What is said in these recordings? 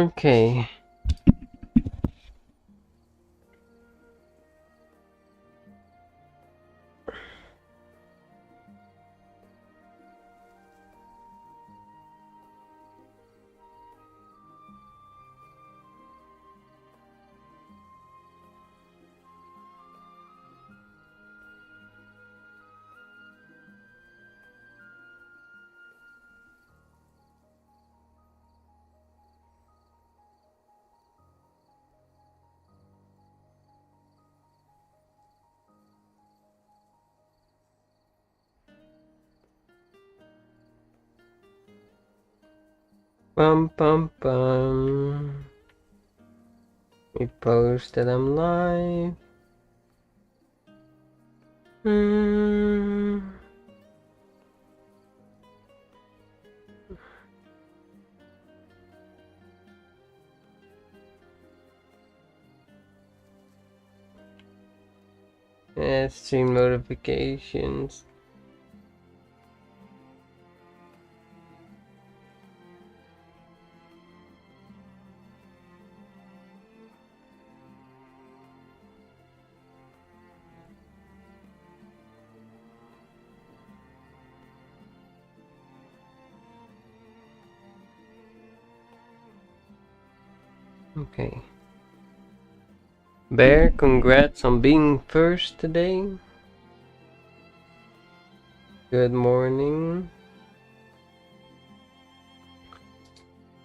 Okay. Bum bum bum. We post that I'm live. Yeah, stream notifications. Okay. Bear, congrats on being first today. Good morning.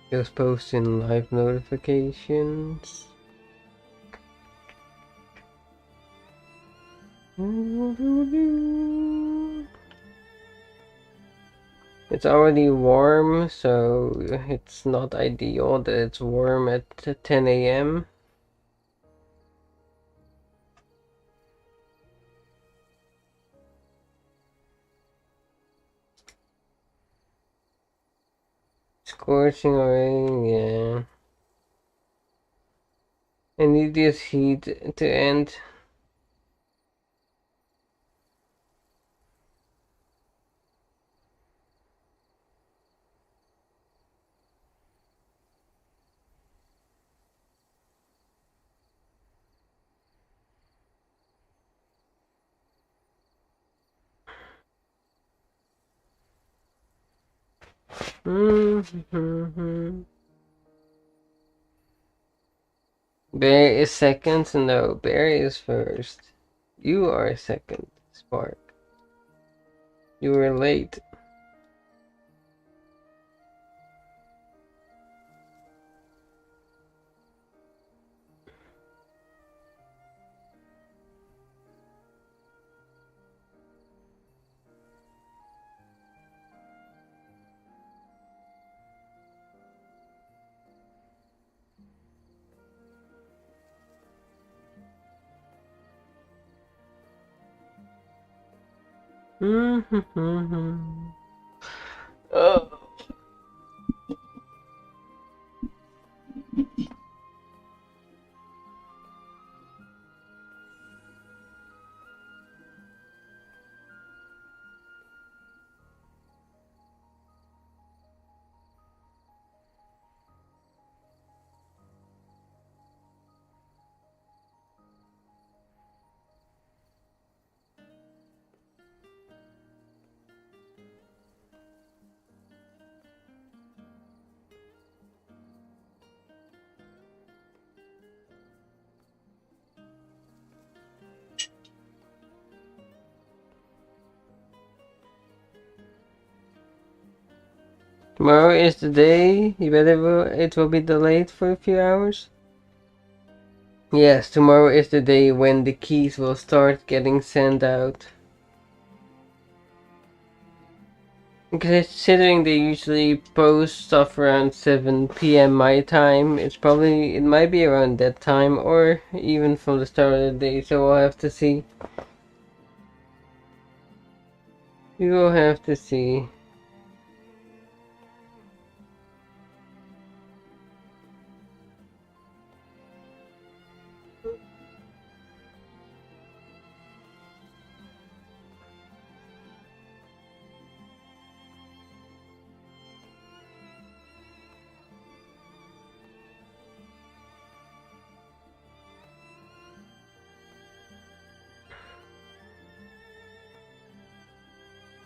Just posting live notifications. It's already warm, so it's not ideal that it's warm at 10 a.m. Scorching already, yeah. I need this heat to end. Bear is second, no, Bear is first. You are second, Spark. You were late. Oh. Tomorrow is the day. It will be delayed for a few hours. Yes, tomorrow is the day when the keys will start getting sent out. Considering they usually post stuff around 7 p.m. my time, it might be around that time or even from the start of the day, so we'll have to see. We will have to see.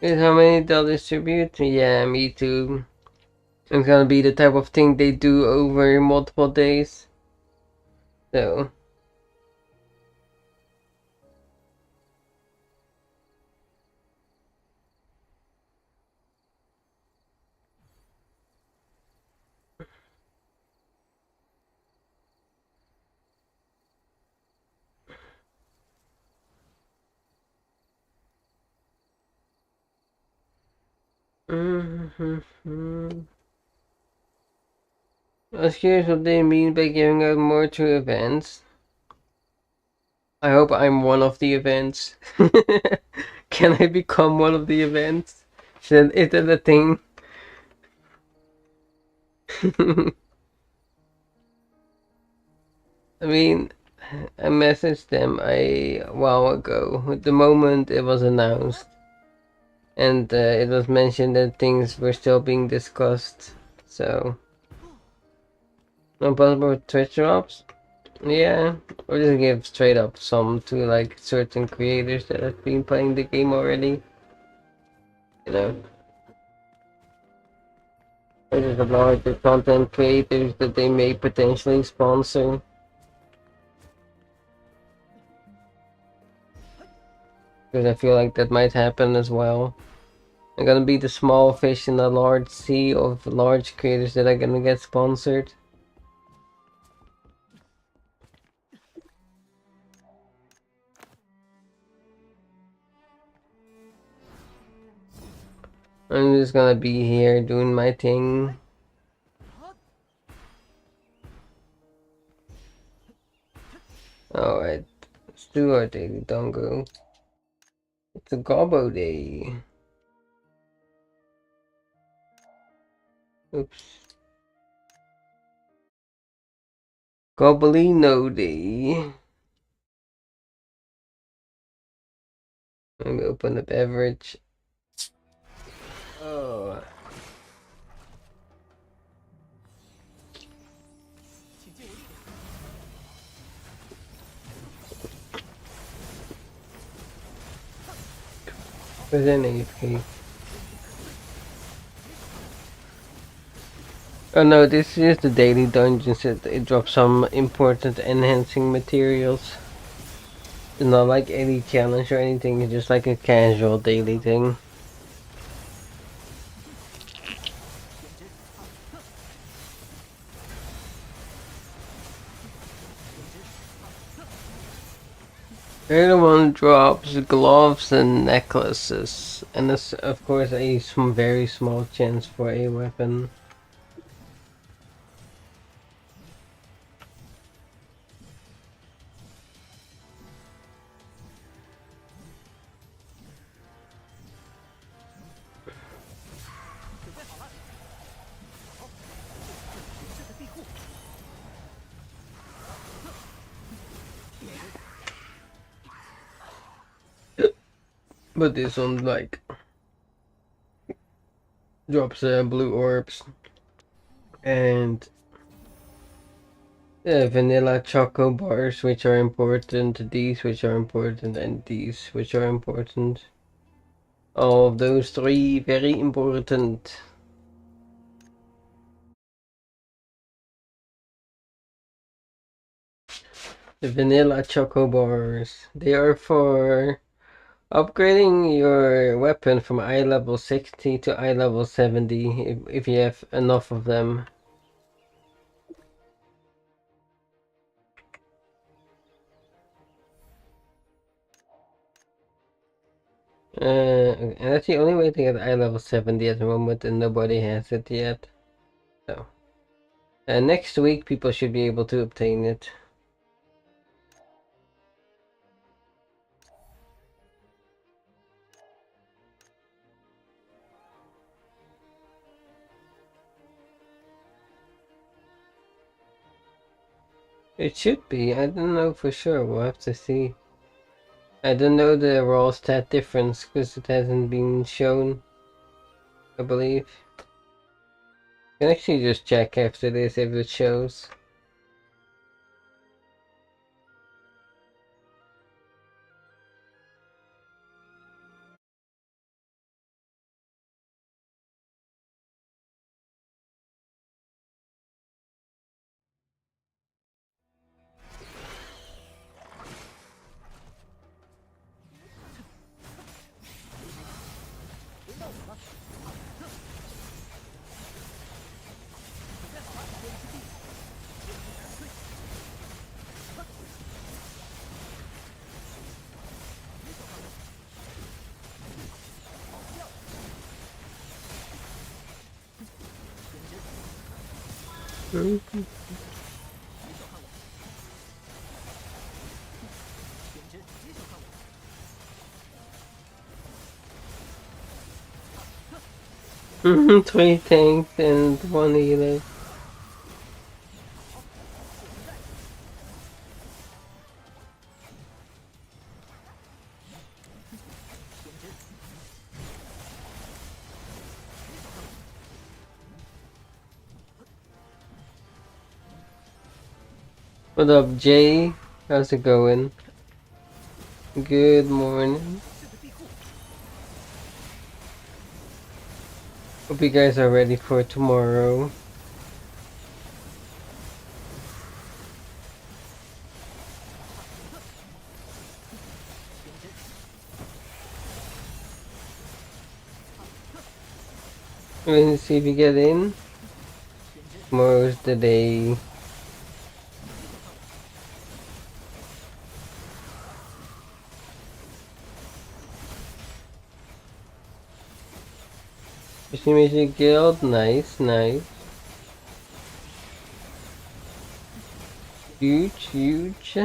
Is how many they'll distribute? Yeah, me too. It's gonna be the type of thing they do over multiple days. So. I was curious what they mean by giving out more to events. I hope I'm one of the events. Can I become one of the events? Is that a thing? I mean, I messaged them a while ago, the moment it was announced. And it was mentioned that things were still being discussed. So, no possible Twitch drops? Yeah, or just give straight up some to like certain creators that have been playing the game already. You know, or just a larger content creators that they may potentially sponsor. Because I feel like that might happen as well. I'm gonna be the small fish in a large sea of large creators that are gonna get sponsored. I'm just gonna be here doing my thing. Alright, let's do our daily dongo. It's a gobbo day. Oops. Gobbolino day. Let me open the beverage. Oh. Where's an AFK? Oh no, this is the daily dungeons. It drops some important enhancing materials. It's not like any challenge or anything, it's just like a casual daily thing. Everyone drops gloves and necklaces, and this, of course, a very small chance for a weapon. But this one, like, drops blue orbs and vanilla choco bars, which are important, these which are important, and these which are important. All of those three very important. The vanilla choco bars. They are for upgrading your weapon from eye level 60 to eye level 70 if you have enough of them. And that's the only way to get eye level 70 at the moment, and nobody has it yet. So, next week people should be able to obtain it. It should be. I don't know for sure. We'll have to see. I don't know the raw stat difference because it hasn't been shown, I believe. You can actually just check after this if it shows. 3 tanks and 1 healer. What up, Jay? How's it going? Good morning. Hope you guys are ready for tomorrow. We're gonna see if you get in. Tomorrow's the day. Fishing Magic Guild, nice, nice. Huge, huge.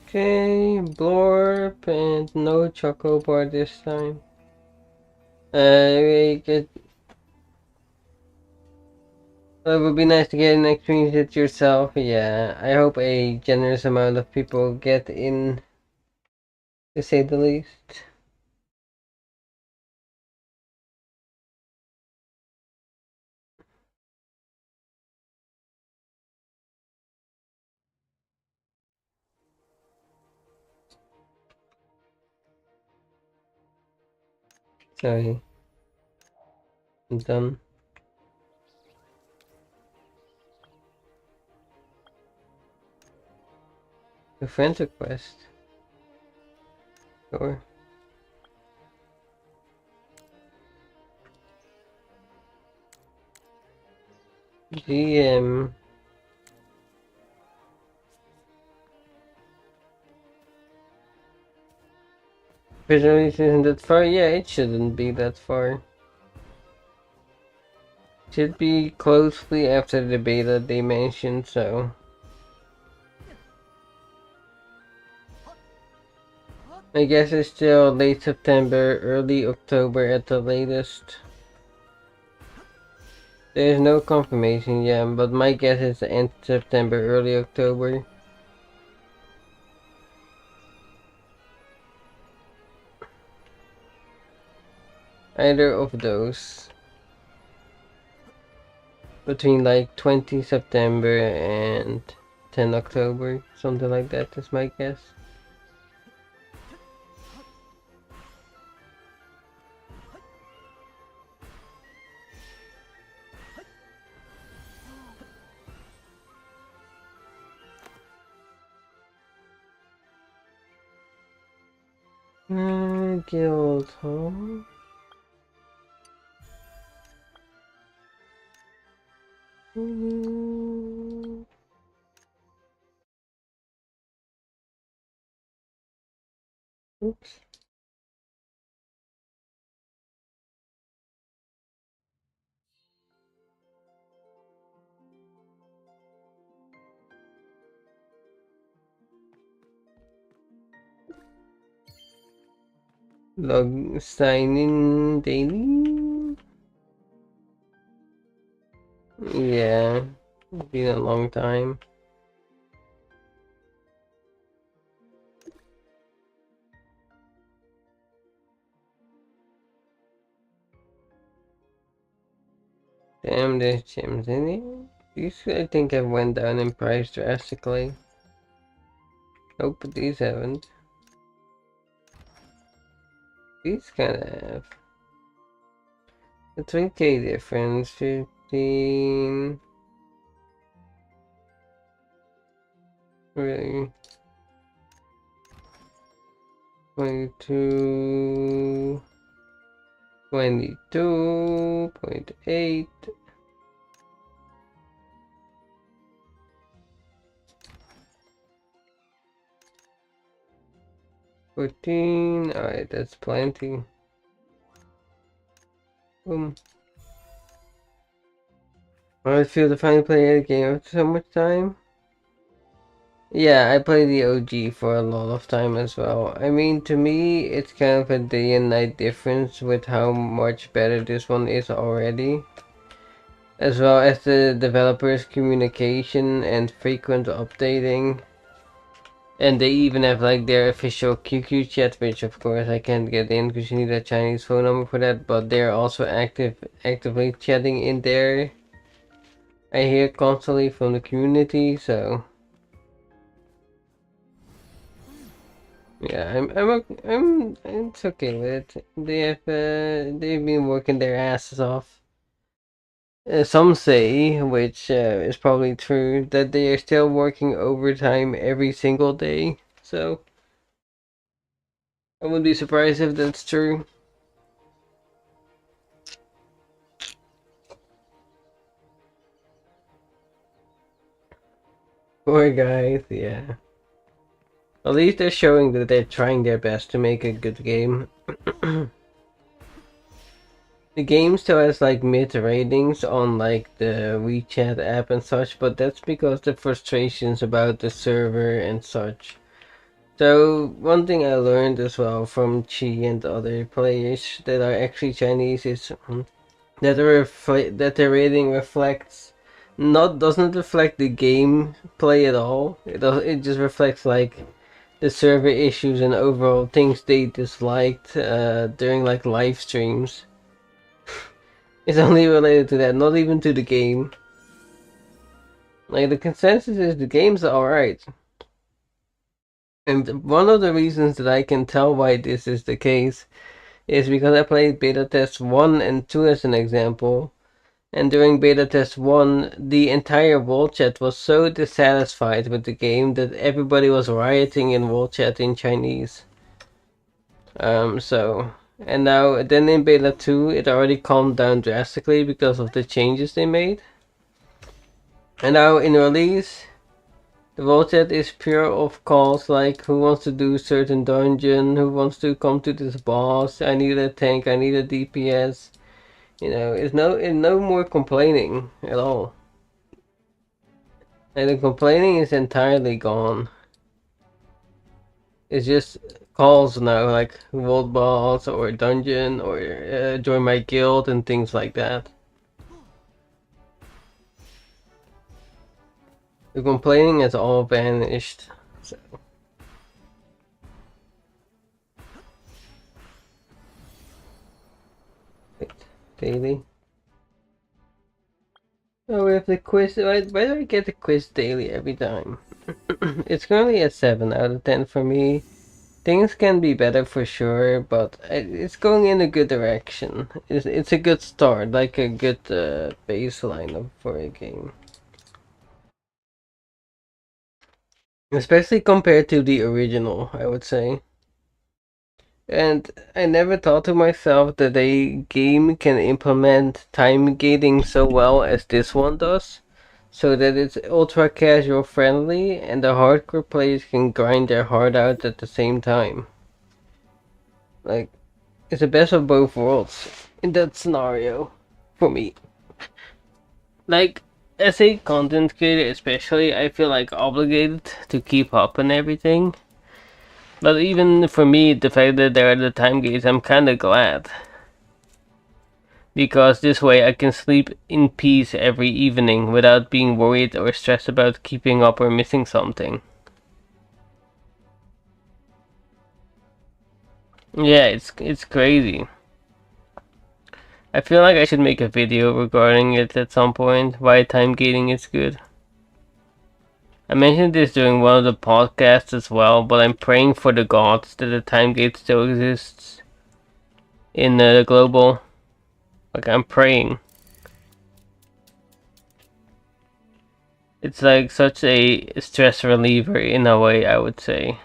Okay, blorp and no choco bar this time. We get. It would be nice to get an experience it yourself. Yeah, I hope a generous amount of people get in, to say the least. Sorry, I'm done. A friend request. Sure. GM. Visually isn't that far? Yeah, it shouldn't be that far. Should be closely after the beta they mentioned, so. I guess it's still late September, early October at the latest. There's no confirmation yet, but my guess is end September, early October. Either of those. Between like 20 September and 10 October, something like that is my guess. Guild, huh? Oops. Log sign in daily? Yeah, been a long time. Damn, there's gems in it. These I think have went down in price drastically. Nope, these haven't. These kinda have. A 3K difference, 15. Really? 22. 22.8. 14. Alright, that's plenty. Boom. I feel to finally play a game after so much time. Yeah, I played the OG for a lot of time as well. I mean, to me, it's kind of a day and night difference with how much better this one is already. As well as the developers' communication and frequent updating. And they even have like their official QQ chat, which of course I can't get in because you need a Chinese phone number for that. But they're also actively chatting in there. I hear constantly from the community, so yeah, it's okay with it. They've been working their asses off. Some say, which is probably true, that they are still working overtime every single day. So I wouldn't be surprised if that's true. Poor guys, yeah. At least they're showing that they're trying their best to make a good game. The game still has like mid ratings on like the WeChat app and such, but that's because the frustrations about the server and such. So one thing I learned as well from Chi and other players that are actually Chinese is that the rating reflects doesn't reflect the game play at all. It just reflects like the server issues and overall things they disliked during like live streams. It's only related to that, not even to the game. Like the consensus is the game's alright. And one of the reasons that I can tell why this is the case is because I played beta test 1 and 2 as an example. And during beta test 1, the entire wall chat was so dissatisfied with the game that everybody was rioting in wall chat in Chinese. And now then in beta 2, it already calmed down drastically because of the changes they made. And now in release, the wall chat is pure of calls like who wants to do certain dungeon, who wants to come to this boss, I need a tank, I need a DPS. You know, it's no more complaining at all. And the complaining is entirely gone. It's just calls now, like world boss or dungeon or join my guild and things like that. The complaining has all vanished. So. Wait, daily. Oh, we have the quiz. Why do I get the quiz daily every time? It's currently a 7 out of 10 for me. Things can be better for sure, but it's going in a good direction. It's a good start, like a good baseline for a game. Especially compared to the original, I would say. And I never thought to myself that a game can implement time gating so well as this one does. So that it's ultra casual friendly and the hardcore players can grind their heart out at the same time. Like, it's the best of both worlds in that scenario for me. Like, as a content creator especially, I feel like obligated to keep up and everything. But even for me, the fact that there are the time gates, I'm kinda glad. Because this way I can sleep in peace every evening without being worried or stressed about keeping up or missing something. Yeah, it's crazy. I feel like I should make a video regarding it at some point, why time gating is good. I mentioned this during one of the podcasts as well, but I'm praying for the gods that the time gate still exists in the global. Like, I'm praying. It's like such a stress reliever in a way, I would say.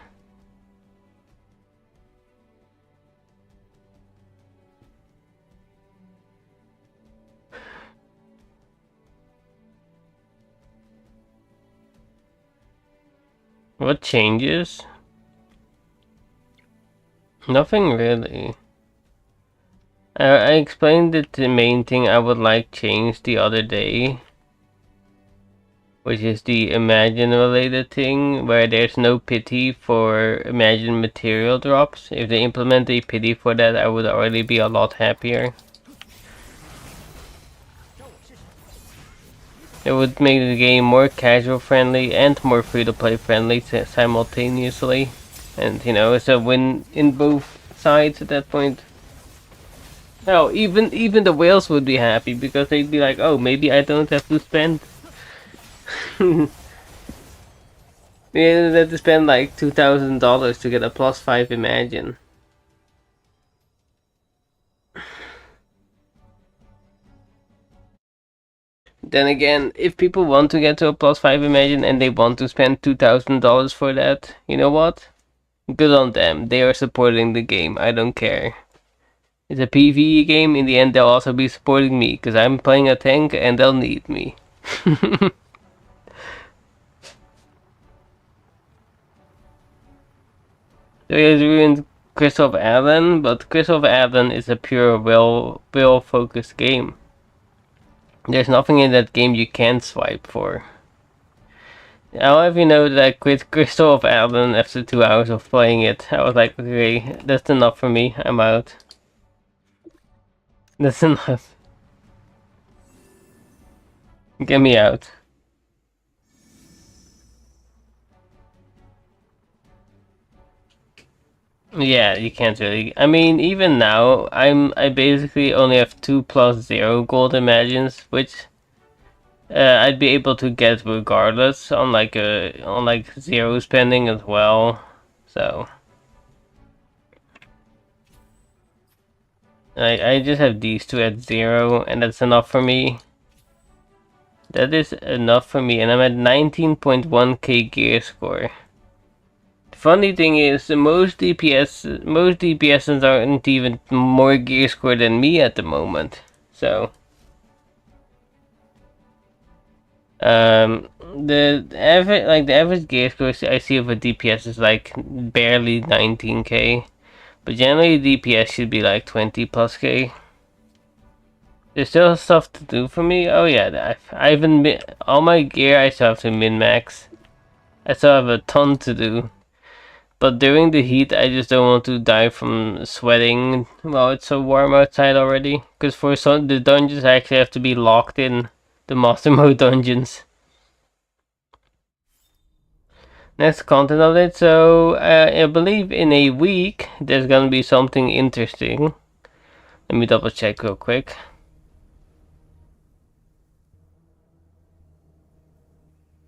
What changes? Nothing really. I explained that the main thing I would like changed the other day, which is the Imagine related thing, where there's no pity for Imagine material drops. If they implement a pity for that, I would already be a lot happier. It would make the game more casual friendly and more free to play friendly simultaneously. And you know, it's a win in both sides at that point. Hell, even the whales would be happy because they'd be like, oh, maybe I don't have to spend. They don't have to spend like $2,000 to get a +5 Imagine. Then again, if people want to get to a +5 Imagine and they want to spend $2,000 for that, you know what? Good on them. They are supporting the game. I don't care. It's a PvE game. In the end, they'll also be supporting me because I'm playing a tank and they'll need me. So he has ruined Crystal of Aden, but Crystal of Aden is a pure will-focused game. There's nothing in that game you can't swipe for. However, you know that I quit Crystal of Aden after 2 hours of playing it. I was like, okay, that's enough for me. I'm out. That's enough. Get me out. Yeah, you can't really. I mean, even now, I basically only have 2+0 gold imagines, which I'd be able to get regardless on like zero spending as well. So I just have these two at 0, and that's enough for me. That is enough for me, and I'm at 19.1k gear score. Funny thing is, most DPSs aren't even more gear score than me at the moment. So, the average gear score I see of a DPS is like barely 19k, but generally DPS should be like 20+k. There's still stuff to do for me. Oh yeah, I haven't all my gear. I still have to min max. I still have a ton to do. But during the heat, I just don't want to die from sweating while it's so warm outside already. Because for some, the dungeons I actually have to be locked in. The Master Mode dungeons. Next content update. So, I believe in a week, there's gonna be something interesting. Let me double check real quick.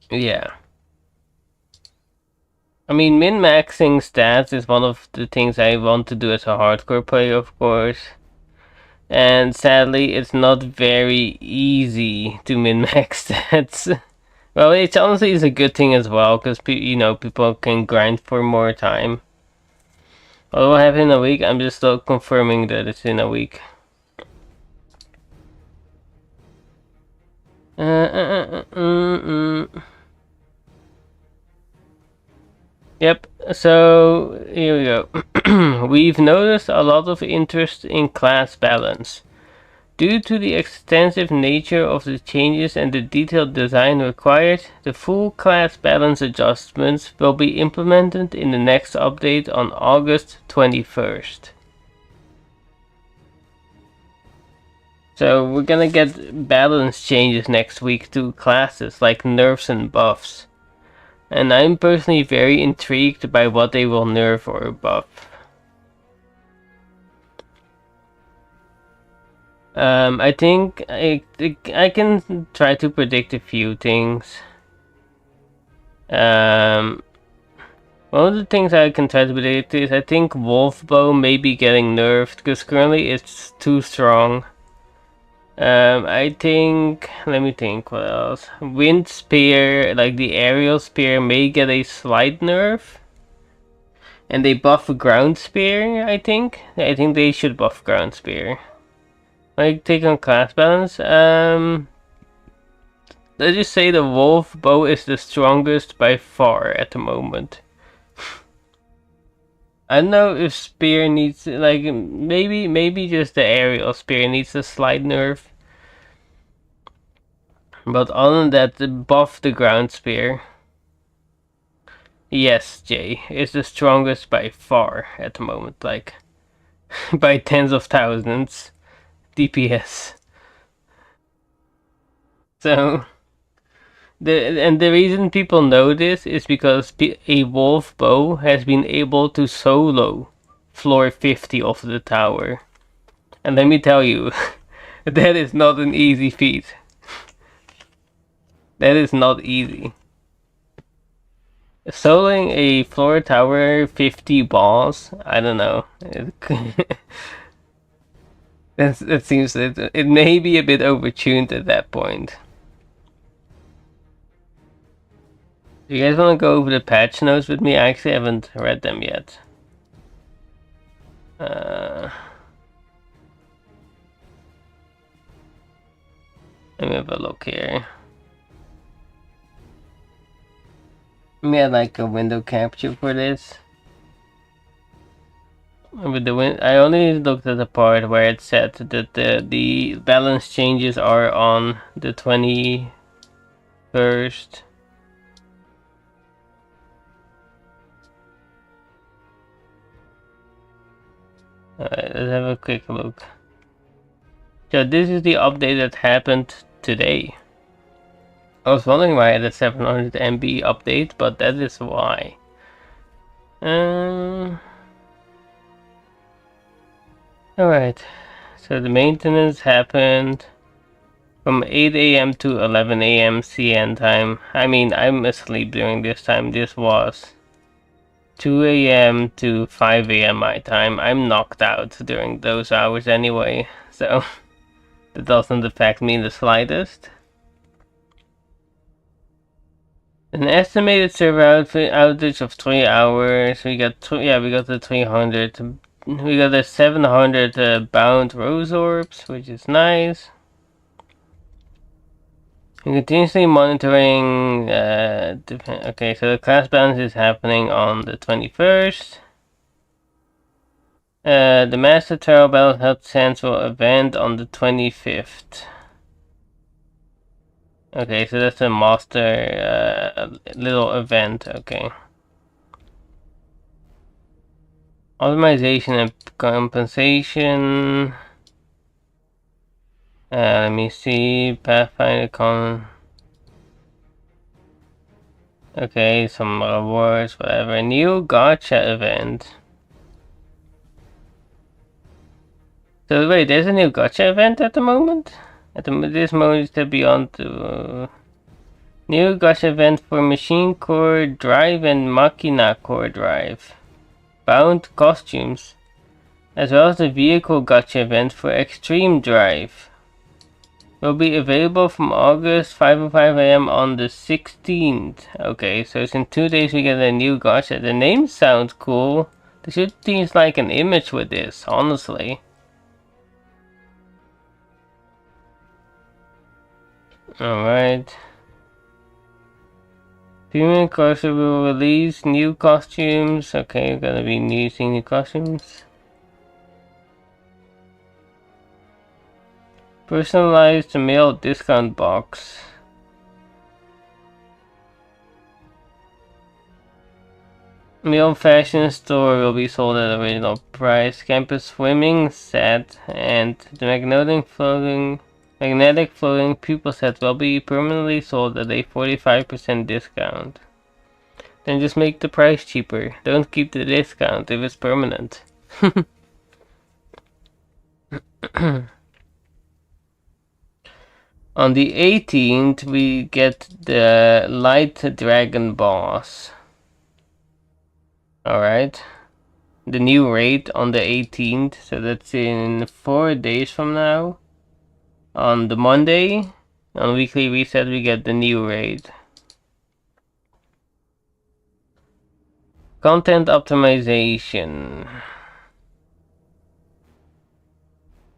Yeah. I mean, min-maxing stats is one of the things I want to do as a hardcore player, of course. And sadly, it's not very easy to min-max stats. Well, it honestly is a good thing as well, because you know, people can grind for more time. What will happen in a week? I'm just still confirming that it's in a week. Yep, so here we go. We've noticed a lot of interest in class balance. Due to the extensive nature of the changes and the detailed design required, the full class balance adjustments will be implemented in the next update on August 21st. So we're gonna get balance changes next week to classes like nerfs and buffs. And I'm personally very intrigued by what they will nerf or buff. I think I can try to predict a few things. One of the things I can try to predict is I think Wolf Bow may be getting nerfed because currently it's too strong. I think, let me think, what else? Wind Spear, like the aerial spear, may get a slight nerf. And they buff Ground Spear, I think. I think they should buff Ground Spear. Like, take on class balance. Let's just say the Wolf Bow is the strongest by far at the moment. I don't know if Spear needs, like, maybe just the aerial spear needs a slight nerf. But other than that, buff the ground spear. Yes, Jay, is the strongest by far at the moment, like, by tens of thousands DPS. So, the reason people know this is because a wolf bow has been able to solo floor 50 of the tower. And let me tell you, that is not an easy feat. That is not easy. Soloing a floor tower 50 balls, I don't know. That seems it may be a bit overtuned at that point. Do you guys want to go over the patch notes with me? I actually haven't read them yet. Let me have a look here. Let me add like a window capture for this. With the I only looked at the part where it said that the balance changes are on the 21st. Alright, let's have a quick look. So this is the update that happened today. I was wondering why I had a 700 MB update, but that is why. Alright, so the maintenance happened from 8 AM to 11 AM CN time. I mean, I'm asleep during this time. This was 2 AM to 5 AM my time. I'm knocked out during those hours anyway, so that doesn't affect me in the slightest. An estimated server outage of 3 hours. We got we got the 300. We got the 700 bound rose orbs, which is nice. We're continuously monitoring. Okay, so the class balance is happening on the 21st. The Master Terror Battle Health Central event on the 25th. Okay, so that's a master little event. Okay. Optimization and compensation. Let me see. Pathfinder con. Okay, some rewards, whatever. New gacha event. So wait, there's a new gacha event at the moment? At this moment, it's beyond the new gacha event for Machine Core Drive and Machina Core Drive. Bound costumes, as well as the Vehicle gacha event for Extreme Drive. Will be available from August 5:05 AM on the 16th. Okay, so it's in 2 days we get a new gacha. The name sounds cool. They should tease like an image with this, honestly. Alright. Premium Culture will release new costumes. Okay, gonna be seeing new costumes. Personalized mail discount box. Mail fashion store will be sold at original price. Campus swimming set and the magnetic floating pupil set will be permanently sold at a 45% discount. Then just make the price cheaper. Don't keep the discount if it's permanent. On the 18th, we get the Light Dragon Boss. Alright. The new raid on the 18th, so that's in 4 days from now. On the Monday, on Weekly Reset, we get the new raid. Content optimization.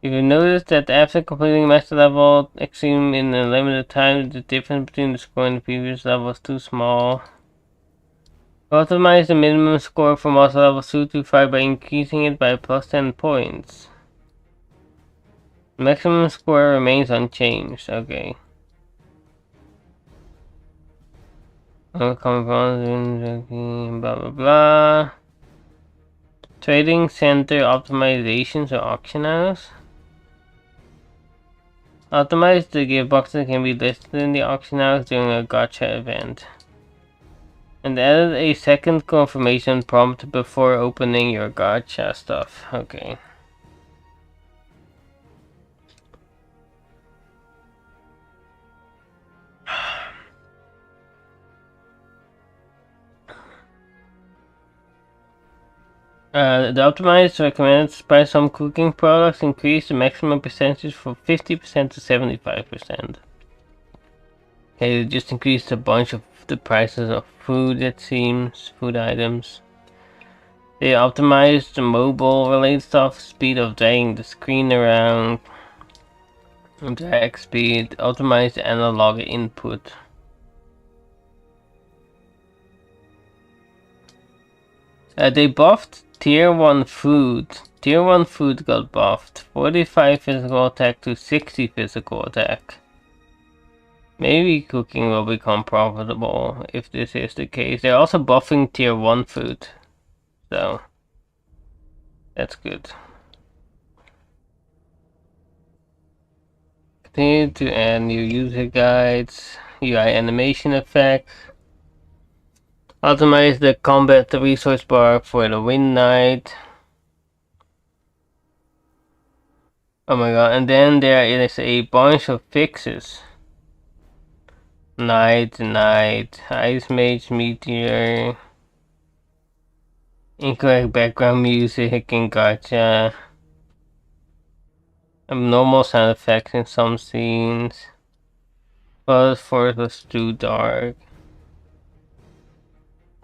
If you notice that after completing master level Extreme in a limited time, the difference between the score and the previous level is too small. Optimize the minimum score for master level 2 to 5 by increasing it by plus 10 points. Maximum score remains unchanged. Okay. Uncommon blah blah blah. Trading center optimizations or auction house. Optimize the gearbox that can be listed in the auction house during a gacha event. And added a second confirmation prompt before opening your gacha stuff. Okay. The optimized recommends by some cooking products increase the maximum percentage from 50% to 75%. Okay, they just increased a bunch of the prices of food, it seems, food items. They optimized the mobile related stuff, speed of dragging the screen around, drag speed, optimized analog input. They buffed Tier 1 food. Tier 1 food got buffed. 45 physical attack to 60 physical attack. Maybe cooking will become profitable if this is the case. They're also buffing Tier 1 food. So, that's good. Continue to add new user guides, UI animation effects. Optimize the combat resource bar for the Wind Knight. Oh my god, and then there is a bunch of fixes. Night, Ice Mage, Meteor, incorrect background music in gacha, abnormal sound effects in some scenes, but forest was too dark.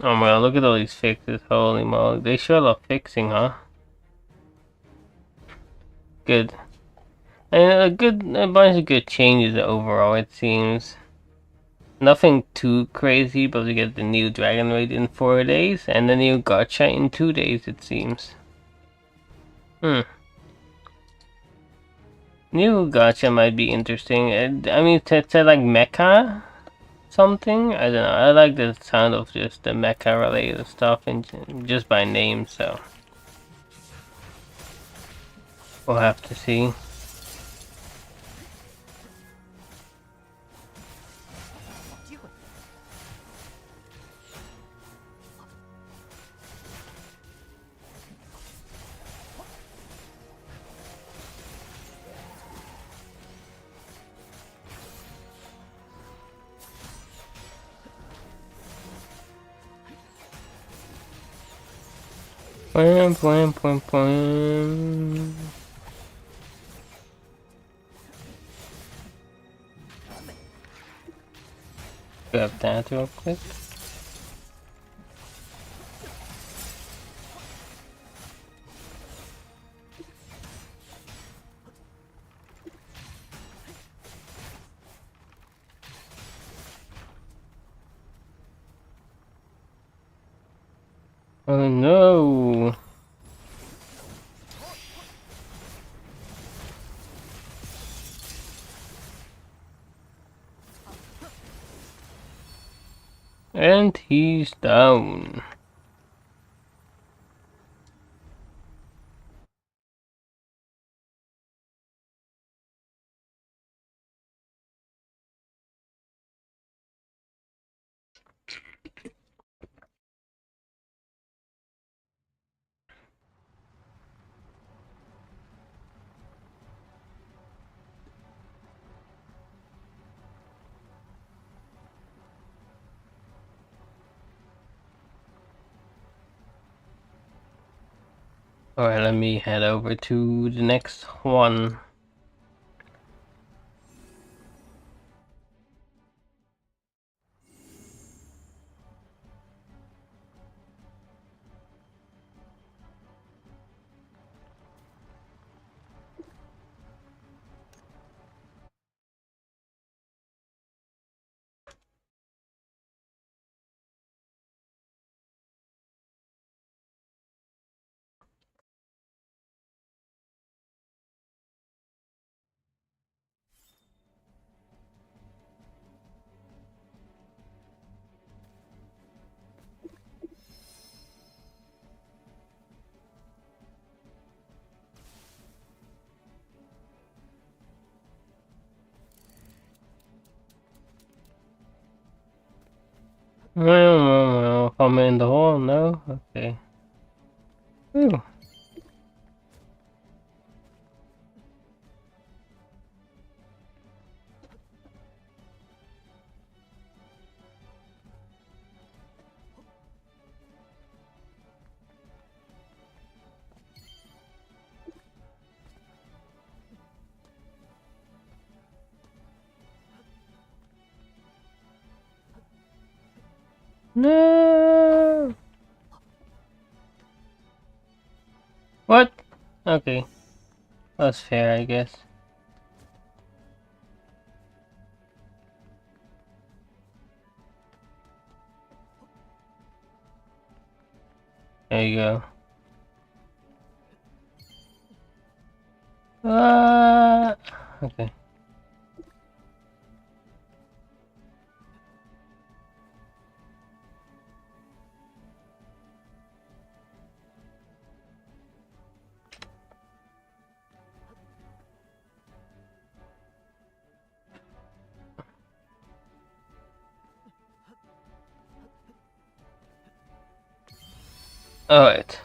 Oh my god, look at all these fixes, holy moly. They sure love fixing, huh? Good. And a bunch of good changes overall, it seems. Nothing too crazy, but we get the new Dragon Raid in 4 days, and the new gacha in 2 days, it seems. New gacha might be interesting. I mean, to like mecha something? I don't know. I like the sound of just the mecha related stuff and just by name, so we'll have to see. Blam, blam, blam, blam. Grab that real quick. Oh no! And he's down. Alright, let me head over to the next one. Well, if I'm in the hole, no? Okay. Ooh. No! What? Okay. That's fair, I guess. There you go. Okay. Alright.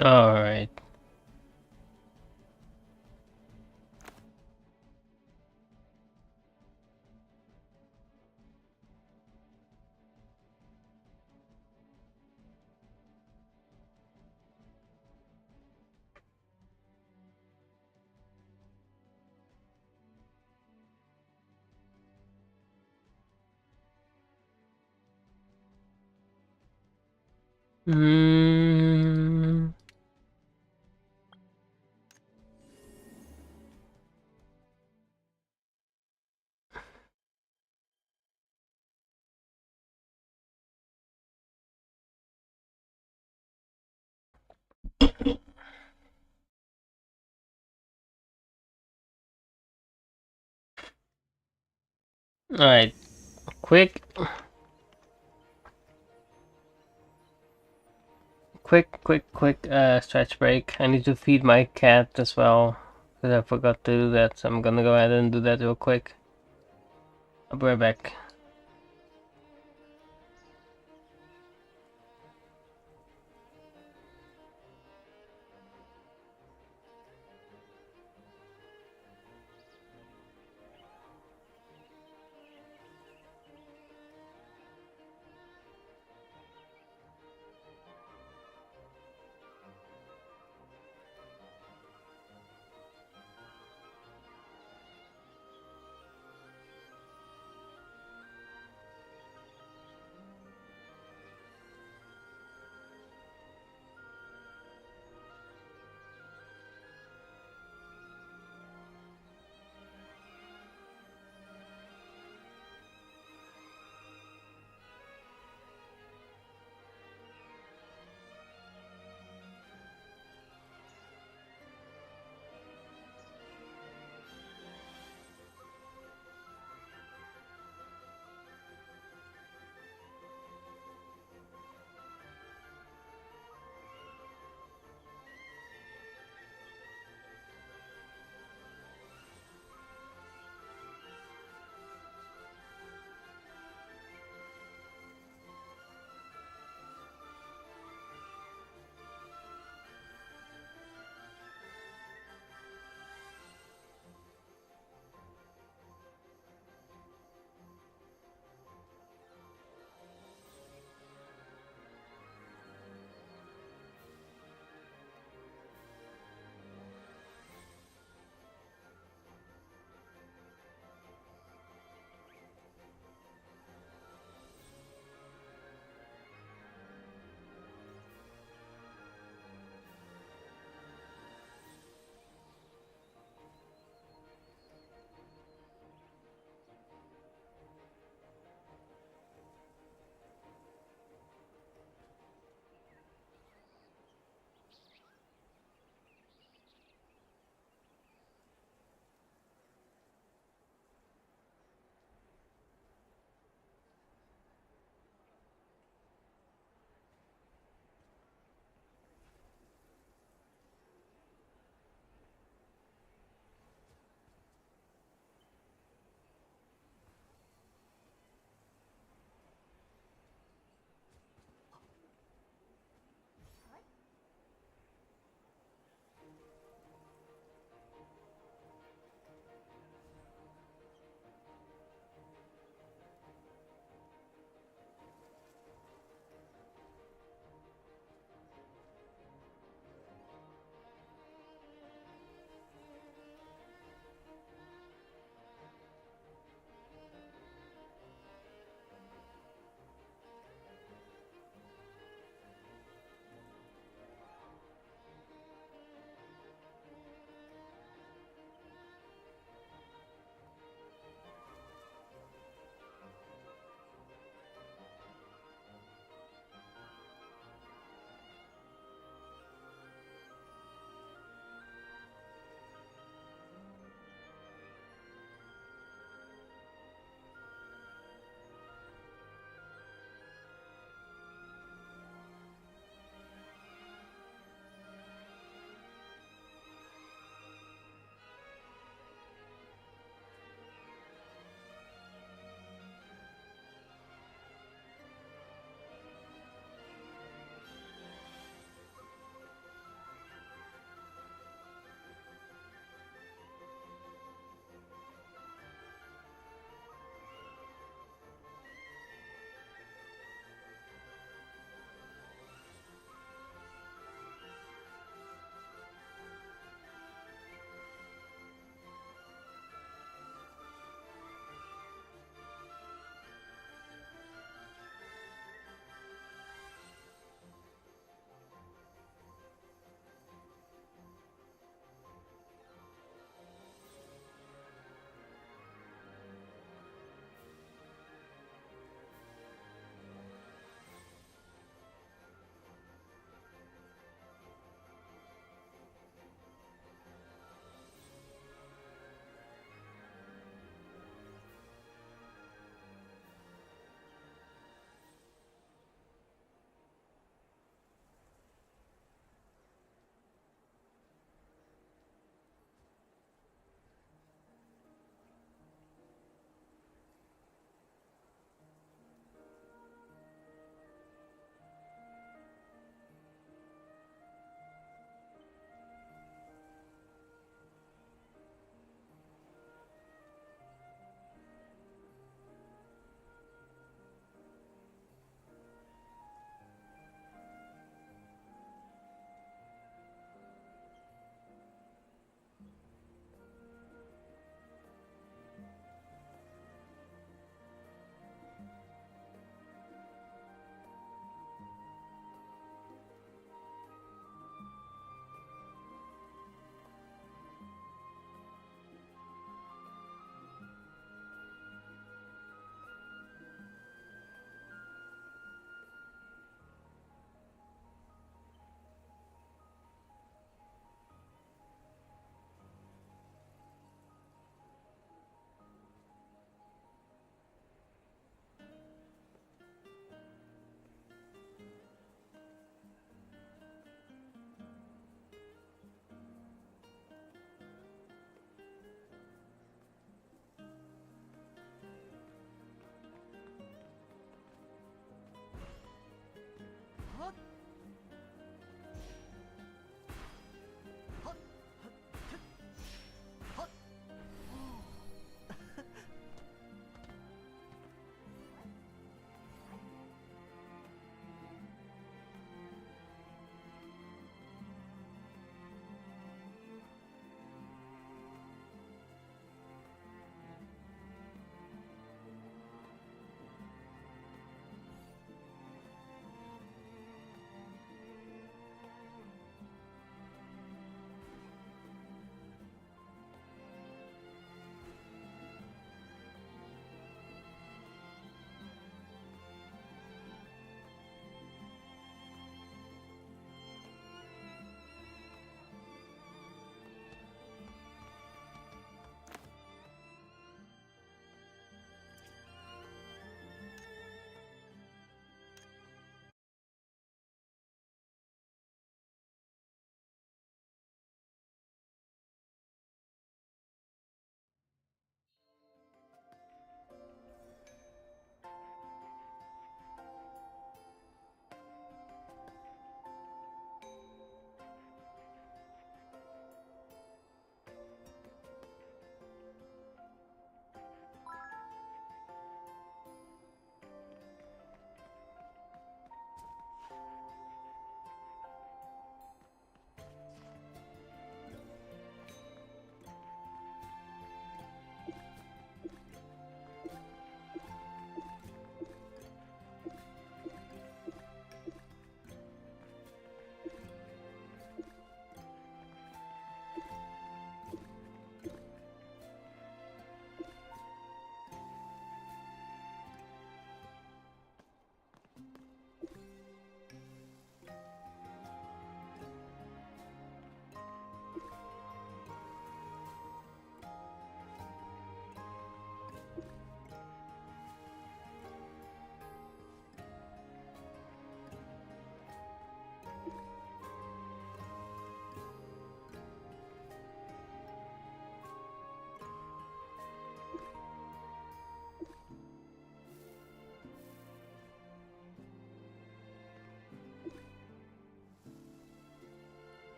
Alright. Mm. Alright. Quick stretch break. I need to feed my cat as well, because I forgot to do that, so I'm gonna go ahead and do that real quick. I'll be right back.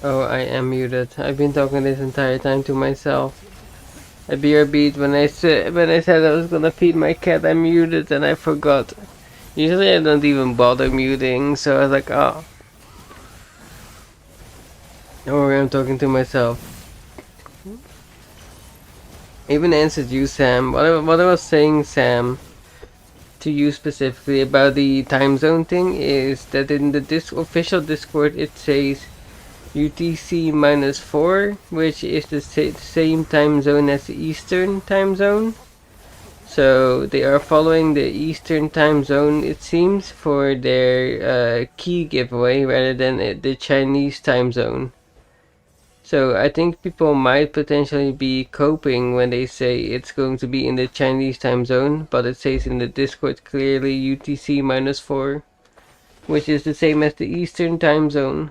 Oh, I am muted. I've been talking this entire time to myself. I BRB'd when I said I was gonna feed my cat. I muted and I forgot. Usually I don't even bother muting, so I was like, oh. Don't worry, I'm talking to myself. I even answered you, Sam. What I was saying, Sam, to you specifically about the time zone thing is that in the official Discord it says UTC -4, which is the same time zone as the Eastern time zone. So they are following the Eastern time zone, it seems, for their key giveaway rather than the Chinese time zone. So I think people might potentially be coping when they say it's going to be in the Chinese time zone, but it says in the Discord clearly UTC -4, which is the same as the Eastern time zone.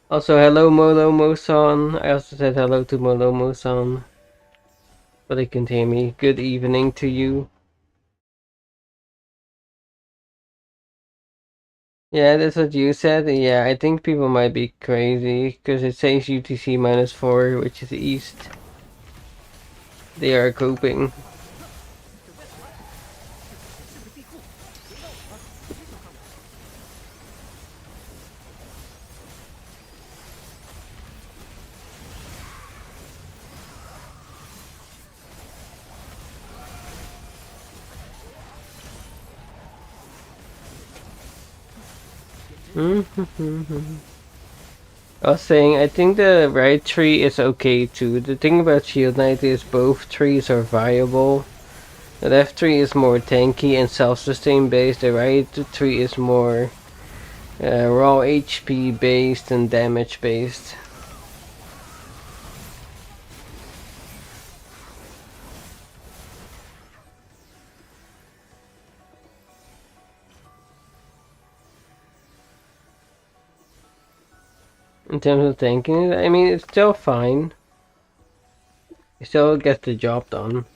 Also, hello Molomo-san. I also said hello to Molomo-san, but they couldn't hear me. Good evening to you. Yeah, that's what you said. Yeah, I think people might be crazy because it says UTC -4, which is east. they are coping. I was saying, I think the right tree is okay too. The thing about Shield Knight is both trees are viable. The left tree is more tanky and self-sustain based. The right tree is more raw HP based and damage based. In terms of tanking, I mean, it's still fine. It still gets the job done.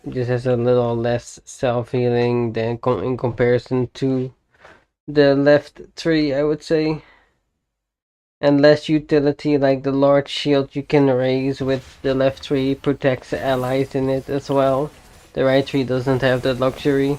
It just has a little less self-healing than in comparison to the left tree, I would say. And less utility, like the large shield you can raise with the left tree protects allies in it as well. The right tree doesn't have that luxury.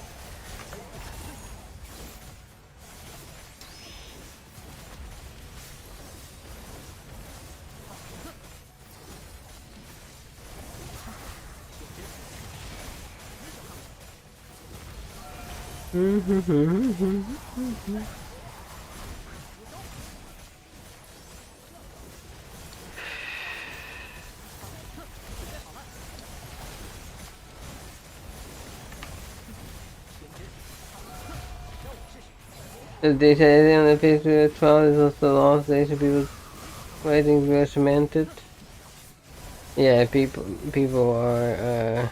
They said on the page 12 is also lost. They should be waiting to be cemented. Yeah, people are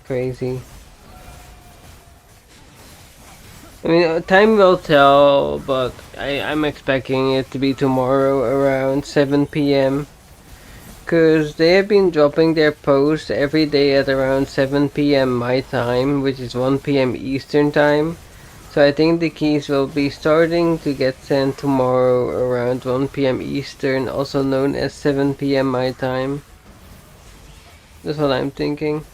crazy. I mean, time will tell, but I'm expecting it to be tomorrow around 7 p.m. Because they have been dropping their posts every day at around 7 p.m. my time, which is 1 p.m. Eastern time. So I think the keys will be starting to get sent tomorrow around 1 p.m. Eastern, also known as 7 p.m. my time. That's what I'm thinking.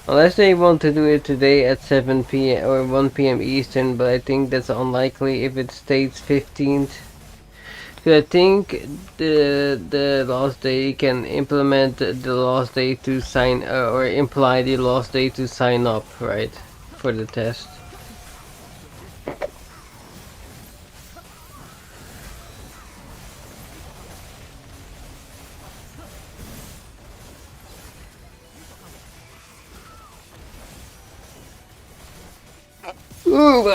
Unless they want to do it today at 7 p.m. or 1 p.m. Eastern, but I think that's unlikely if it states 15th. So I think the last day can implement the last day to sign or imply the last day to sign up, right, for the test. Ooh,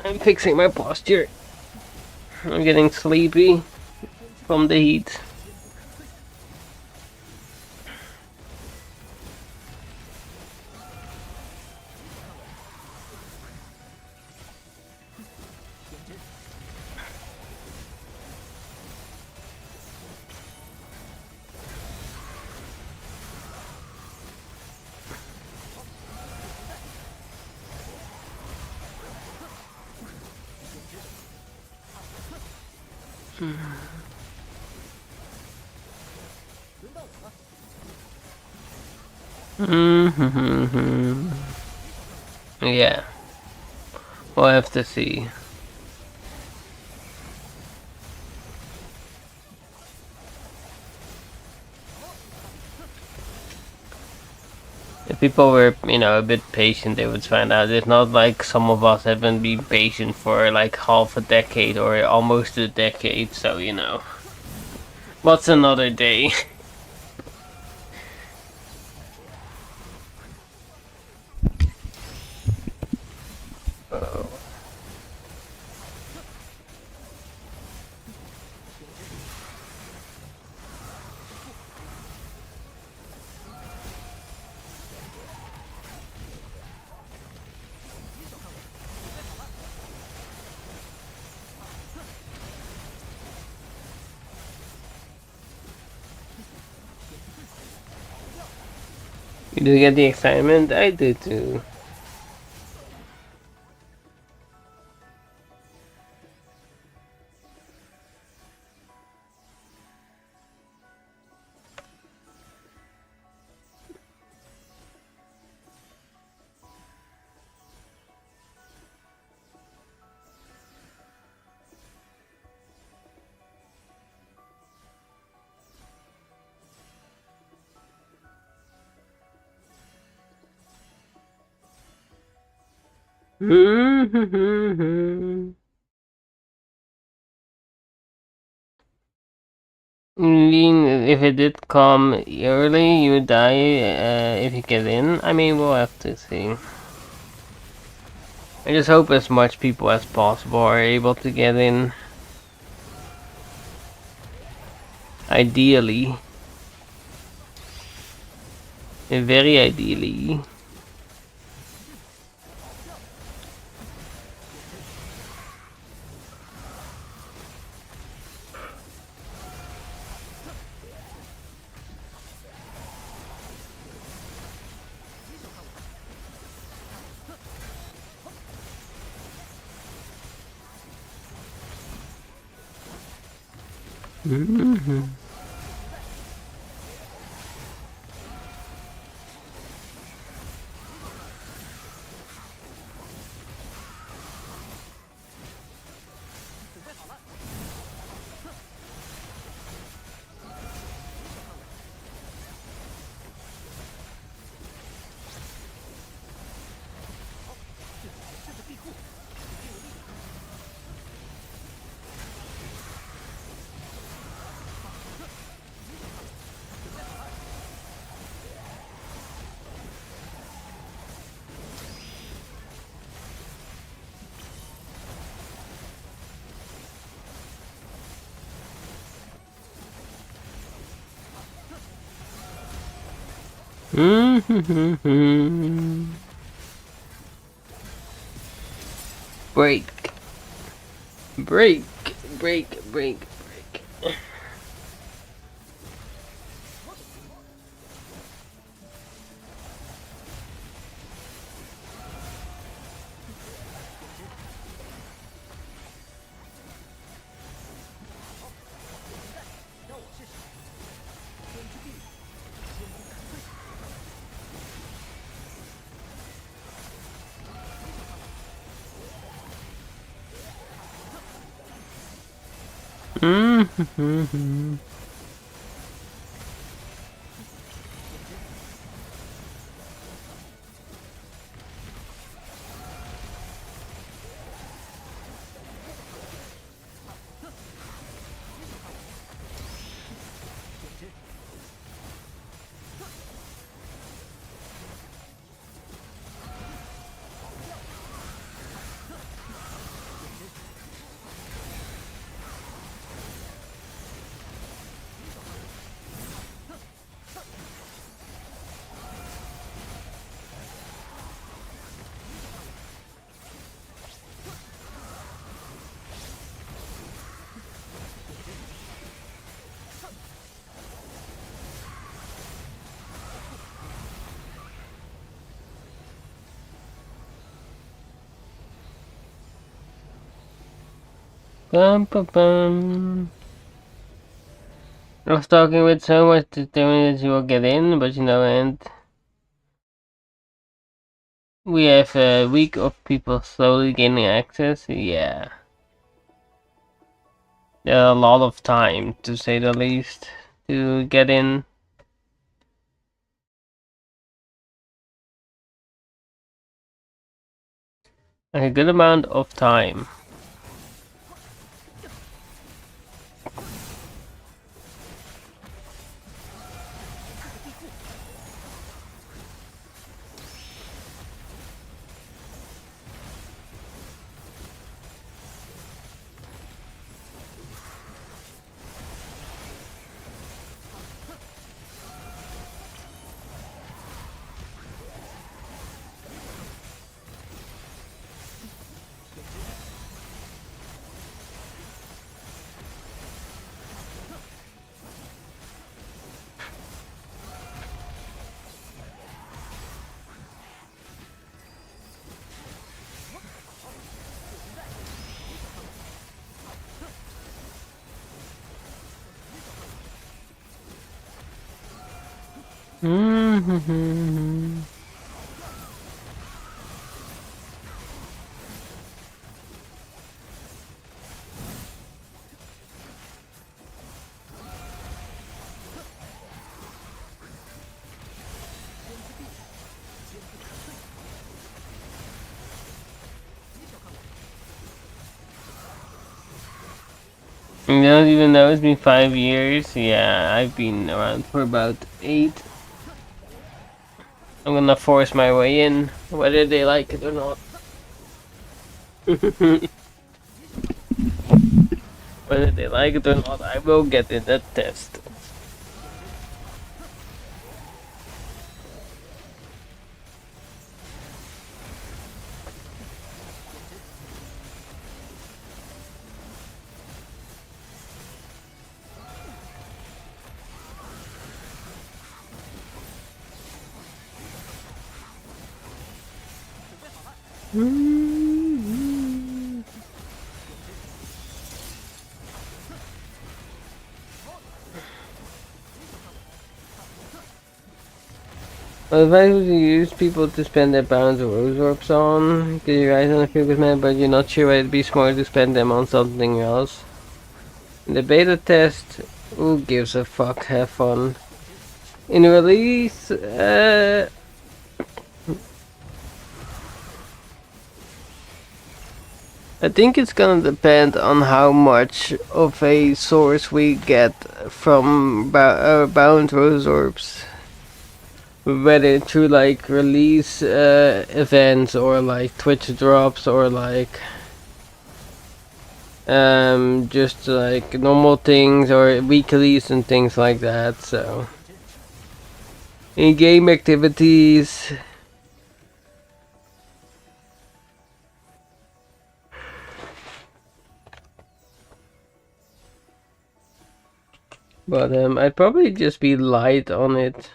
I'm fixing my posture. I'm getting sleepy from the heat. Yeah, we'll have to see. If people were, a bit patient, they would find out. It's not like some of us haven't been patient for like half a decade or almost a decade, so what's another day? You do get the excitement? I do too. Mean if it did come early, you die if you get in. I mean, we'll have to see. I just hope as much people as possible are able to get in. Ideally. Very ideally. Break. Break. Break. Break. Break. Bum, bum, bum. I was talking with so much determination you will get in, but you know, and we have a week of people slowly gaining access. Yeah, a lot of time, to say the least, to get in. A good amount of time. You don't even know it's been 5 years. Yeah, I've been around for about 8. I'm gonna force my way in, whether they like it or not. Whether they like it or not, I will get in that test. Well, advice would you use people to spend their pounds of rose orbs on? Because you're right on a few good man, but you're not sure it'd be smart to spend them on something else. In the beta test, who gives a fuck? Have fun. In release, I think it's gonna depend on how much of a source we get from bound rose orbs. Whether through like release events or like Twitch drops or like just like normal things or weeklies and things like that. So in game activities. But I'd probably just be light on it.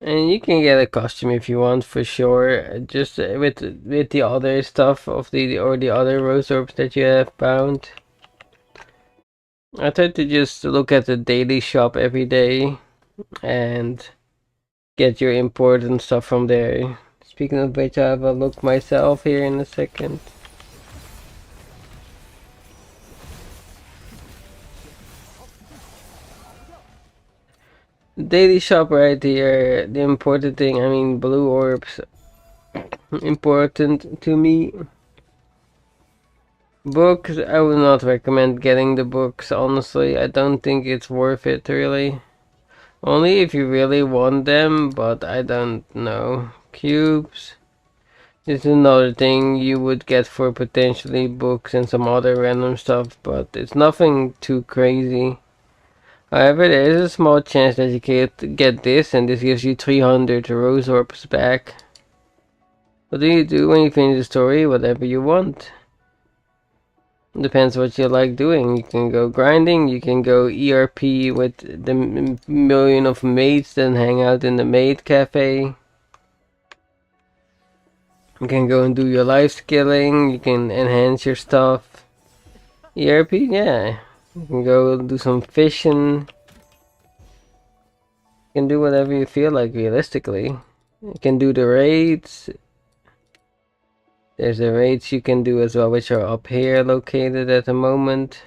And you can get a costume if you want for sure. Just with the other stuff of the other rose orbs that you have bound. I try to just look at the daily shop every day and get your important stuff from there. Speaking of which, I have a look myself here in a second. Daily shop right here, the important thing, I mean blue orbs, important to me. Books, I would not recommend getting the books, honestly. I don't think it's worth it, really. Only if you really want them, but I don't know. Cubes. This is another thing you would get for potentially books and some other random stuff, but it's nothing too crazy. However, there is a small chance that you get this, and this gives you 300 rose orbs back. What do you do when you finish the story? Whatever you want. Depends what you like doing. You can go grinding, you can go ERP with the million of maids, then hang out in the maid cafe. You can go and do your life skilling, you can enhance your stuff. ERP, yeah. You can go do some fishing. You can do whatever you feel like, realistically. You can do the raids. There's the raids you can do as well, which are up here located at the moment.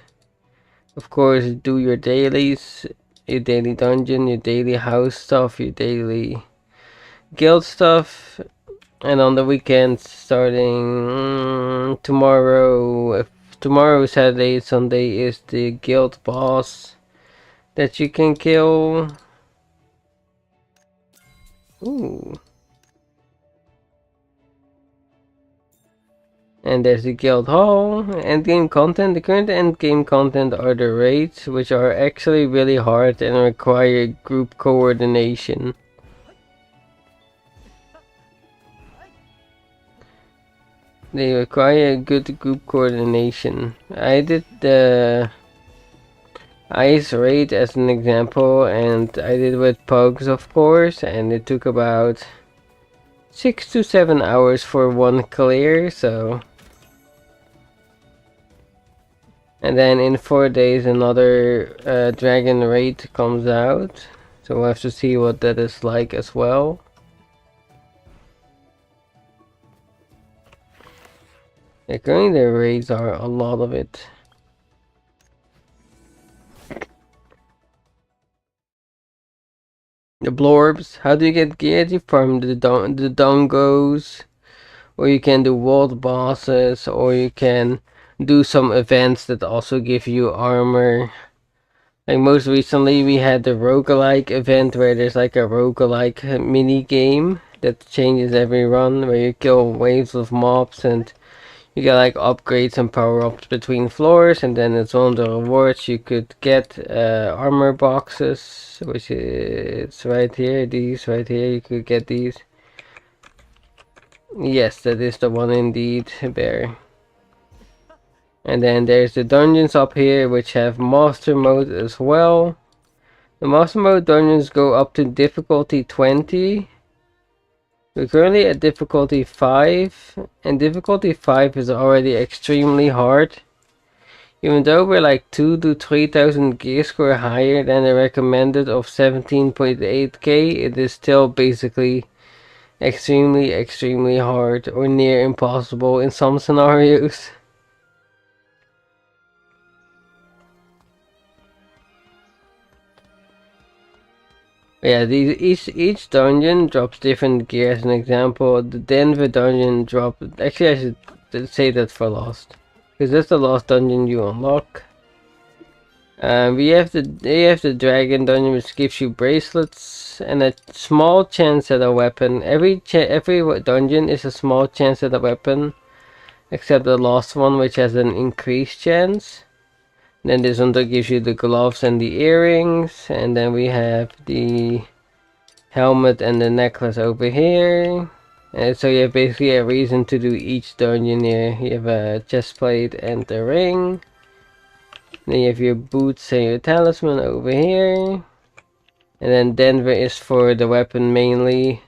Of course, do your dailies, your daily dungeon, your daily house stuff, your daily guild stuff. And on the weekends, starting tomorrow, tomorrow, Saturday, Sunday is the guild boss that you can kill. Ooh. And there's the guild hall, endgame content. The current endgame content are the raids, which are actually really hard and require group coordination. They require good group coordination. I did the ice raid as an example, and I did with pugs, of course, and it took about 6 to 7 hours for one clear, so. And then in 4 days another dragon raid comes out, so we'll have to see what that is like as well. Yeah, currently the raids are a lot of it. The blorbs, how do you get gear? You farm the dongos, or you can do world bosses, or you can do some events that also give you armor. Like most recently we had the roguelike event where there's like a roguelike mini game that changes every run, where you kill waves of mobs and you get like upgrades and power-ups between floors, and then it's one of the rewards you could get armor boxes, which is right here, these right here, you could get these. Yes, that is the one indeed, Bear. And then there's the dungeons up here, which have master mode as well. The master mode dungeons go up to difficulty 20. We're currently at difficulty 5, and difficulty 5 is already extremely hard. Even though we're like 2,000 to 3,000 gear score higher than the recommended of 17.8k, it is still basically extremely hard or near impossible in some scenarios. Yeah, each dungeon drops different gear. As an example, the Denver dungeon dropped. Actually, I should say that for last, because that's the last dungeon you unlock. We have the dragon dungeon, which gives you bracelets and a small chance at a weapon. Every dungeon is a small chance at a weapon, except the last one, which has an increased chance. Then this one that gives you the gloves and the earrings, and then we have the helmet and the necklace over here. And so you have basically a reason to do each dungeon here. You have a chest plate and the ring. Then you have your boots and your talisman over here. And then Denver is for the weapon mainly.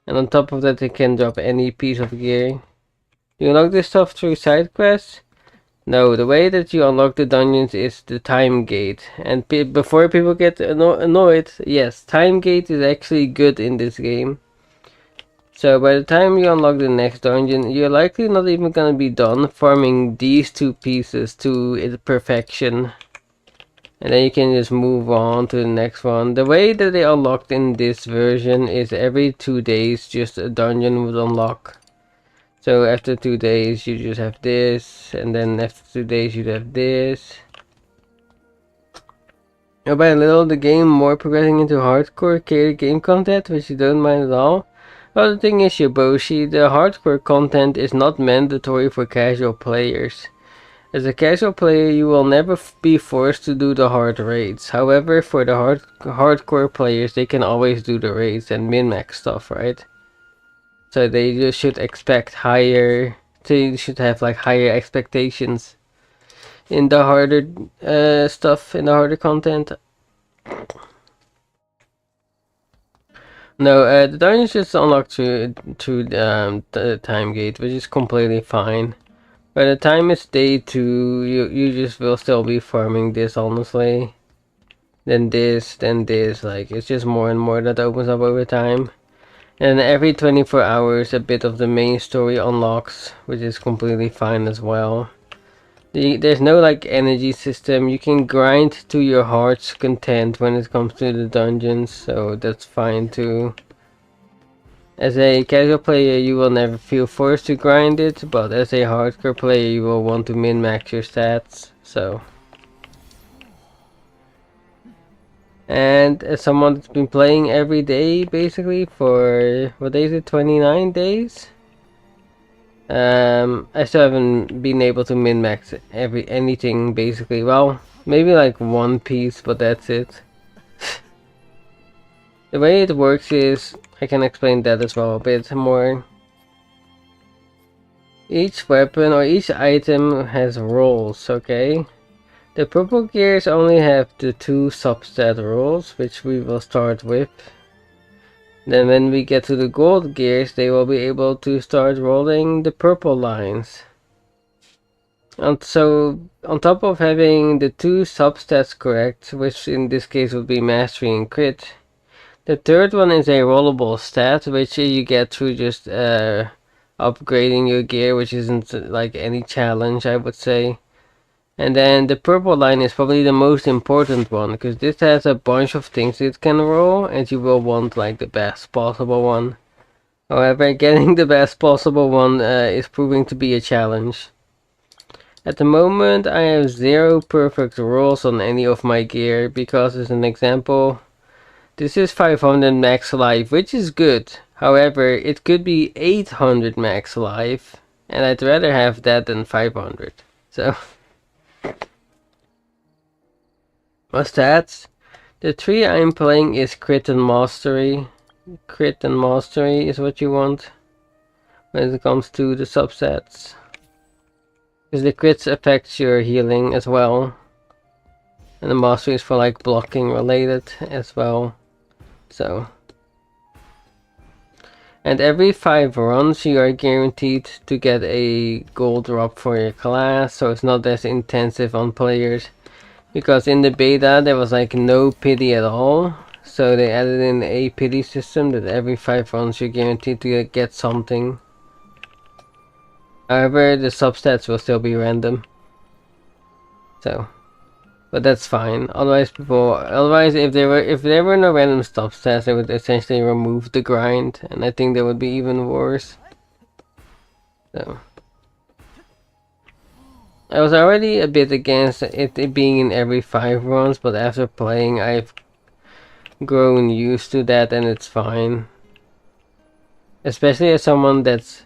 And on top of that, you can drop any piece of gear. You unlock this stuff through side quests. No, the way that you unlock the dungeons is the time gate. And before people get annoyed, yes, time gate is actually good in this game. So by the time you unlock the next dungeon, you're likely not even gonna be done farming these two pieces to its perfection. And then you can just move on to the next one. The way that they unlocked in this version is every 2 days just a dungeon would unlock. So after 2 days you just have this, and then after 2 days you'd have this. Now by little the game more progressing into hardcore catered game content, which you don't mind at all. Well, the thing is, Yoboshi, the hardcore content is not mandatory for casual players. As a casual player you will never be forced to do the hard raids. However, for the hardcore players they can always do the raids and min-max stuff, right? So they just should expect higher, they should have like higher expectations in the harder stuff, in the harder content. No, the dungeons just unlocked through the time gate, which is completely fine. By the time it's day 2, you just will still be farming this, honestly. Then this, like it's just more and more that opens up over time. And every 24 hours a bit of the main story unlocks, which is completely fine as well. There's no like energy system. You can grind to your heart's content when it comes to the dungeons, so that's fine too. As a casual player you will never feel forced to grind it, but as a hardcore player you will want to min-max your stats, so. And as someone that's been playing every day basically for, what day is it, 29 days? I still haven't been able to min-max anything basically. Well, maybe like one piece, but that's it. The way it works is, I can explain that as well a bit more. Each weapon or each item has roles, okay? The purple gears only have the 2 substat rolls, which we will start with. Then when we get to the gold gears, they will be able to start rolling the purple lines. And so, on top of having the 2 substats correct, which in this case would be mastery and crit, the third one is a rollable stat, which you get through just upgrading your gear, which isn't like any challenge, I would say. And then the purple line is probably the most important one, because this has a bunch of things it can roll, and you will want like the best possible one. However, getting the best possible one is proving to be a challenge. At the moment, I have 0 perfect rolls on any of my gear, because as an example, this is 500 max life, which is good. However, it could be 800 max life, and I'd rather have that than 500. So, my stats. The 3 I'm playing is Crit and Mastery. Crit and Mastery is what you want when it comes to the subsets. Because the crits affects your healing as well. And the Mastery is for like blocking related as well. So. And every 5 runs you are guaranteed to get a gold drop for your class. So it's not as intensive on players. Because in the beta there was like no pity at all. So they added in a pity system that every 5 runs you're guaranteed to get something. However, the substats will still be random. So, but that's fine. Otherwise, if there were no random substats, they would essentially remove the grind, and I think that would be even worse. So, I was already a bit against it being in every 5 runs, but after playing, I've grown used to that, and it's fine. Especially as someone that's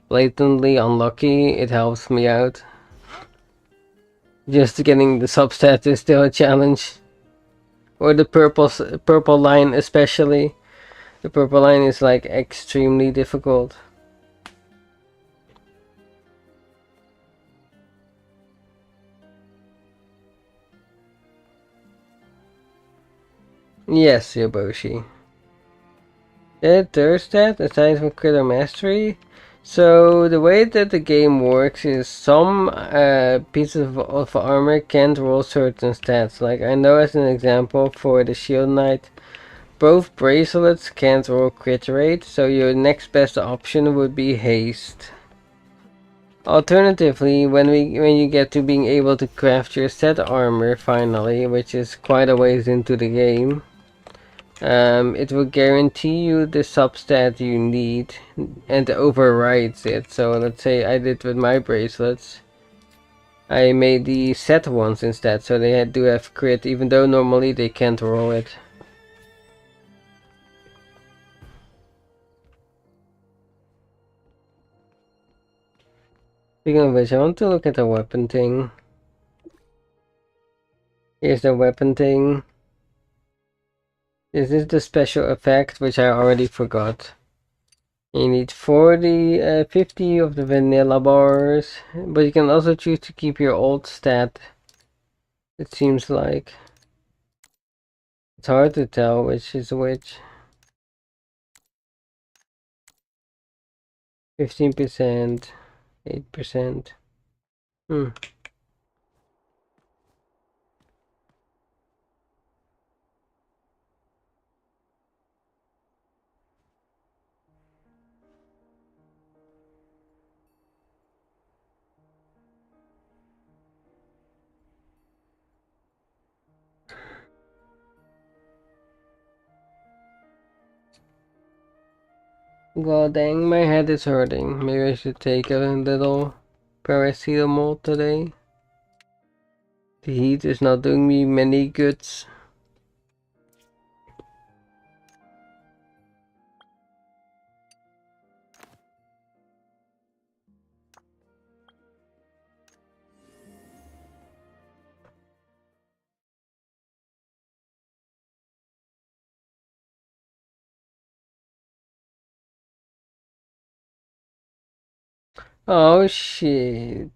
blatantly unlucky, it helps me out. Just getting the substats is still a challenge. Or the purple line especially. The purple line is like extremely difficult. Yes, Yoboshi. The third stat, aside from Critter Mastery. So the way that the game works is some pieces of armor can't roll certain stats. Like I know as an example for the Shield Knight, both bracelets can't roll crit rate, so your next best option would be haste. Alternatively, when you get to being able to craft your set armor finally, which is quite a ways into the game, it will guarantee you the substat you need and overrides it. So let's say I did with my bracelets. I made the set ones instead, so they do have crit, even though normally they can't roll it. Speaking of which, I want to look at the weapon thing. Here's the weapon thing. This is the special effect, which I already forgot. You need 50 of the vanilla bars, but you can also choose to keep your old stat. It seems like. It's hard to tell which is which. 15%, 8%. God dang, my head is hurting. Maybe I should take a little paracetamol today. The heat is not doing me many goods. Oh shit.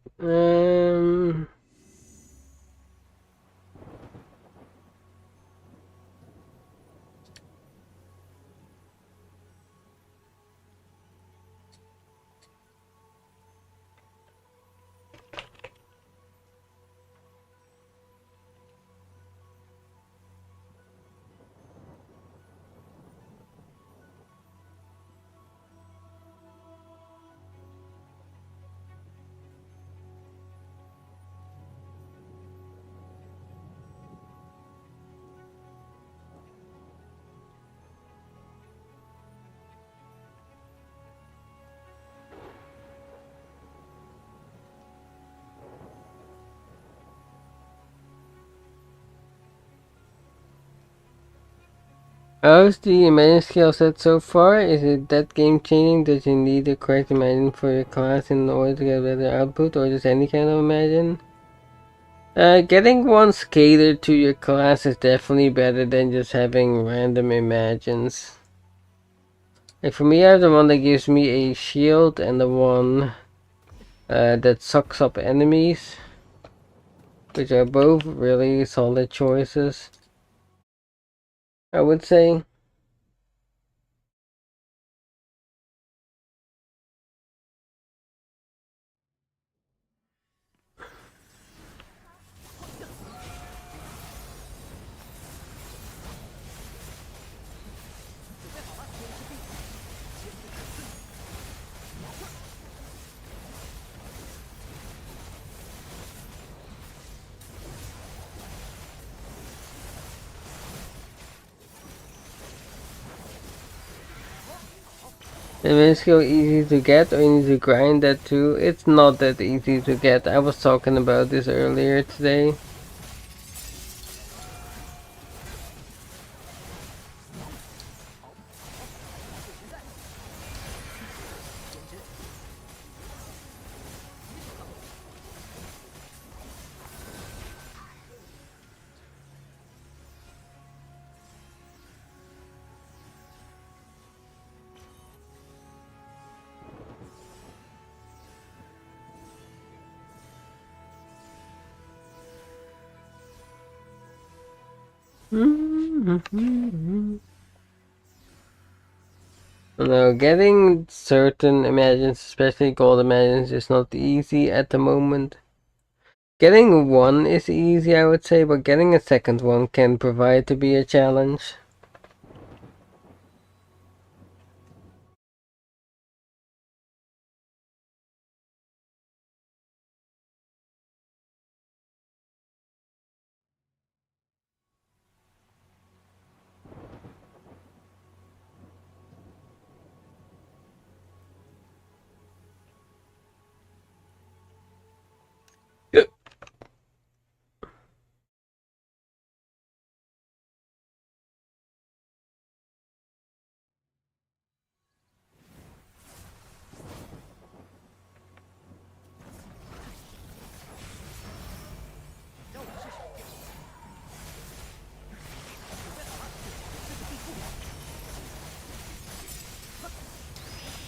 How's the imagine skill set so far? Is it that game changing? Does you need the correct imagine for your class in order to get better output, or just any kind of imagine? Getting one catered to your class is definitely better than just having random imagines. Like for me, I have the one that gives me a shield and the one that sucks up enemies, which are both really solid choices, I would say. It makes it easy to get, or you need to grind that too. It's not that easy to get. I was talking about this earlier today. No, getting certain imagines, especially gold imagines, is not easy at the moment. Getting one is easy, I would say, but getting a second one can provide to be a challenge.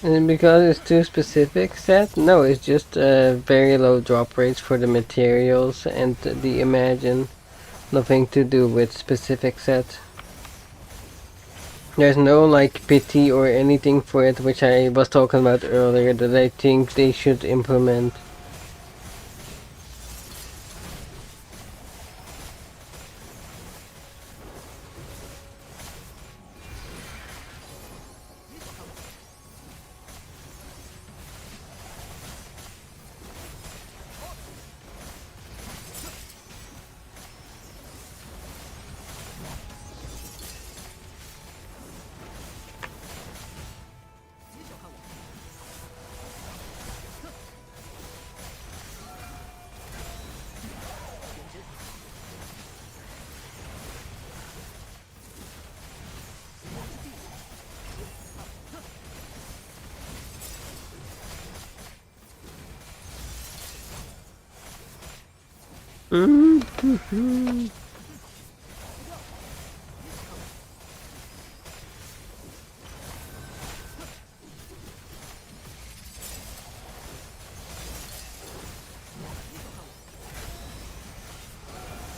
And because it's too specific set? No, it's just very low drop rates for the materials and the imagine. Nothing to do with specific set. There's no like pity or anything for it, which I was talking about earlier, that I think they should implement.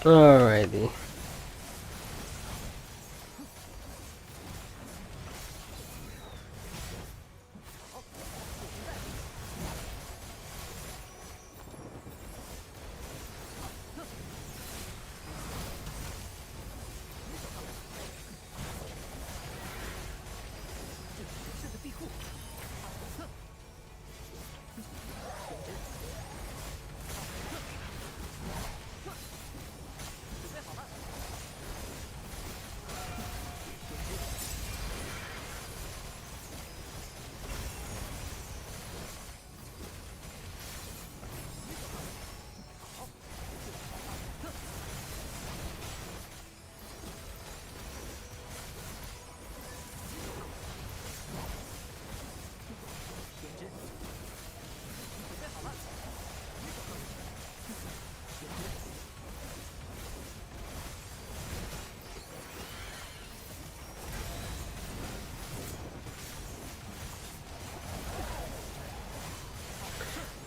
Alrighty.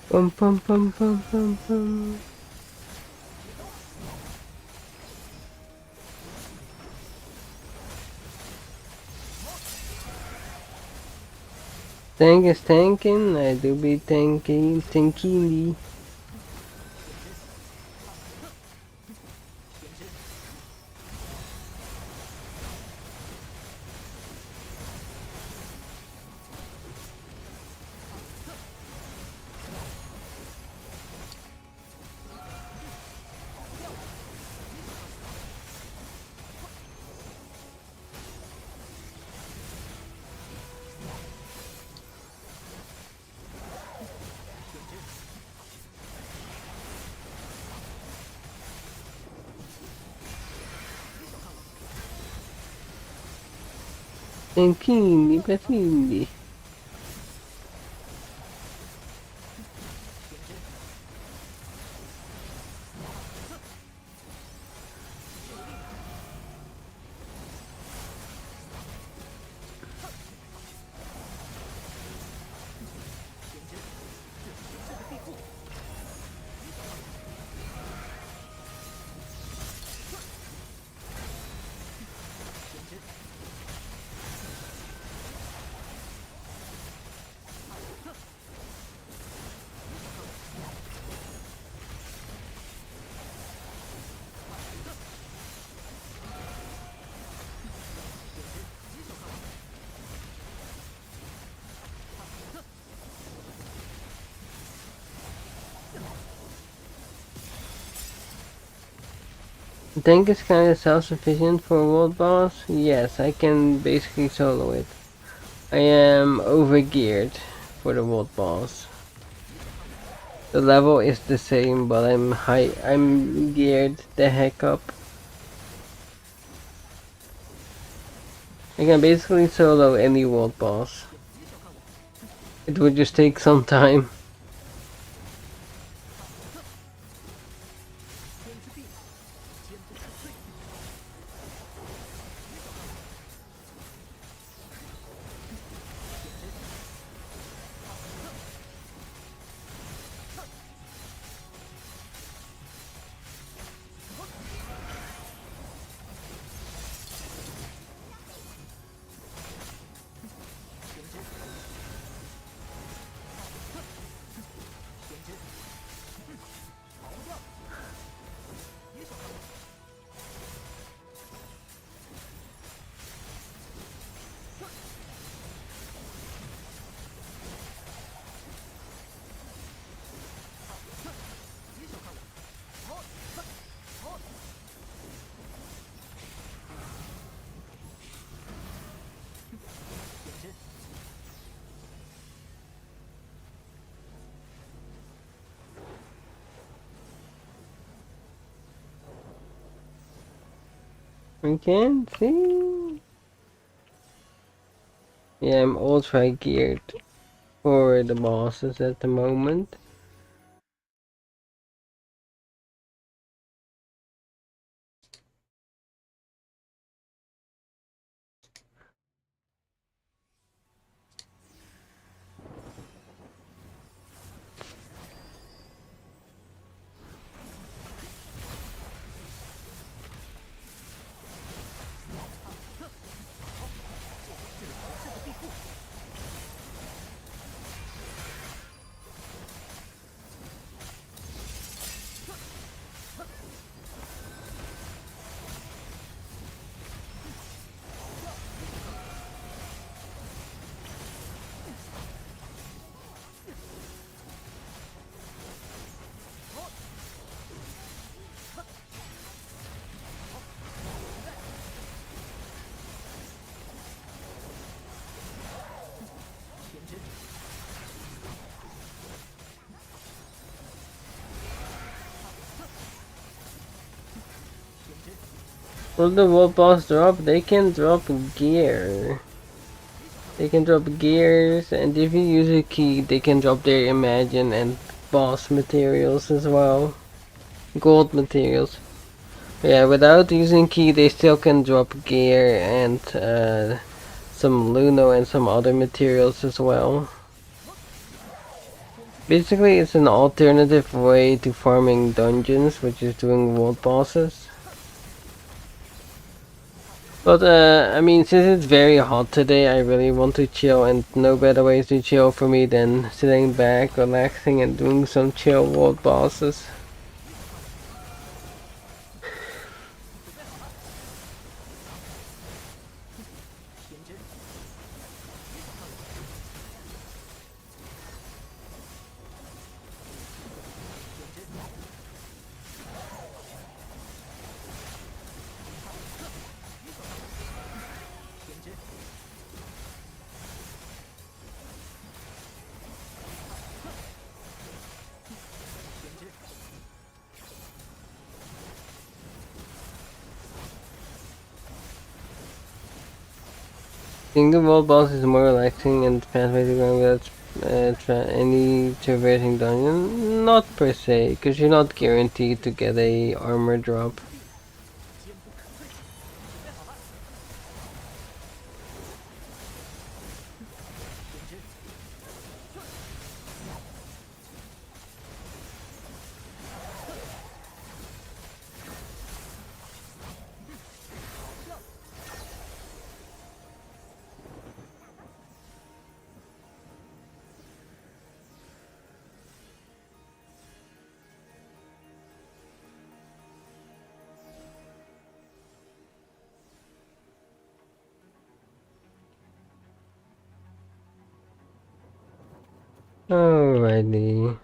Pum pum pum pum pum pum. Tank is tanking, I do be tanking. Tankini, patini. Tank is kind of self-sufficient for a world boss. Yes, I can basically solo it. I am overgeared for the world boss. The level is the same, but I'm geared the heck up. I can basically solo any world boss. It would just take some time. We can see. Yeah, I'm ultra geared for the bosses at the moment. Will the world boss drop? They can drop gear. They can drop gears, and if you use a key, they can drop their imagine and boss materials as well. Gold materials. Yeah, without using key, they still can drop gear and some Luno and some other materials as well. Basically, it's an alternative way to farming dungeons, which is doing world bosses. But I mean, since it's very hot today, I really want to chill, and no better ways to chill for me than sitting back, relaxing, and doing some chill world bosses. I think the world boss is more relaxing and pathway to going without any traversing dungeon. Not per se, because you're not guaranteed to get a armor drop. Alrighty.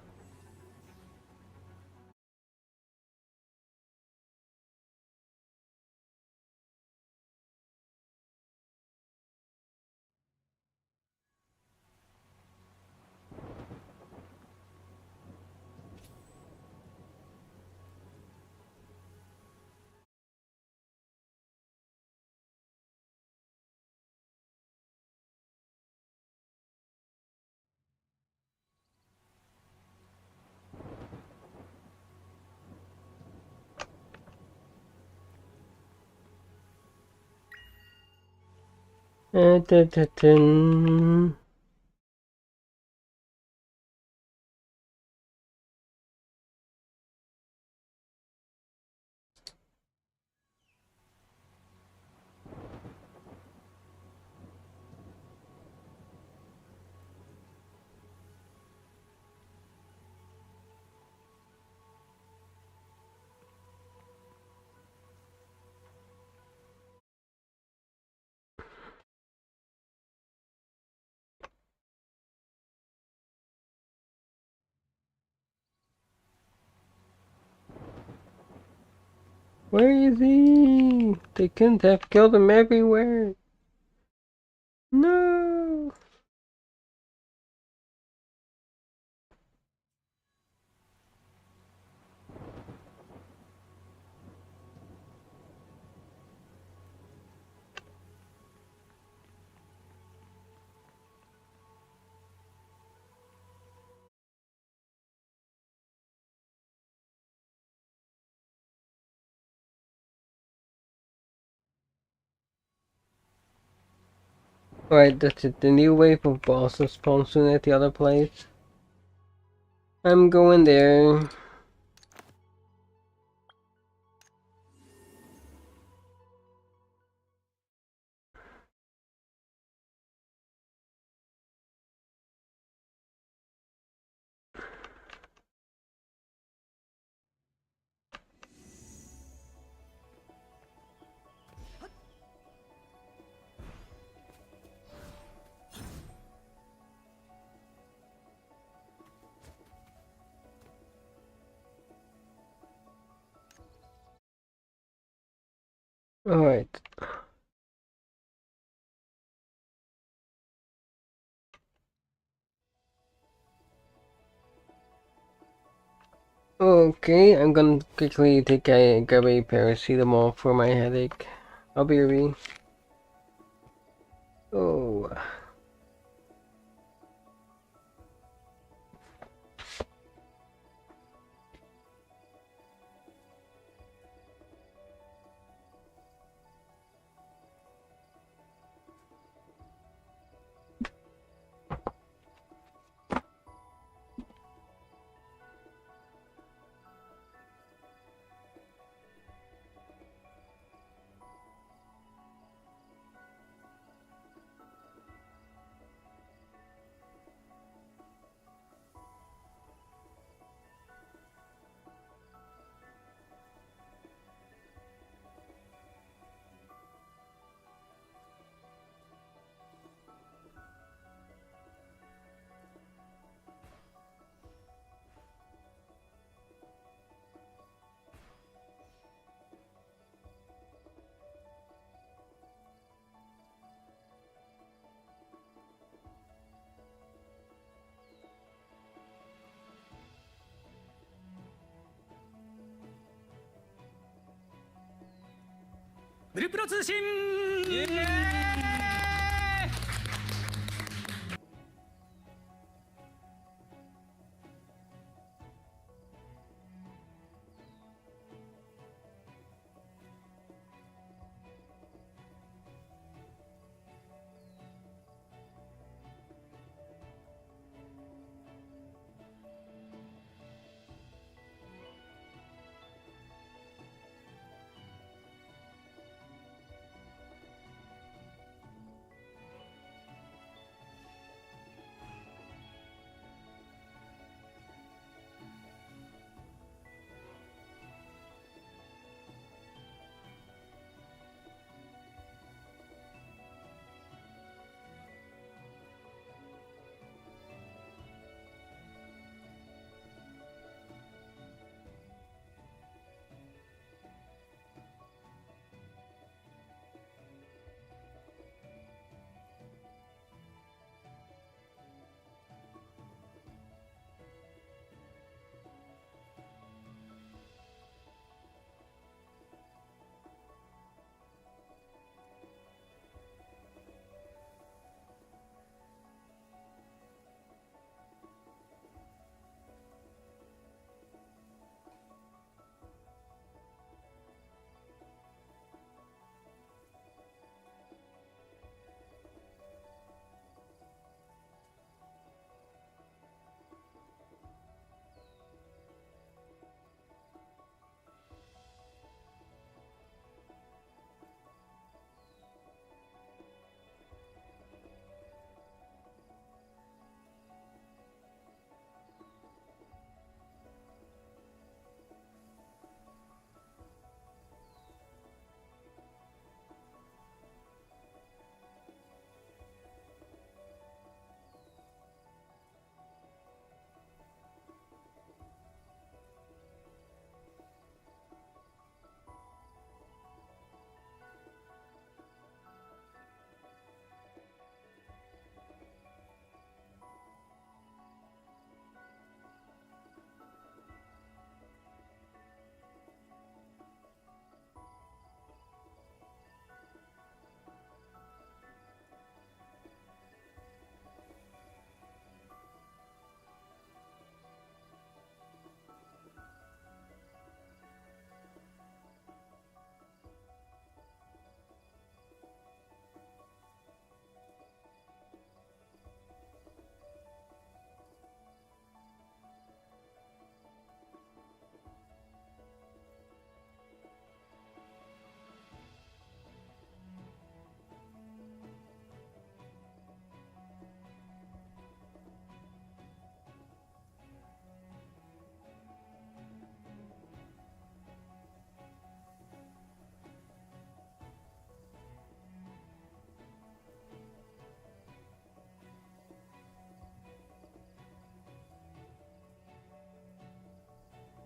Dun. Where is he? They couldn't have killed him everywhere. No. Alright, that's it. The new wave of bosses spawns soon at the other place. I'm going there. Alright. Okay, I'm gonna quickly grab a paracetamol for my headache. I'll be right. Oh. ヌルプロ通信イエーイ。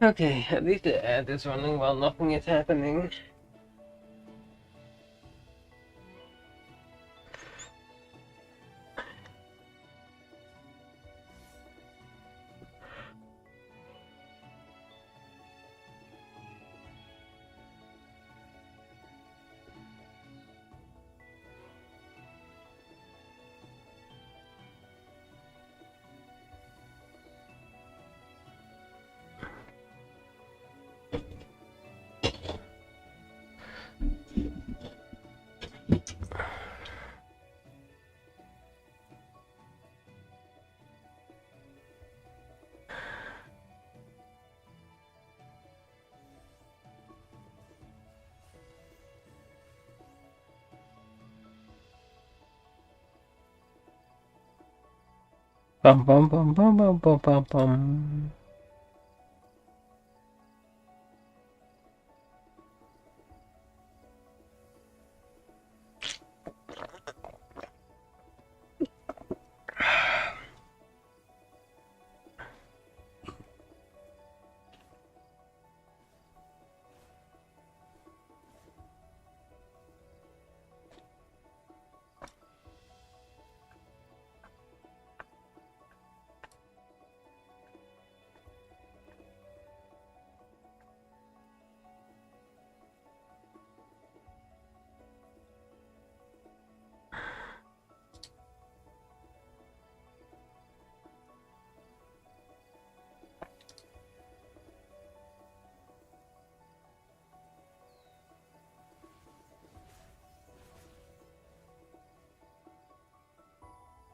Okay, at least the ad is running while nothing is happening. Bum bum bum bum bum bum bum bum.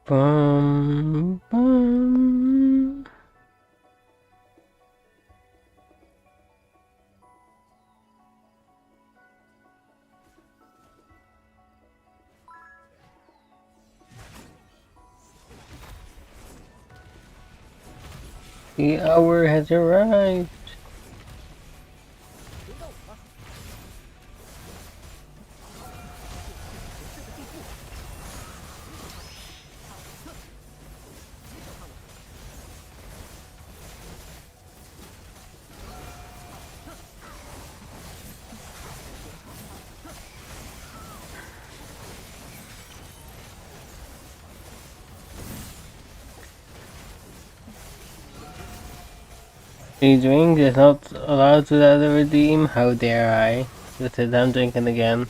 Bum, bum. The hour has arrived. The drink is not allowed without a redeem. How dare I? Just said I'm drinking again.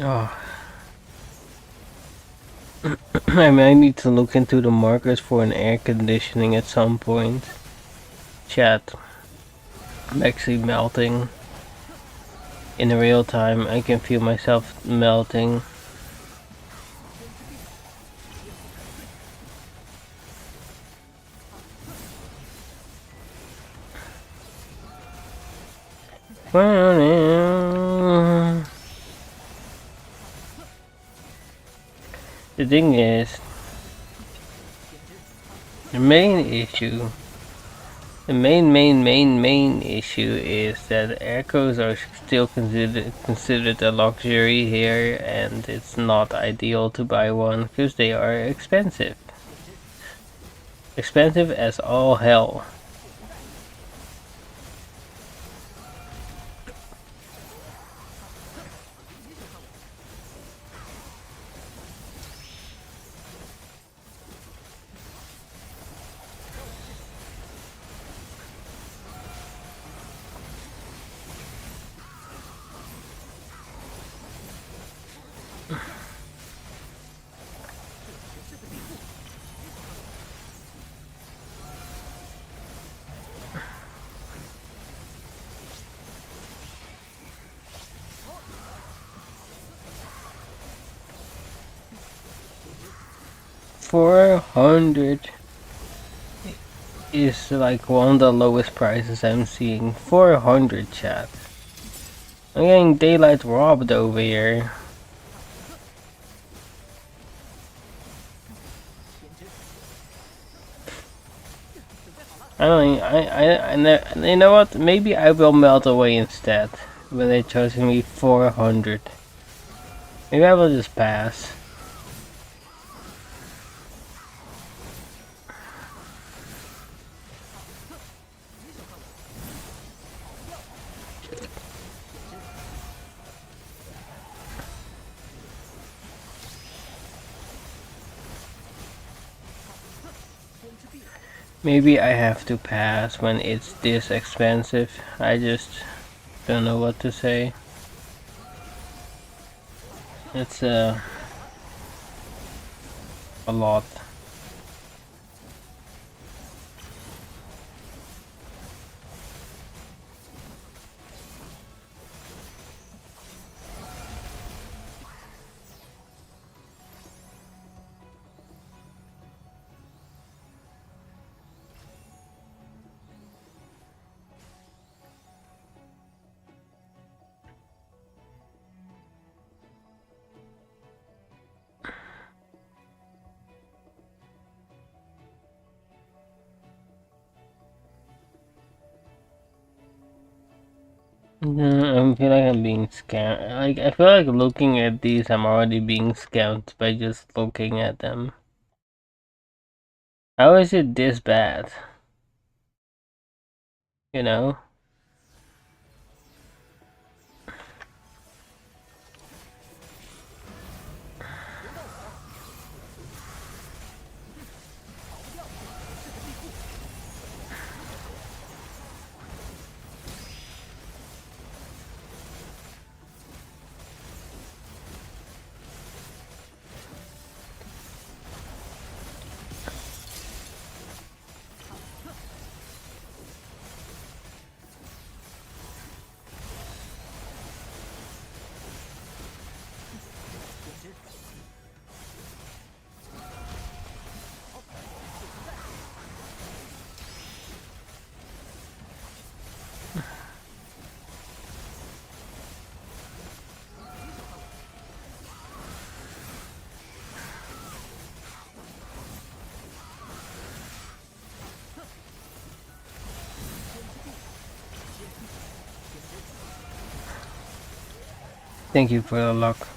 Oh. I might need to look into the markers for an air conditioning at some point. Chat. I'm actually melting. In real time, I can feel myself melting. The thing is, the main issue, the main issue is that echoes are still considered a luxury here, and it's not ideal to buy one because they are expensive. Expensive as all hell. $400 is like one of the lowest prices I'm seeing. 400, chat. I'm getting daylight robbed over here. You know what? Maybe I will melt away instead when they're charging me 400. Maybe I will just pass. Maybe I have to pass when it's this expensive. I just don't know what to say. It's a lot. I feel like I'm being scammed. Like, I feel like looking at these, I'm already being scammed by just looking at them. How is it this bad? You know? Thank you for the luck.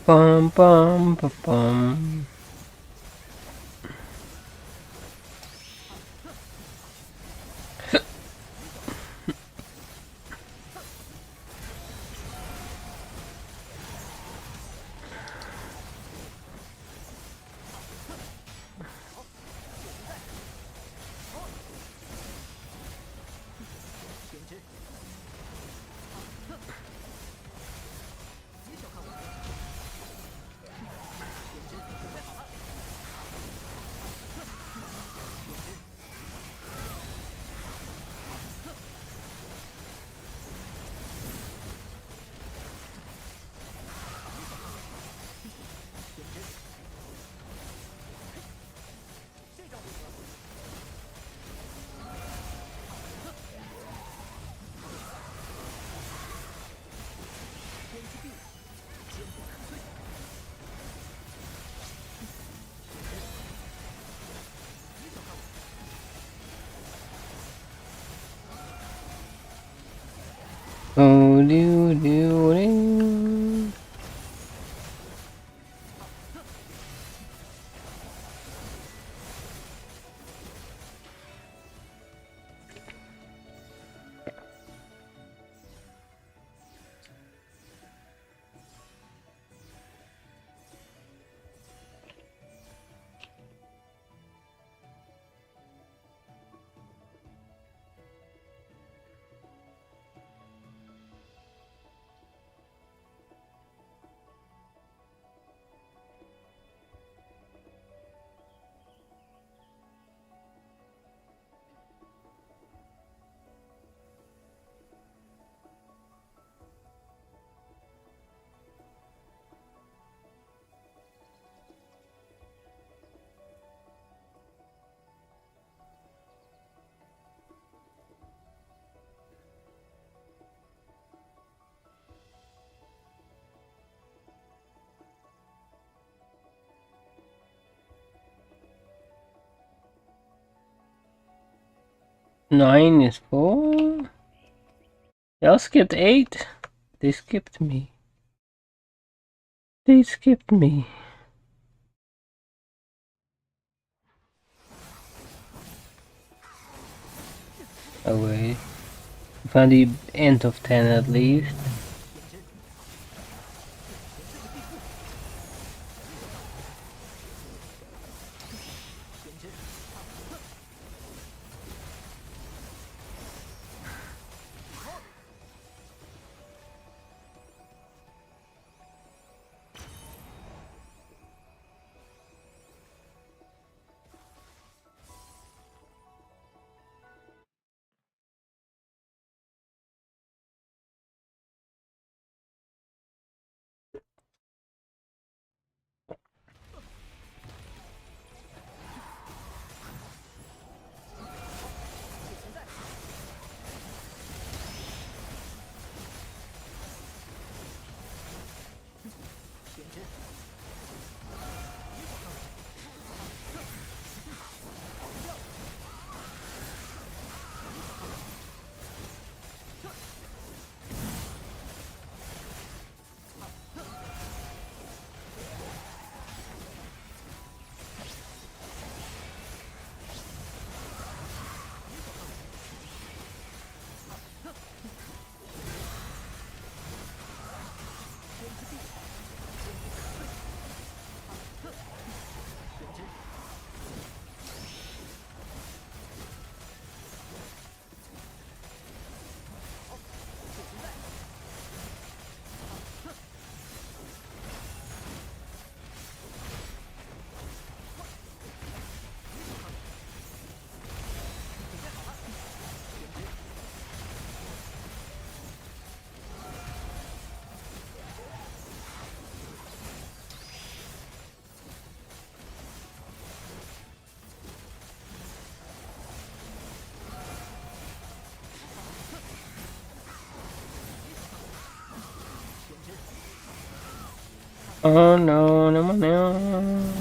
Bum bum bum bum. Oh, do do do. 9 is 4. Y'all skipped 8. They skipped me. They skipped me. Oh wait. Found the end of 10 at least. Oh no, no, no.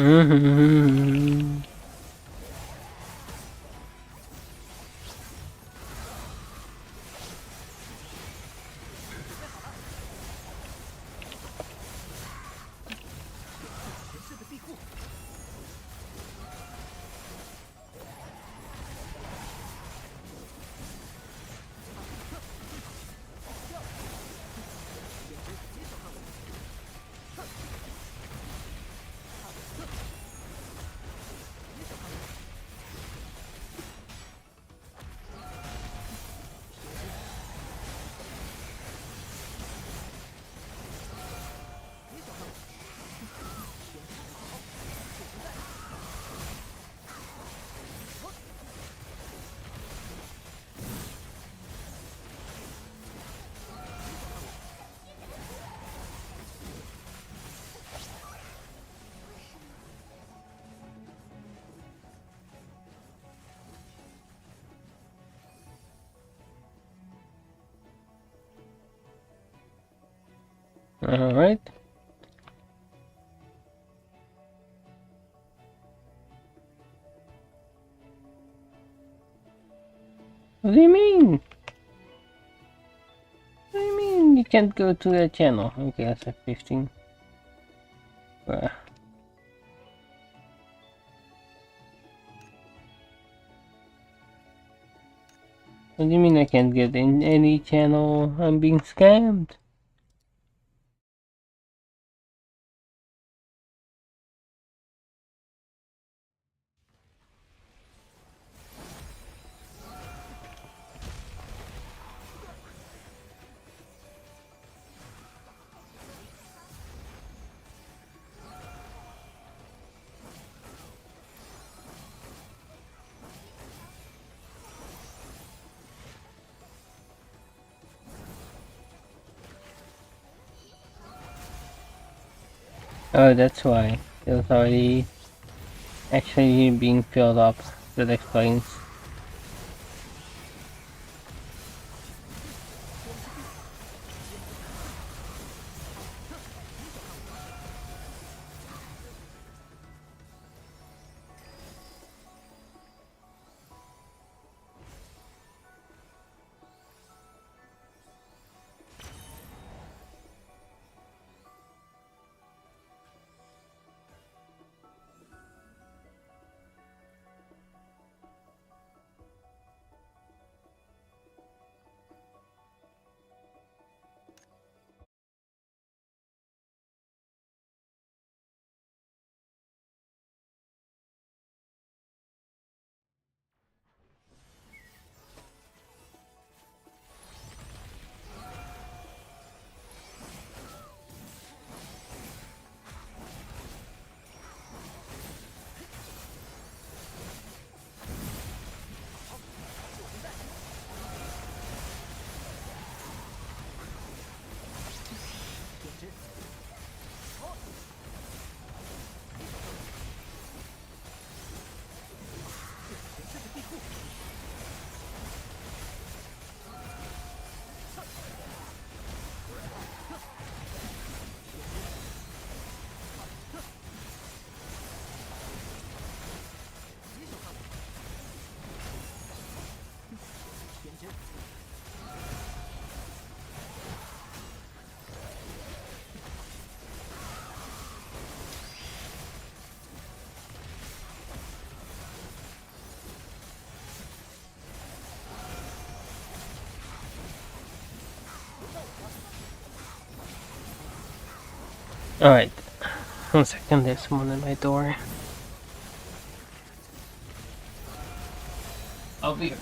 Mm-hmm. Alright. What do you mean? What do you mean you can't go to that channel? Okay, that's at 15. What do you mean I can't get in any channel? I'm being scammed. Oh, that's why. It was already actually being filled up. That explains. Alright. 1 second, there's someone at my door. I'll be.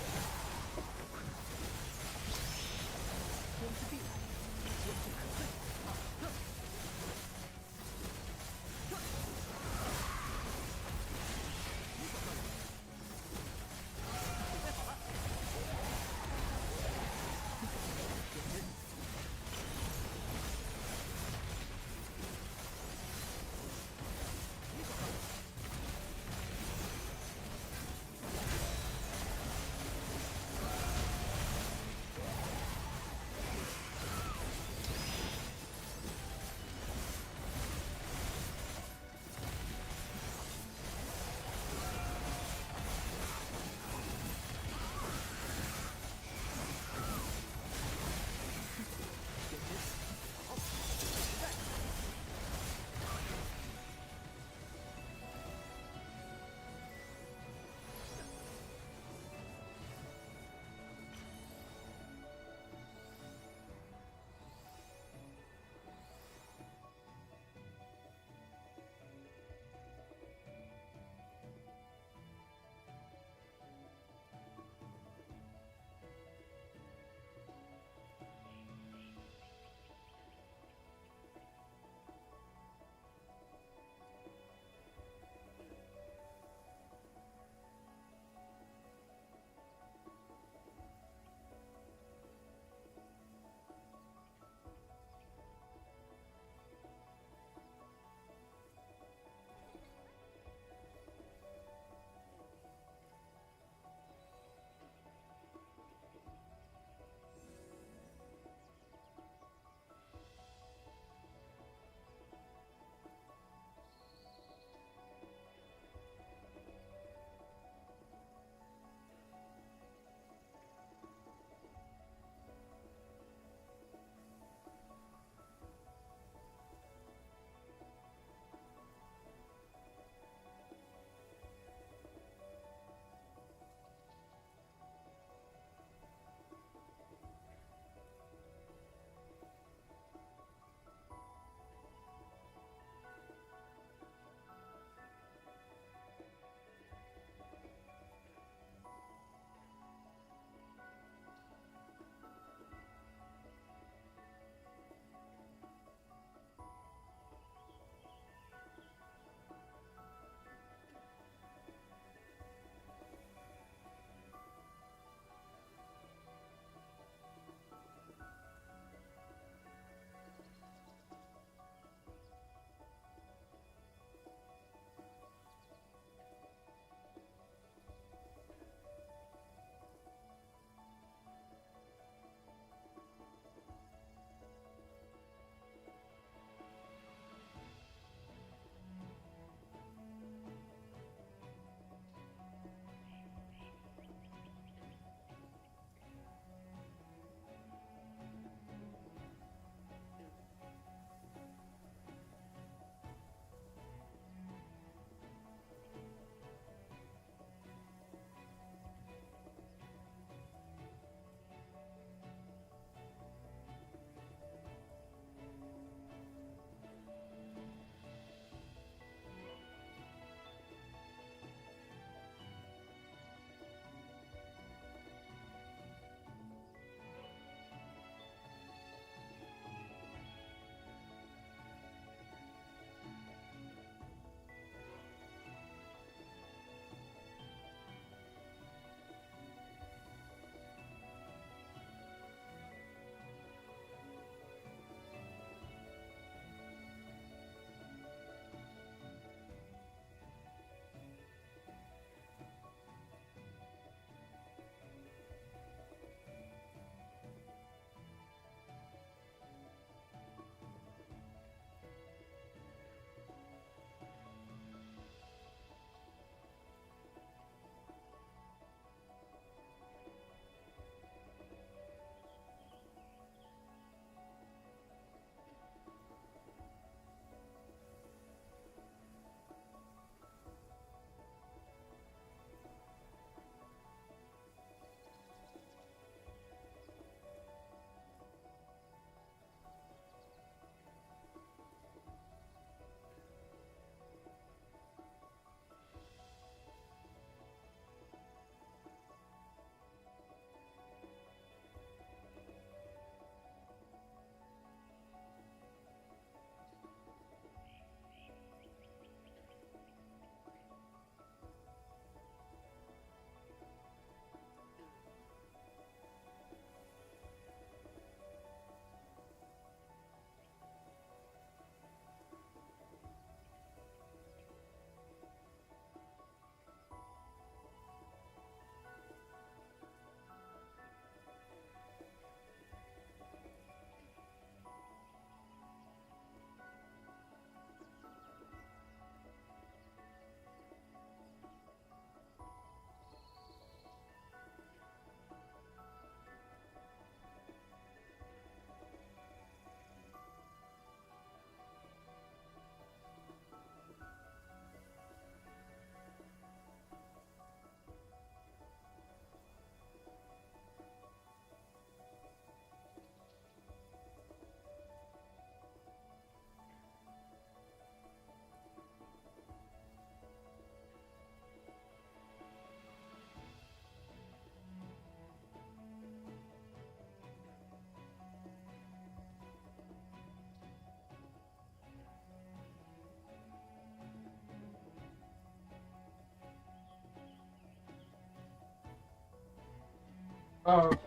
Alright.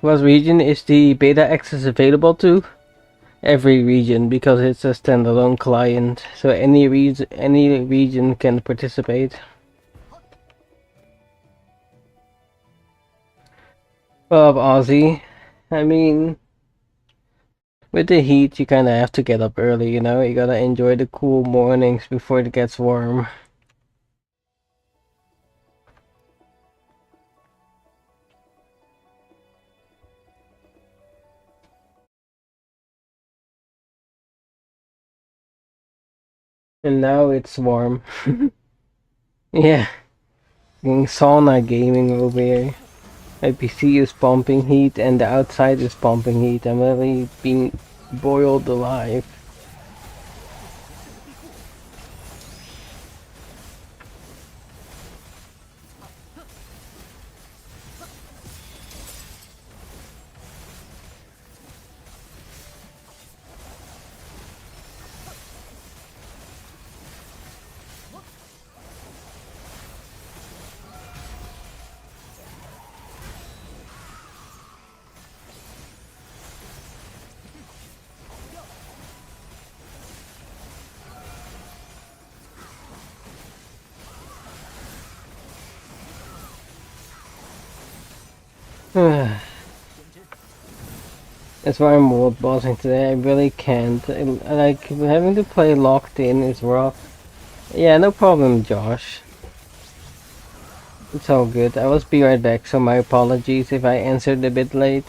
What region is the beta access available to? Every region, because it's a standalone client, so any region can participate. Well, Aussie, I mean, with the heat, you kind of have to get up early, you know? You gotta enjoy the cool mornings before it gets warm. And now it's warm. Yeah, sauna gaming over here. My PC is pumping heat and the outside is pumping heat. I'm really being boiled alive. That's why I'm world bossing today. I really can't. Like, having to play locked in is rough. Yeah, no problem, Josh. It's all good. I will be right back, so my apologies if I answered a bit late.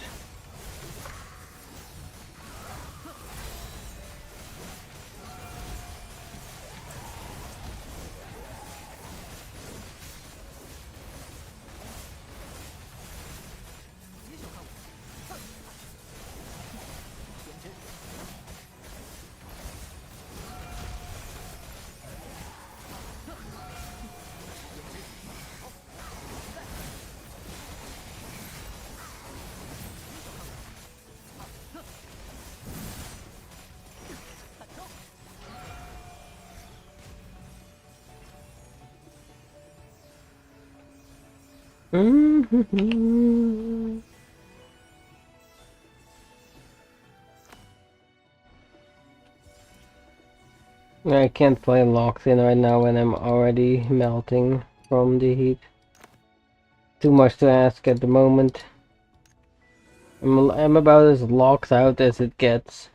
I can't play locked in right now when I'm already melting from the heat. Too much to ask at the moment. I'm about as locked out as it gets.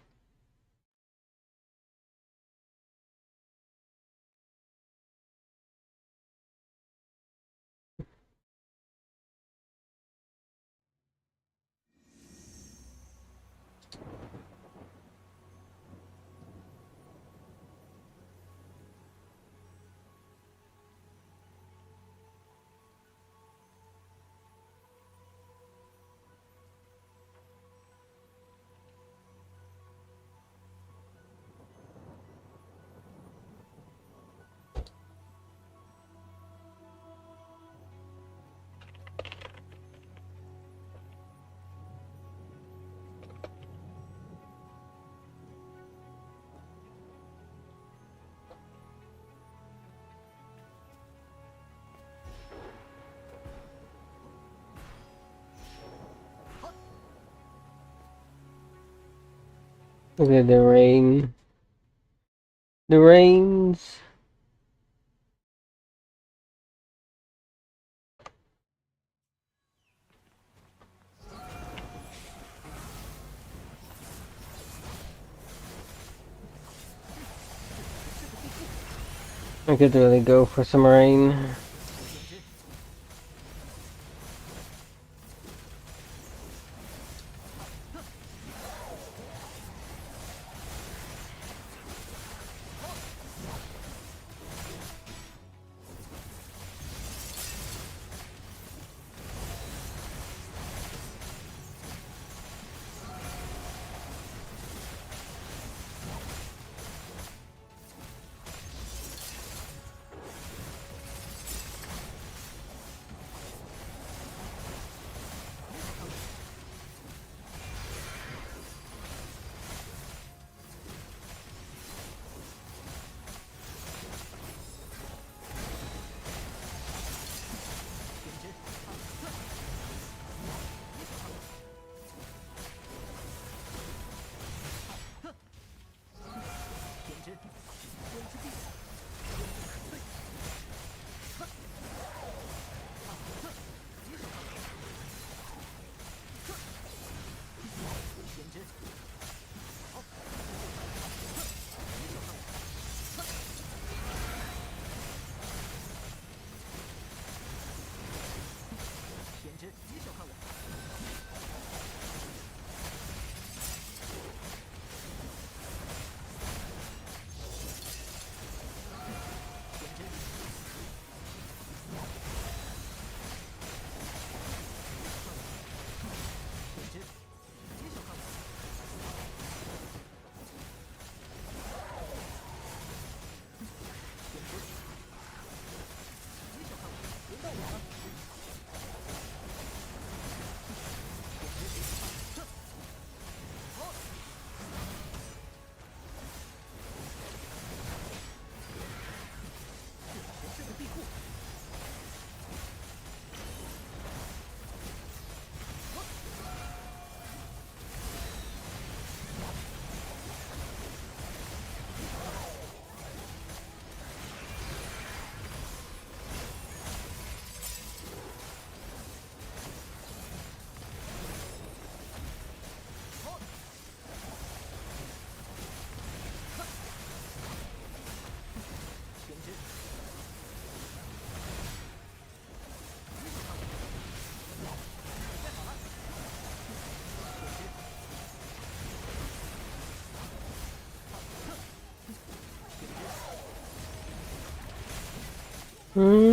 Look at the rain. The rains. I could really go for some rain. Okay.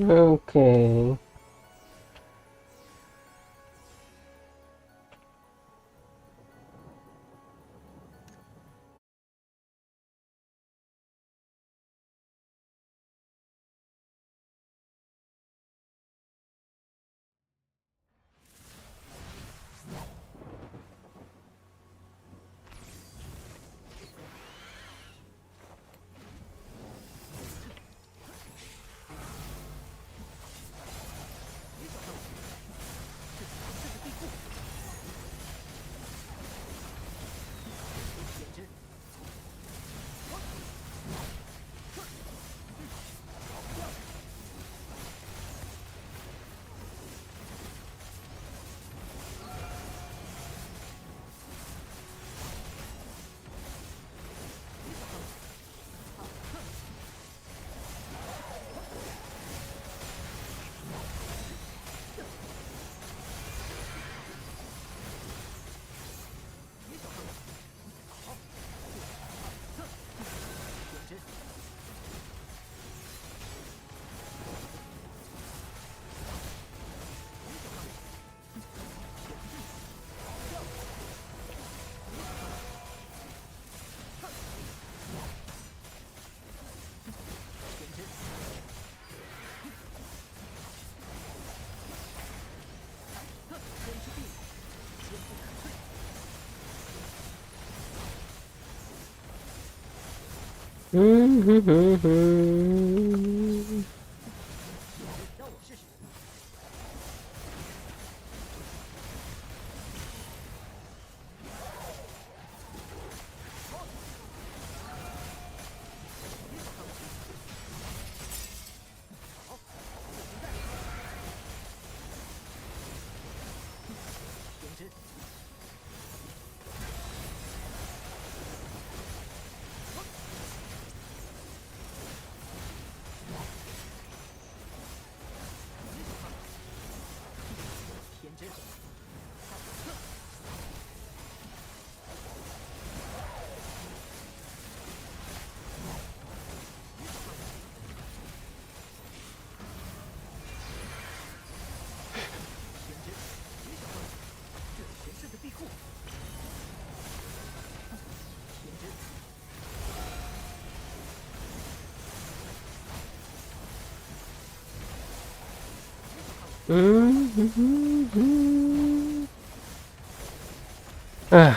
Okay.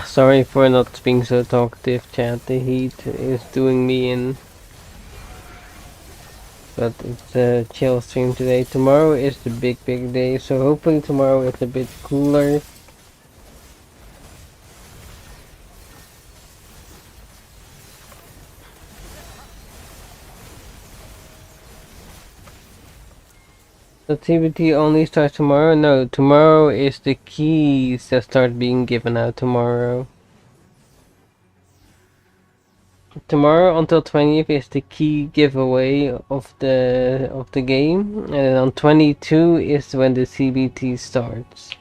Sorry for not being so talkative, chat. The heat is doing me in. But it's a chill stream today. Tomorrow is the big day, so hopefully tomorrow is a bit cooler. The TBT only starts tomorrow? No, tomorrow is the keys that start being given out tomorrow. Tomorrow until 20th is the key giveaway of the game, and on 22 is when the CBT starts.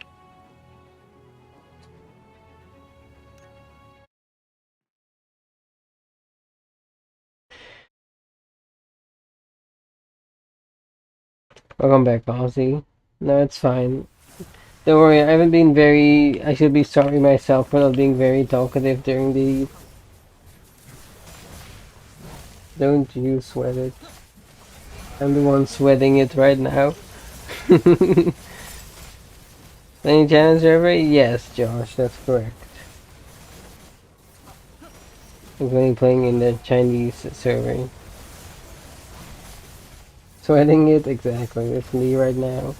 Welcome back, Ozzy. No, it's fine. Don't worry, I haven't been very. I should be sorry myself for not being very talkative during the. Don't you sweat it. I'm the one sweating it right now. Any challenge server? Yes, Josh, that's correct. I'm only playing in the Chinese server. Sweating it? Exactly, it's me right now.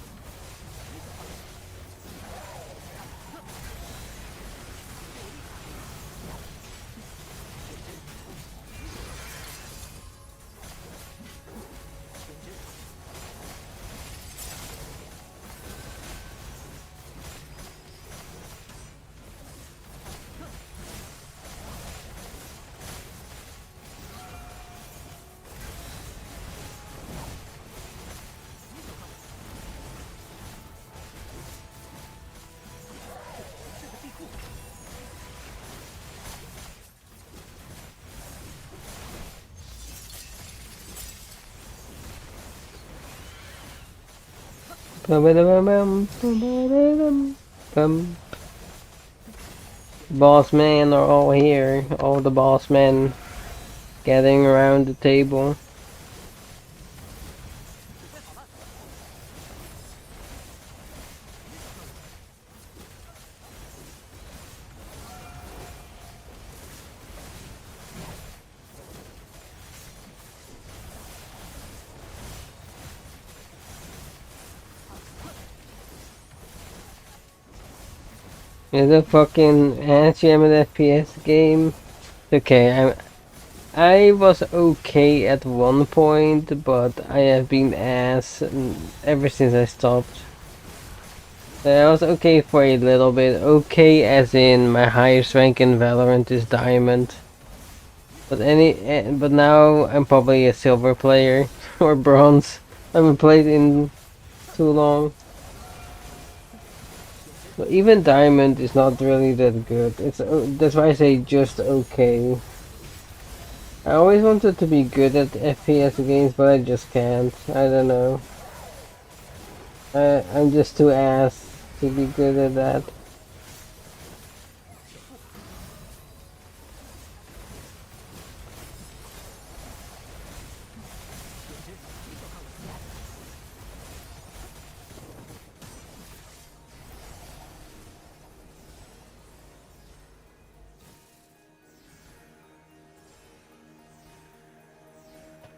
Boss men are all here. All the boss men gathering around the table. It's a fucking ass-jamming FPS game. Okay, I was okay at one point, but I have been ass ever since I stopped. I was okay for a little bit. Okay, as in my highest rank in Valorant is Diamond. But now I'm probably a silver player or bronze. I haven't played in too long. But even Diamond is not really that good. That's why I say just okay. I always wanted to be good at FPS games, but I just can't. I don't know. I'm just too ass to be good at that.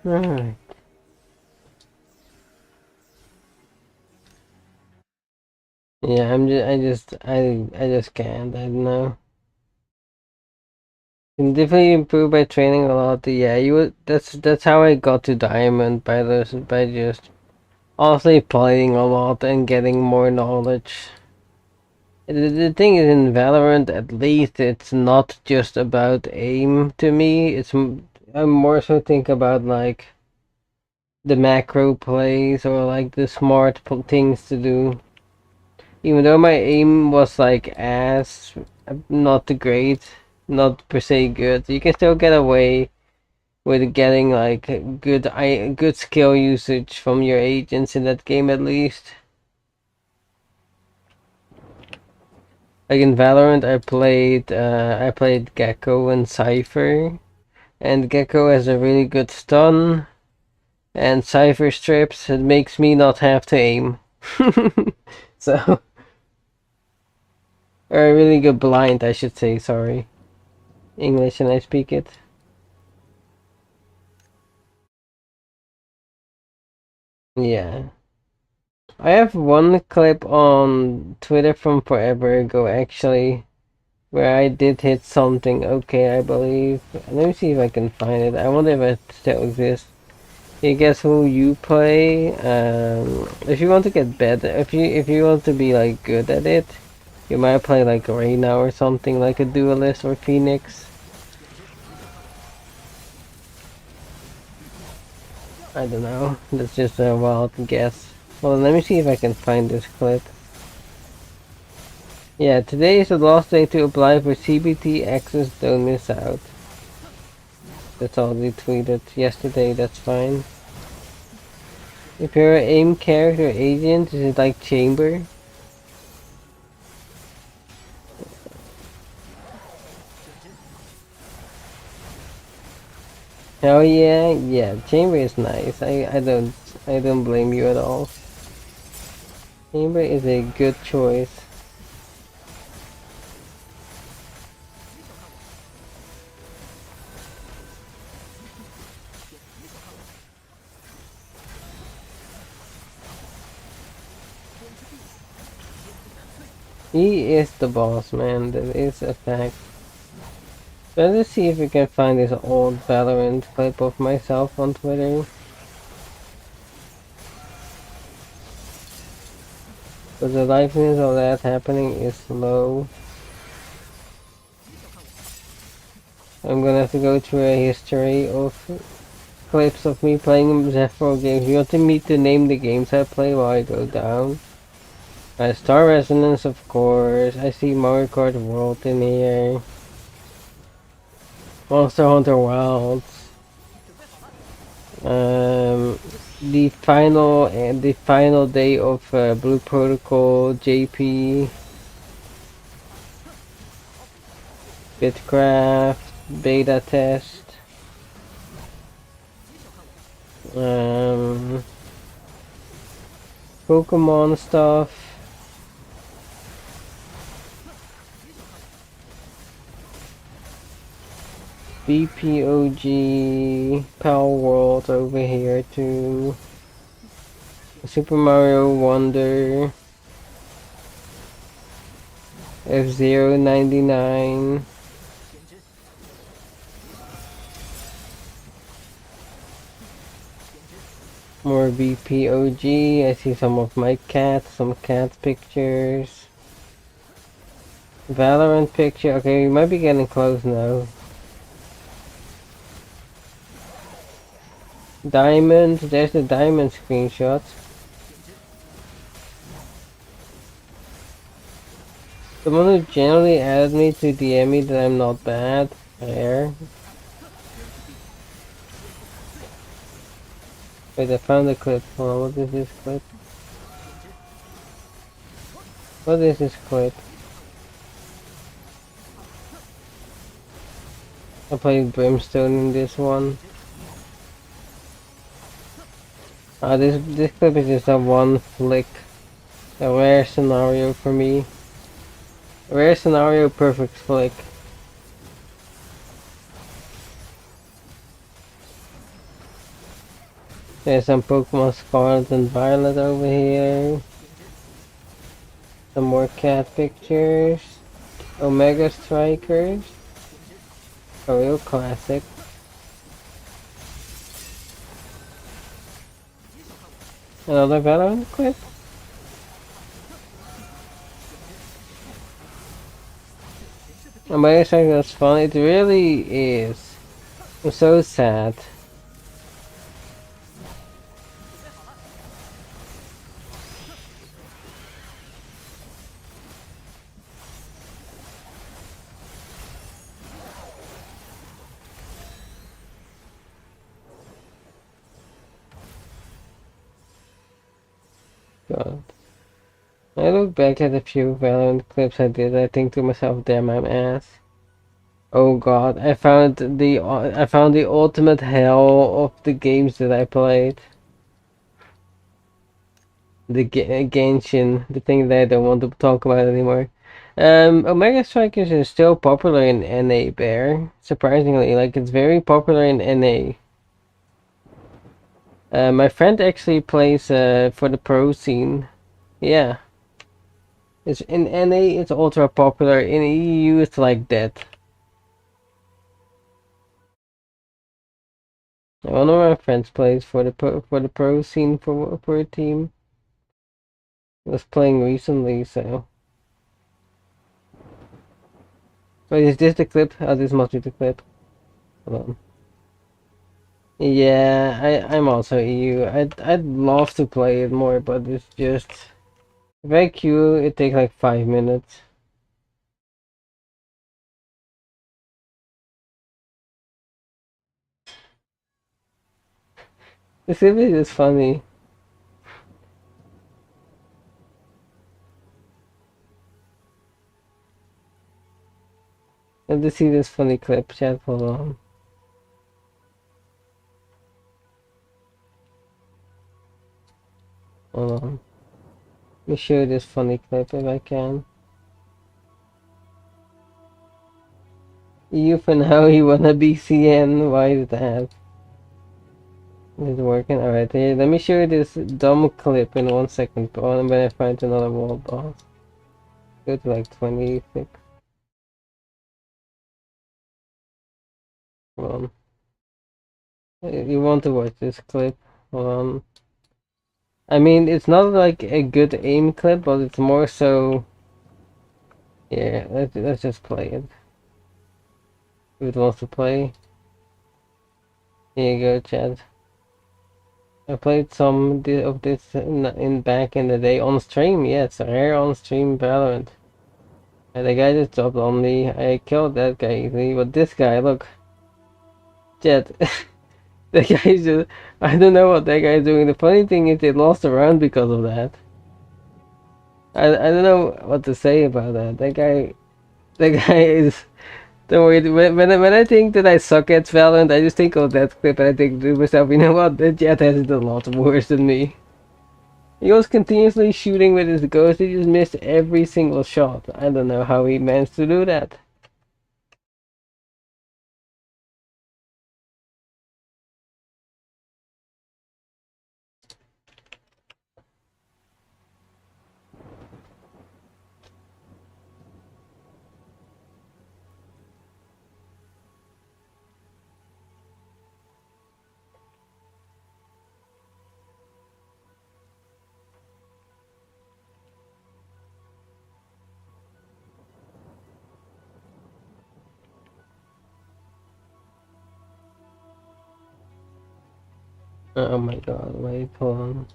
Alright. Yeah, I just can't. I don't know. Can definitely improve by training a lot. Yeah, you would. That's how I got to Diamond by just honestly playing a lot and getting more knowledge. The thing is, in Valorant, at least it's not just about aim to me. I more so think about like the macro plays or like the smart things to do. Even though my aim was like ass, not great, not per se good, you can still get away with getting like good skill usage from your agents in that game at least. Like in Valorant, I played Gecko and Cypher, and Gecko has a really good stun, and Cypher strips. It makes me not have to aim. So, or a really good blind, I should say. Sorry, English, and I speak it. Yeah. I have one clip on Twitter from forever ago, actually, where I did hit something okay, I believe. Let me see if I can find it. I wonder if it still exists. You guess who you play? If you want to get better, if you want to be like good at it, you might play like Reyna or something, like a Duelist or Phoenix. I don't know. That's just a wild guess. Well, let me see if I can find this clip. Yeah, today is the last day to apply for CBT access, don't miss out. That's all they tweeted yesterday, that's fine. If you're an aim character agent, is it like Chamber? Oh yeah, yeah, Chamber is nice. I don't blame you at all. Chamber is a good choice. He is the boss, man. That is a fact. Let's see if we can find this old Valorant clip of myself on Twitter. But the likeness of that happening is low. I'm gonna have to go through a history of clips of me playing several games. You want me to name the games I play while I go down? Star Resonance, of course. I see Mario Kart World in here. Monster Hunter Wilds. the final day of Blue Protocol JP Bitcraft beta test. Pokemon stuff. BPOG Power World over here too. Super Mario Wonder. F-Zero 99. More BPOG. I see some of my cats, some cat pictures. Valorant picture. Okay, we might be getting close now. Diamond. There's the diamond screenshot. Someone who generally added me to DM me that I'm not bad. There. Wait, I found a clip. Hold on, what is this clip? What is this clip? I played Brimstone in this one. This clip is just a one flick. A rare scenario for me. A rare scenario, perfect flick. There's some Pokemon Scarlet and Violet over here. Some more cat pictures. Omega Strikers. A real classic. Another Valorant clip. Omega Strikers was fun. It really is. I'm so sad. God. I look back at a few Valorant clips I did, I think to myself, damn, I'm ass. Oh god, I found the ultimate hell of the games that I played. The Genshin, the thing that I don't want to talk about anymore. Omega Strikers is still popular in NA, Bear. Surprisingly, like it's very popular in NA. My friend actually plays for the pro scene. Yeah. It's in NA it's ultra popular. In EU it's like that. One of my friends plays for the pro scene for a team. Was playing recently, so. Wait, is this the clip? Oh, this must be the clip. Hold on. Yeah, I'm also EU. I'd love to play it more, but it's just if I queue, it takes like 5 minutes. This clip is just funny. I have to see this funny clip, chat. Hold on. Hold on. Let me show you this funny clip if I can. You for now, you wanna be CN? Why is that? Is it working? Alright, here, let me show you this dumb clip in 1 second. When I find another wall boss. Go to like 26. Hold on. You want to watch this clip? Hold on. I mean, it's not like a good aim clip, but it's more so. Yeah, let's just play it. Who wants to play? Here you go, Chad. I played some of this in back in the day on stream. Yes, rare on stream Valorant. And the guy just dropped on me. I killed that guy easily, but this guy, look, Chad. That guy's just, I don't know what that guy's doing. The funny thing is they lost a round because of that. I don't know what to say about that. That guy is. Don't worry. When I think that I suck at Valorant, I just think of that clip and I think to myself, you know what? That Jet has it a lot worse than me. He was continuously shooting with his ghost. He just missed every single shot. I don't know how he managed to do that. Oh my god, wait, hold on.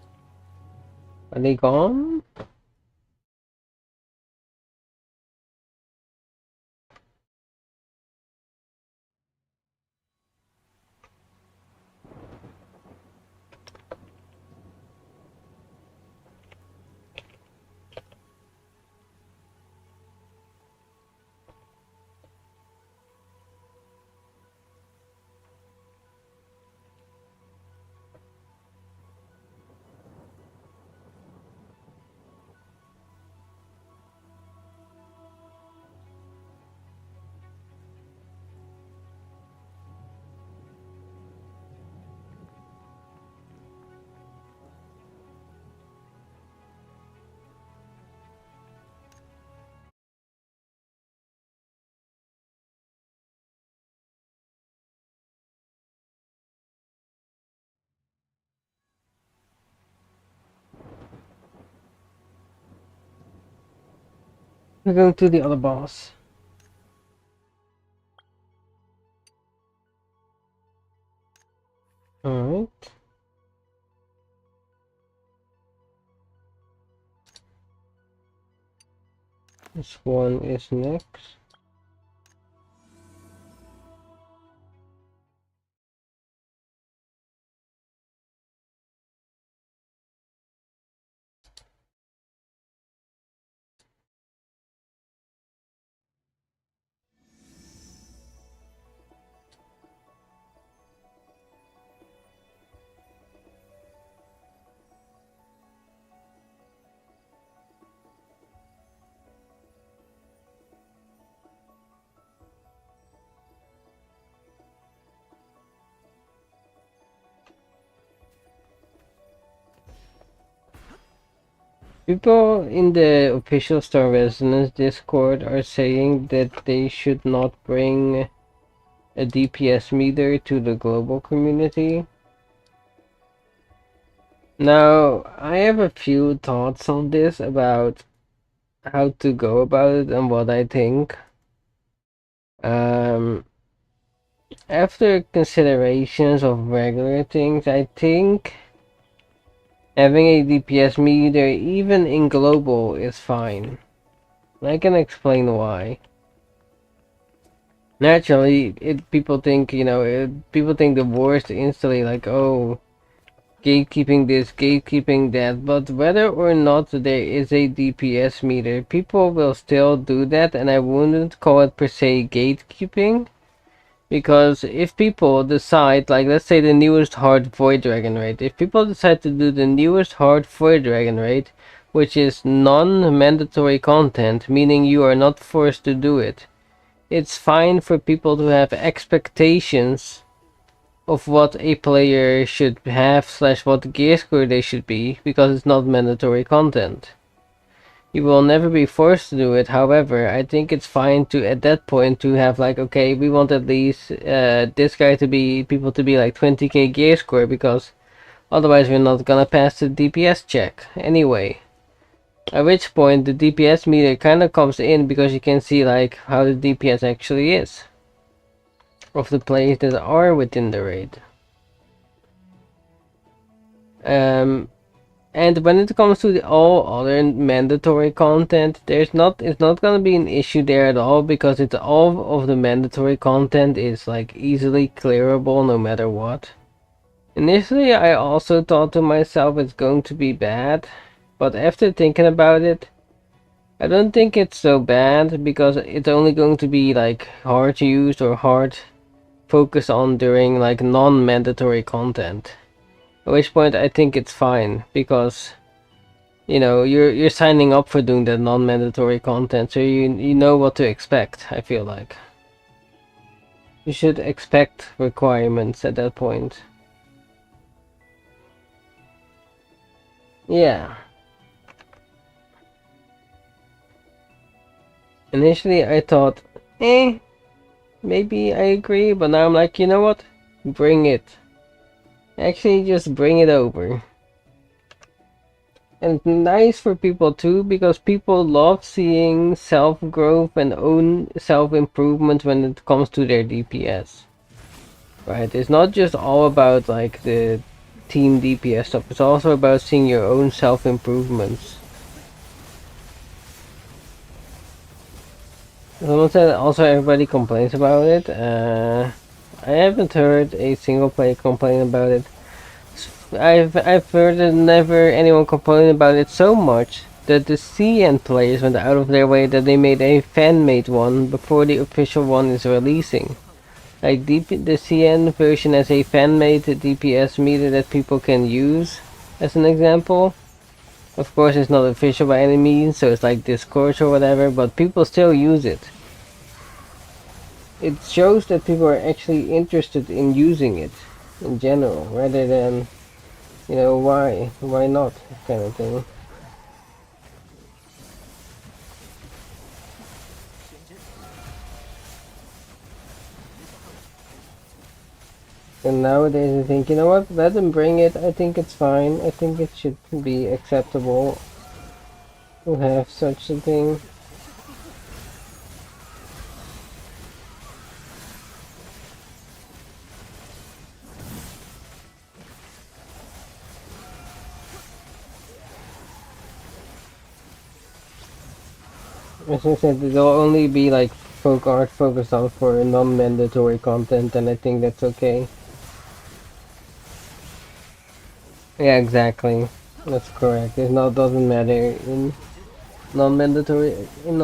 Are they gone? We're going to the other boss. Alright. This one is next. People in the official Star Resonance Discord are saying that they should not bring a DPS meter to the global community. Now, I have a few thoughts on this about how to go about it and what I think. After considerations of regular things, I think having a DPS meter, even in global, is fine. I can explain why. Naturally, people think, people think the worst instantly, like, oh, gatekeeping this, gatekeeping that, but whether or not there is a DPS meter, people will still do that, and I wouldn't call it per se gatekeeping, because if people decide, like, let's say the newest hard Void Dragon raid, if people decide to do the newest hard Void Dragon raid, which is non-mandatory content, meaning you are not forced to do it, it's fine for people to have expectations of what a player should have / what gear score they should be, because it's not mandatory content. You will never be forced to do it. However, I think it's fine to at that point to have like, okay, we want at least this guy to be people to be like 20k gear score, because otherwise we're not gonna pass the DPS check anyway. At which point the DPS meter kind of comes in, because you can see like how the DPS actually is of the players that are within the raid. And when it comes to all other mandatory content, it's not gonna be an issue there at all, because it's all of the mandatory content is like easily clearable no matter what. Initially, I also thought to myself it's going to be bad, but after thinking about it, I don't think it's so bad because it's only going to be like hard used or hard focused on during like non-mandatory content. At which point I think it's fine because you know you're signing up for doing the non-mandatory content, so you know what to expect. I feel like you should expect requirements at that point. Yeah. Initially I thought, maybe I agree, but now I'm like, you know what? Bring it. Actually, just bring it over. And nice for people too, because people love seeing self-growth and own self-improvement when it comes to their DPS. Right? It's not just all about like the team DPS stuff, it's also about seeing your own self-improvements. Someone said also everybody complains about it. I haven't heard a single player complain about it. I've heard that never anyone complain about it so much that the CN players went out of their way that they made a fan-made one before the official one is releasing. Like the CN version as a fan-made DPS meter that people can use, as an example. Of course, it's not official by any means, so it's like Discord or whatever, but people still use it. It shows that people are actually interested in using it in general, rather than, you know, why not, kind of thing. And nowadays I think, you know what, let them bring it, I think it's fine, I think it should be acceptable to have such a thing. As I said, there'll only be like folk art focused on for non-mandatory content, and I think that's okay. Yeah, exactly. That's correct. It not doesn't matter in non-mandatory in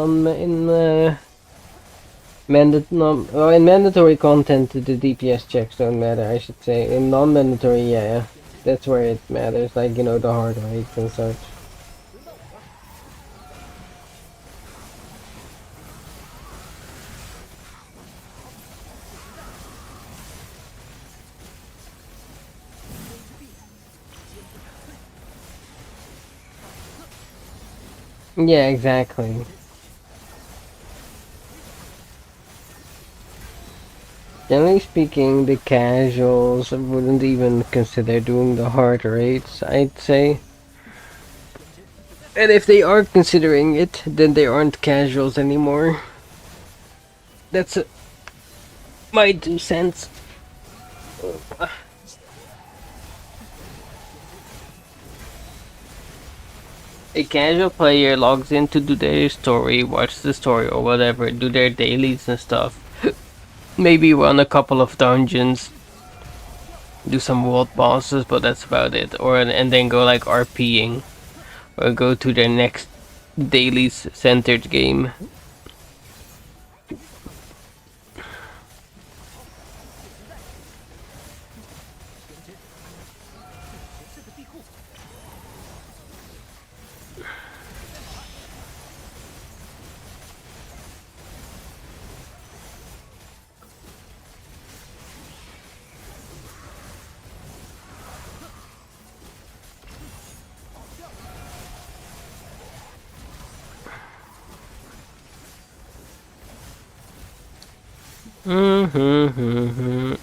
mandatory content the DPS checks don't matter. I should say in non-mandatory, yeah, that's where it matters. Like, you know, the heart rates and such. Yeah, exactly. Generally speaking, the casuals wouldn't even consider doing the heart rates, I'd say. And if they are considering it, then they aren't casuals anymore. That's my 2 cents. A casual player logs in to do their story, watch the story or whatever, do their dailies and stuff. Maybe run a couple of dungeons, do some world bosses, but that's about it. Or and then go like RPing, or go to their next dailies centered game. Mm-hmm.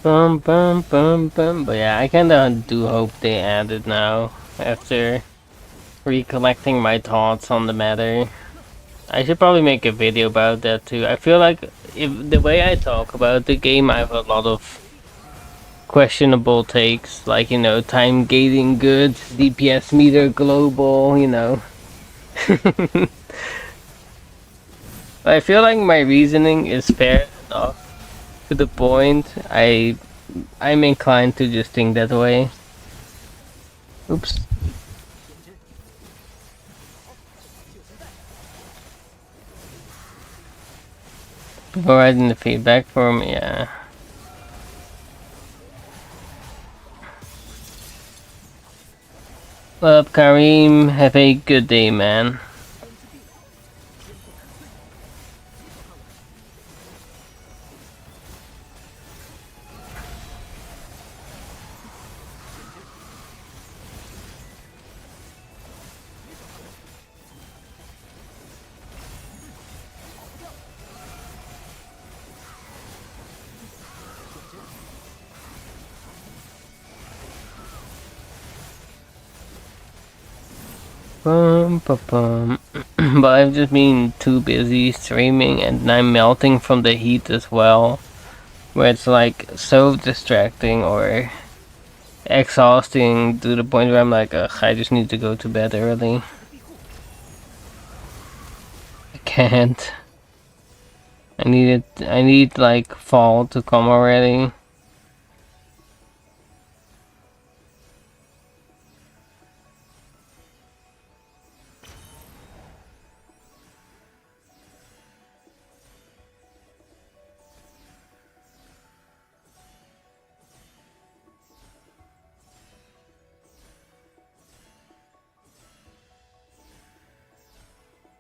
Bum bum bum bum. But yeah, I kinda do hope they add it now after recollecting my thoughts on the matter. I should probably make a video about that too. I feel like if the way I talk about the game, I have a lot of questionable takes, like, you know, time gating good, DPS meter global, you know. I feel like my reasoning is fair enough to the point. I'm inclined to just think that way. Oops. Providing the feedback for me, yeah. What up, Kareem? Have a good day, man. Bum, bum, bum. But I've just been too busy streaming and I'm melting from the heat as well. Where it's like so distracting or exhausting to the point where I'm like, ugh, I just need to go to bed early. I can't. I need like fall to come already.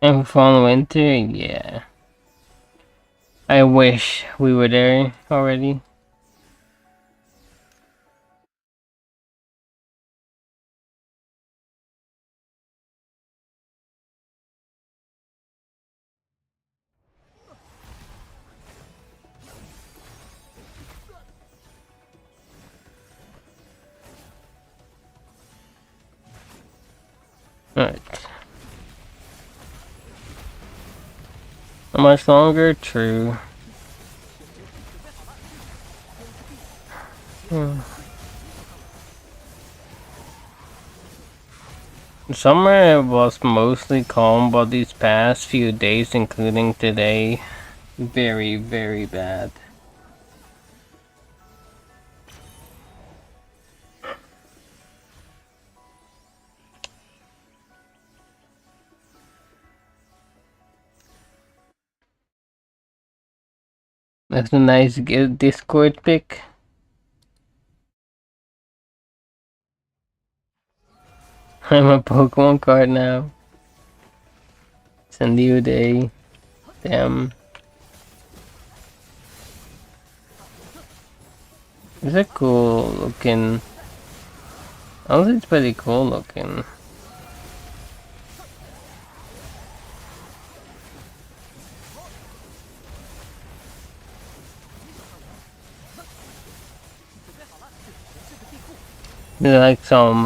And fall and winter, yeah. I wish we were there already. Alright. How much longer? True. Summer was mostly calm, but these past few days, including today, very, very bad. That's a nice Discord pic. I'm a Pokemon card now. It's a new day. Damn. It's a cool looking. Honestly, it's pretty cool looking. There's like some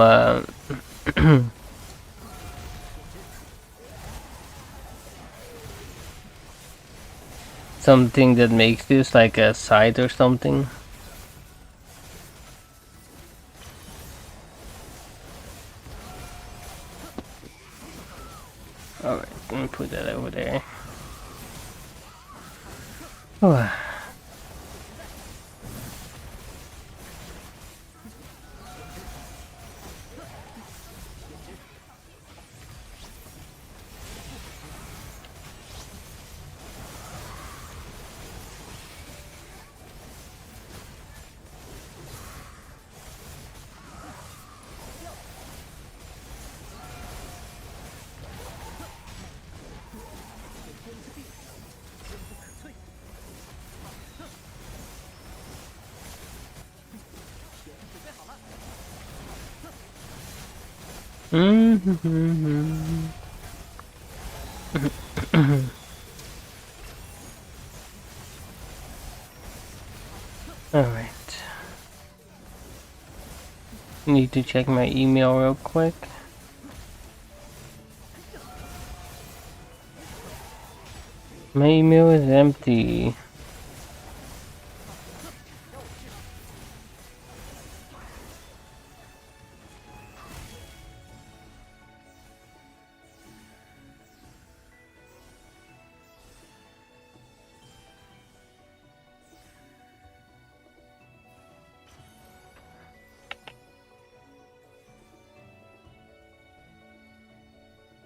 something that makes this like a site or something. Alright, let me put that over there. Oh. Alright. Need to check my email real quick. My email is empty.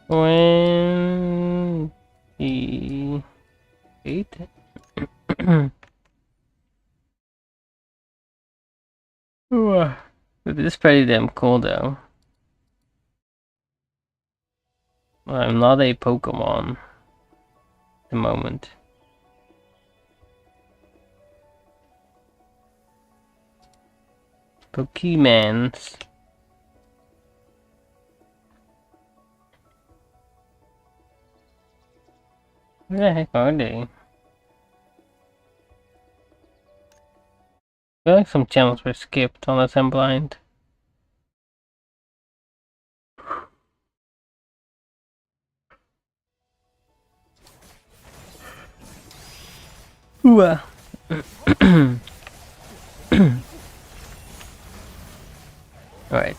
When he ate Ooh, this is pretty damn cool though. I'm not a Pokemon at the moment. Pokemons. Where the heck are they? I feel like some channels were skipped unless I'm blind. Ooh. Alright.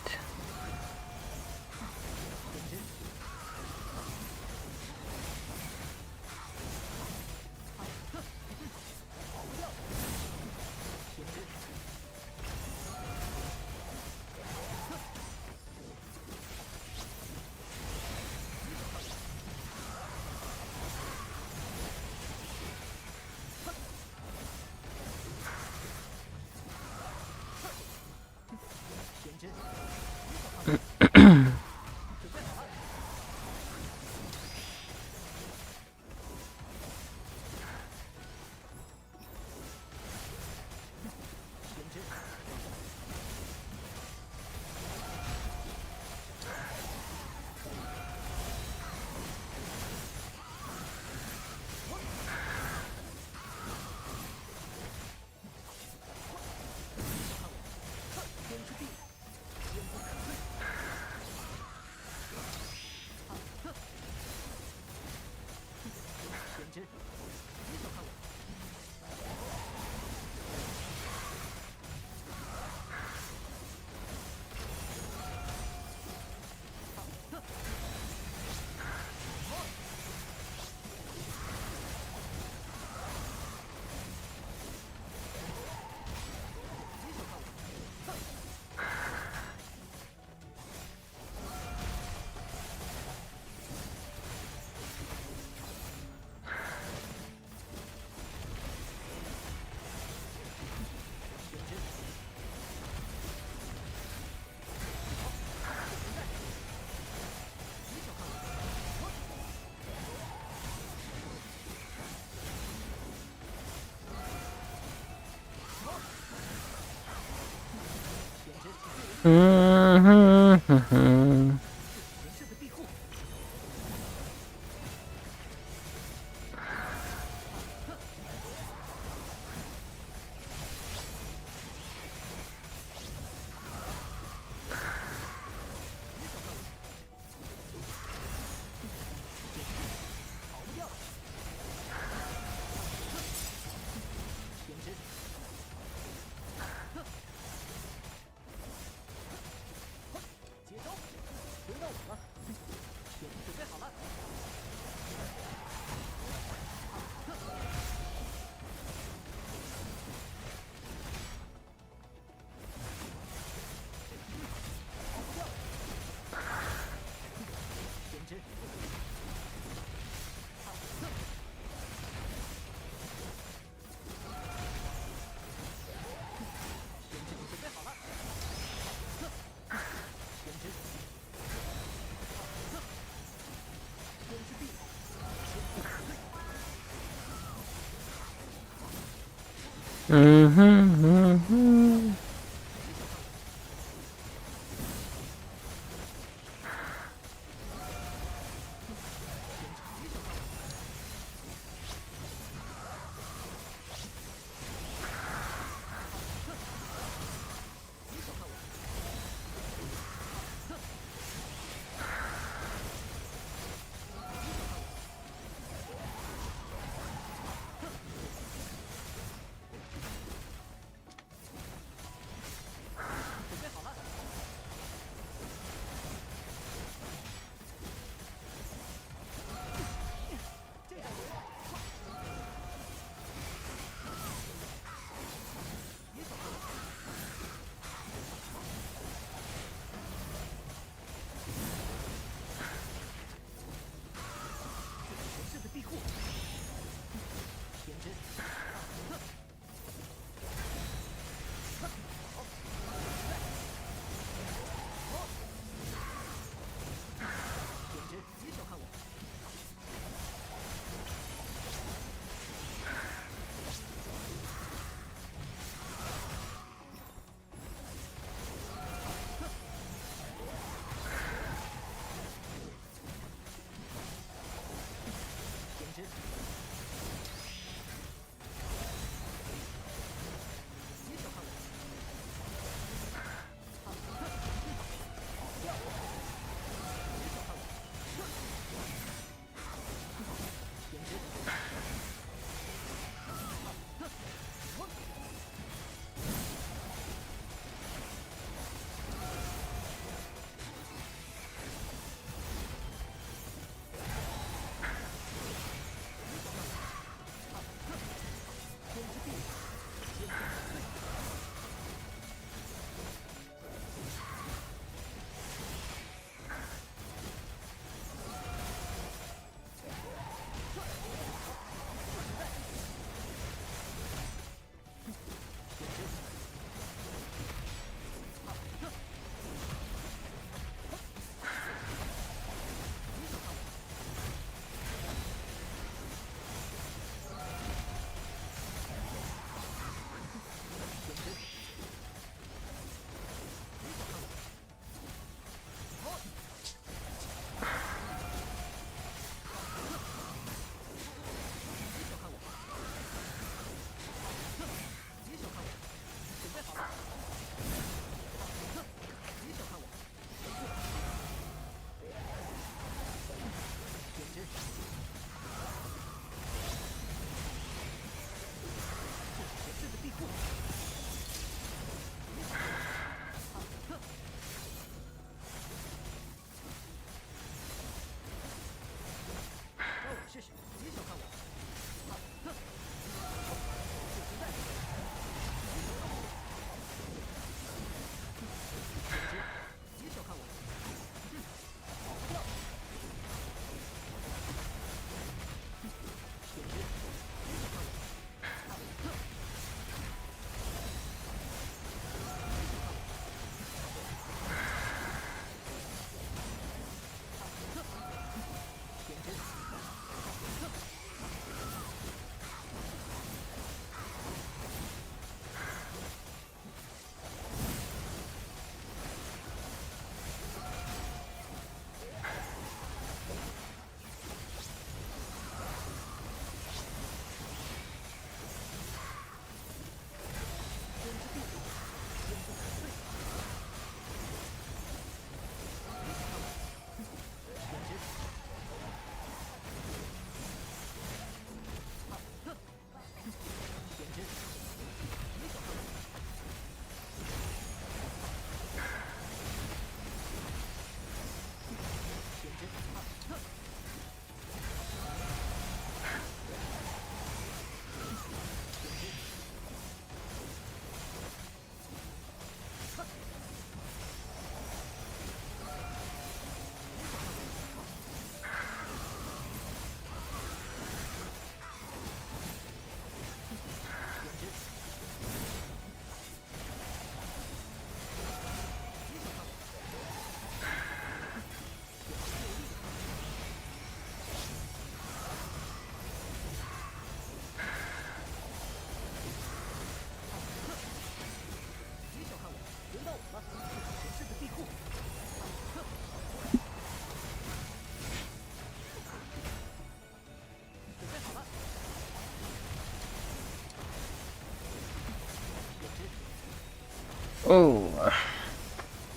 Oh,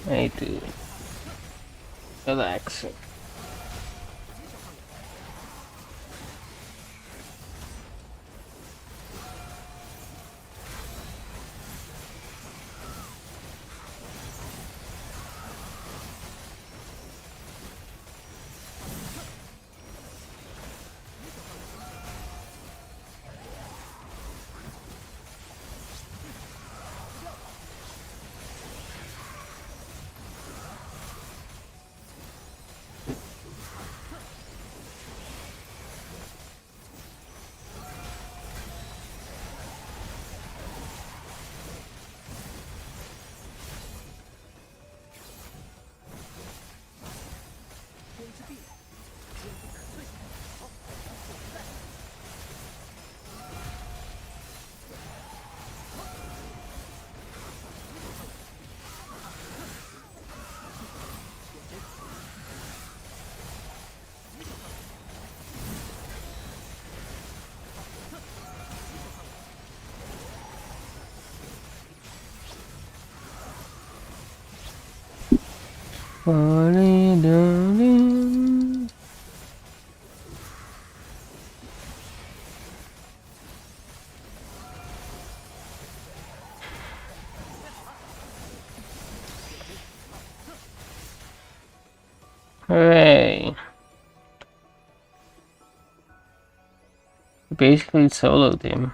I need to relax. Hooray! Basically soloed him.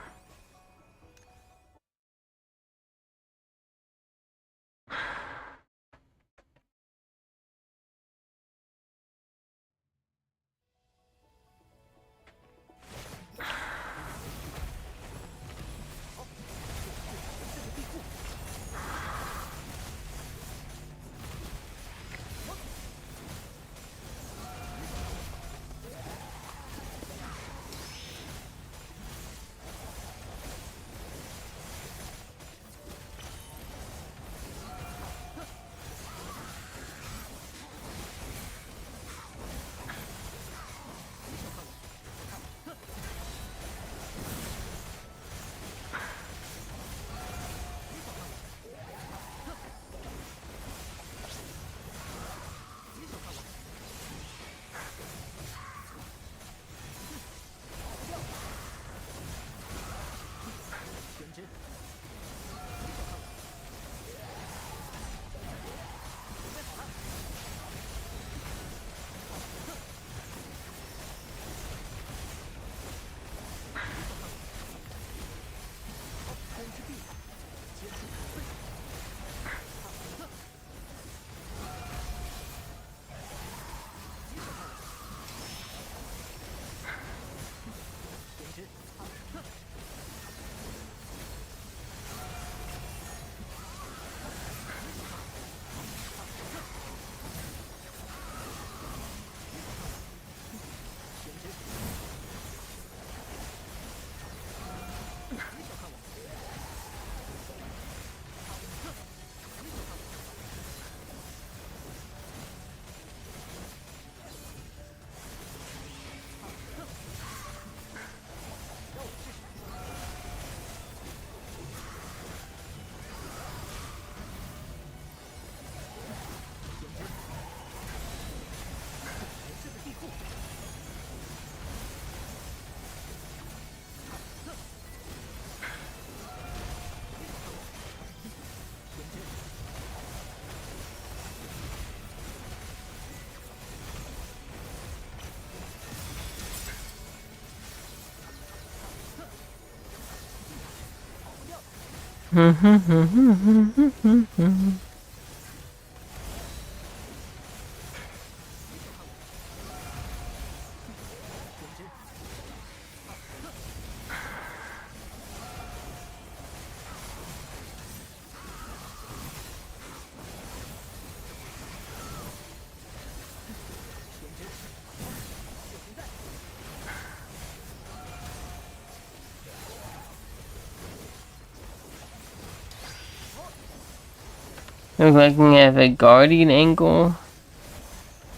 Looks like we have a guardian angle.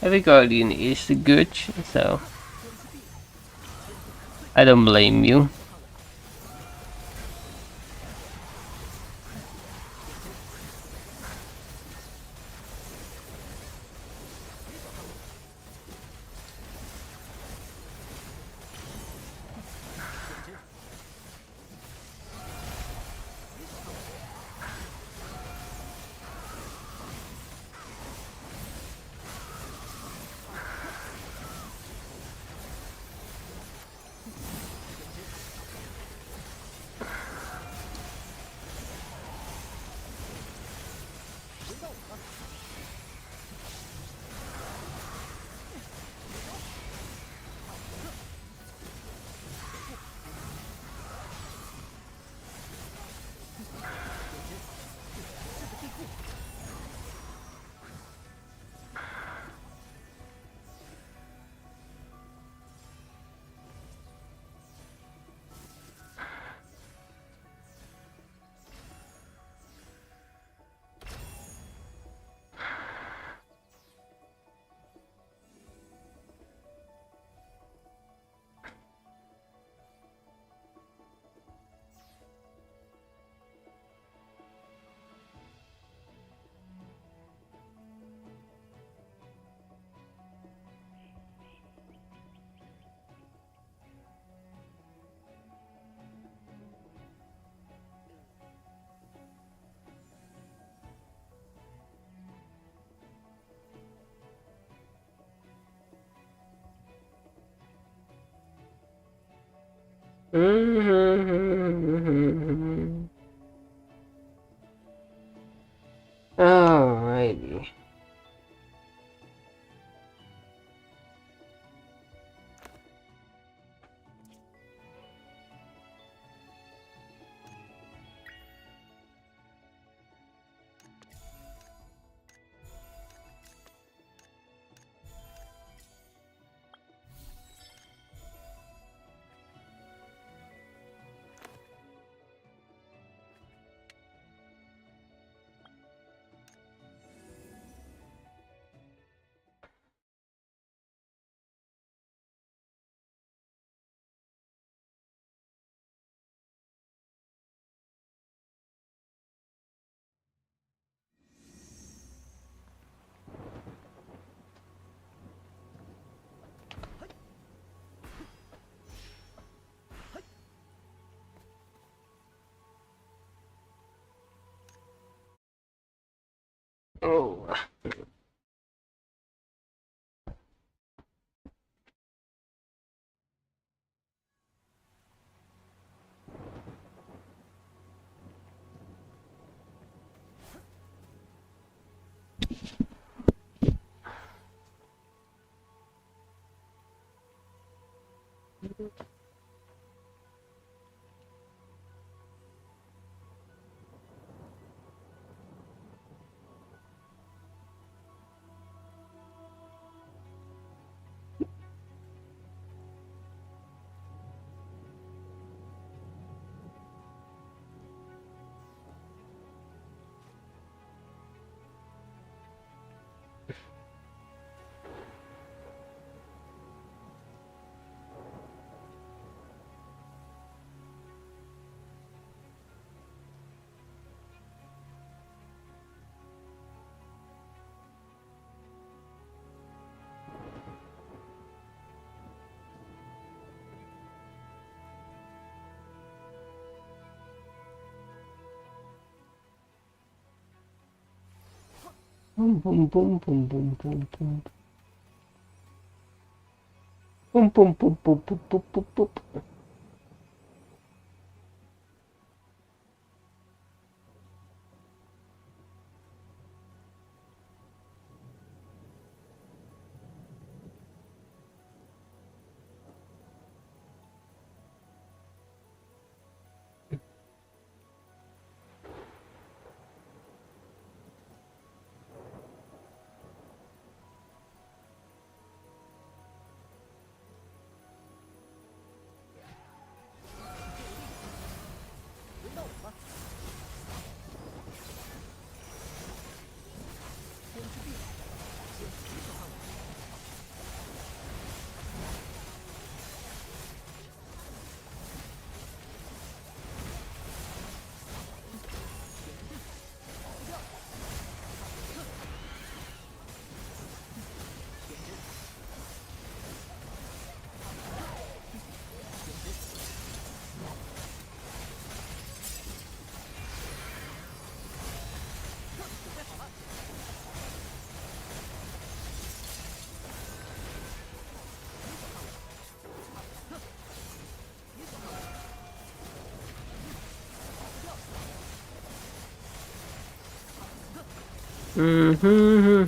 Every guardian is good, so I don't blame you. Alrighty. Oh. Boom, boom, boom, boom, boom, boom, boom. Boom, boom, boom, boom, boom, boom, boom, boom. Mm-hmm.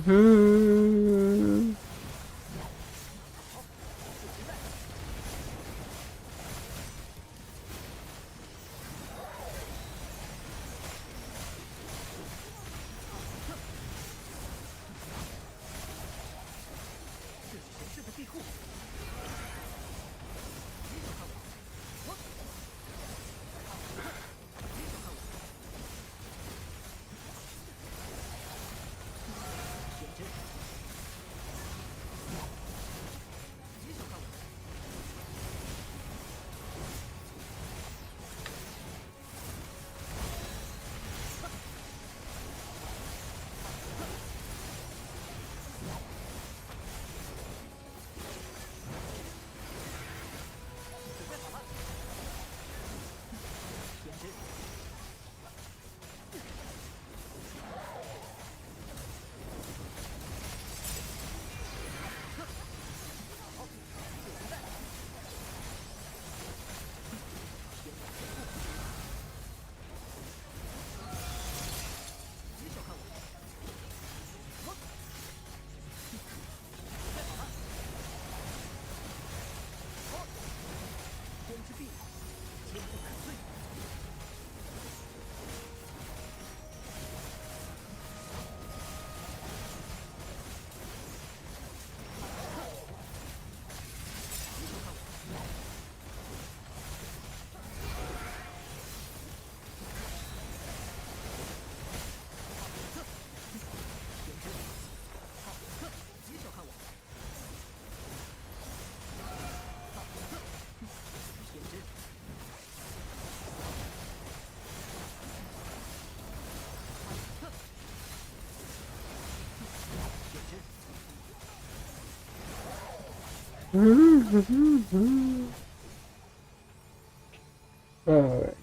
Alright.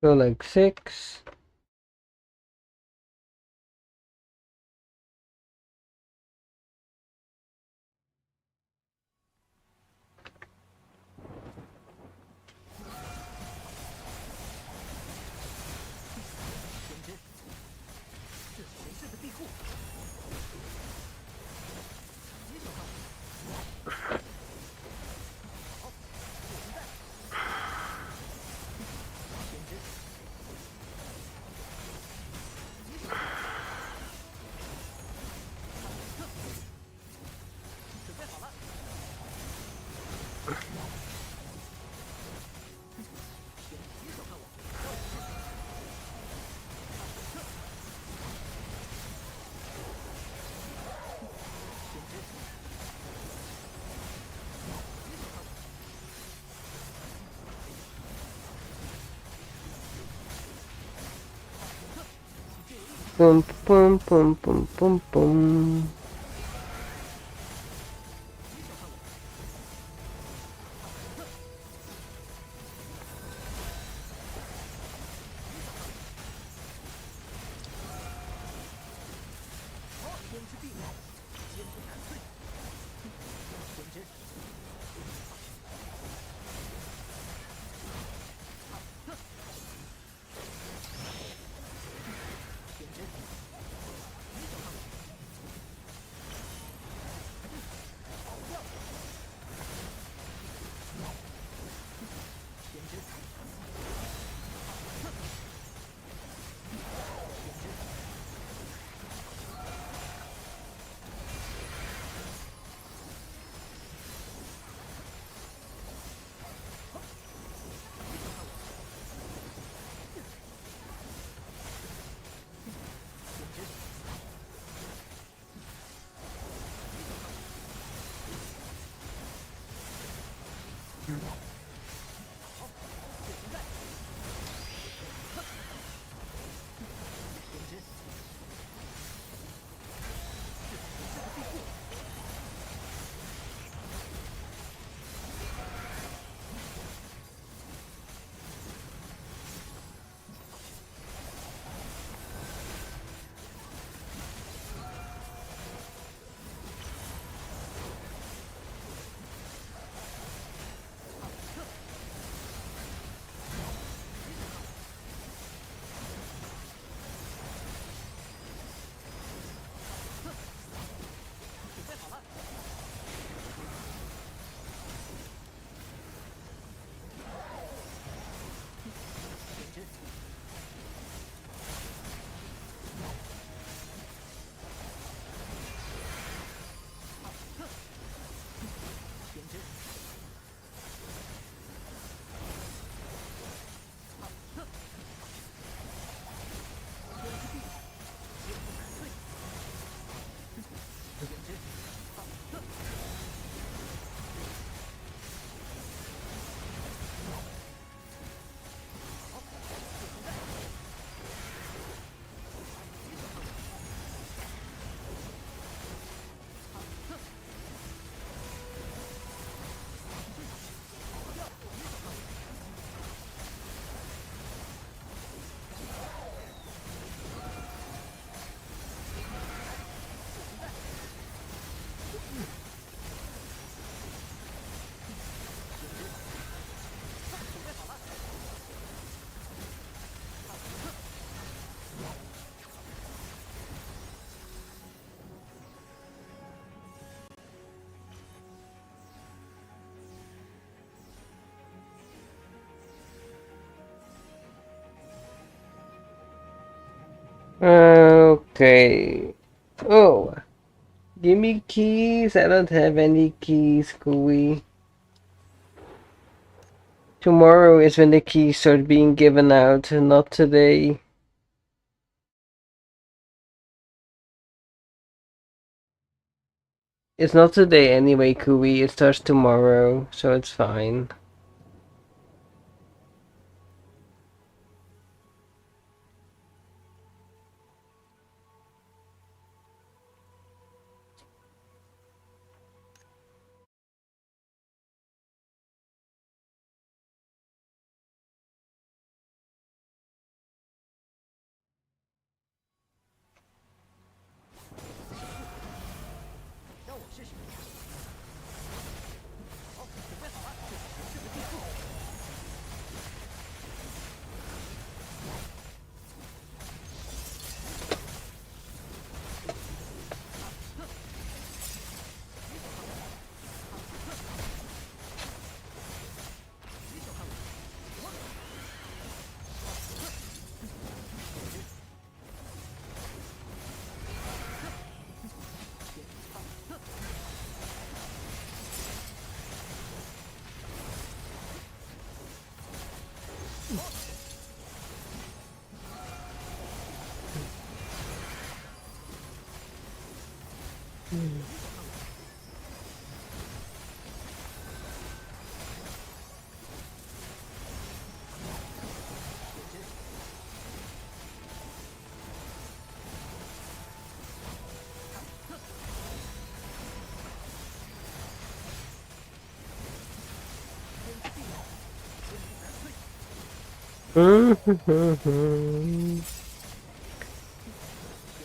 Go like 6. Boom, boom, boom, boom, boom, boom. Okay. Oh, give me keys. I don't have any keys, Kui. Tomorrow is when the keys start being given out, not today. It's not today anyway, Kui. It starts tomorrow, so it's fine.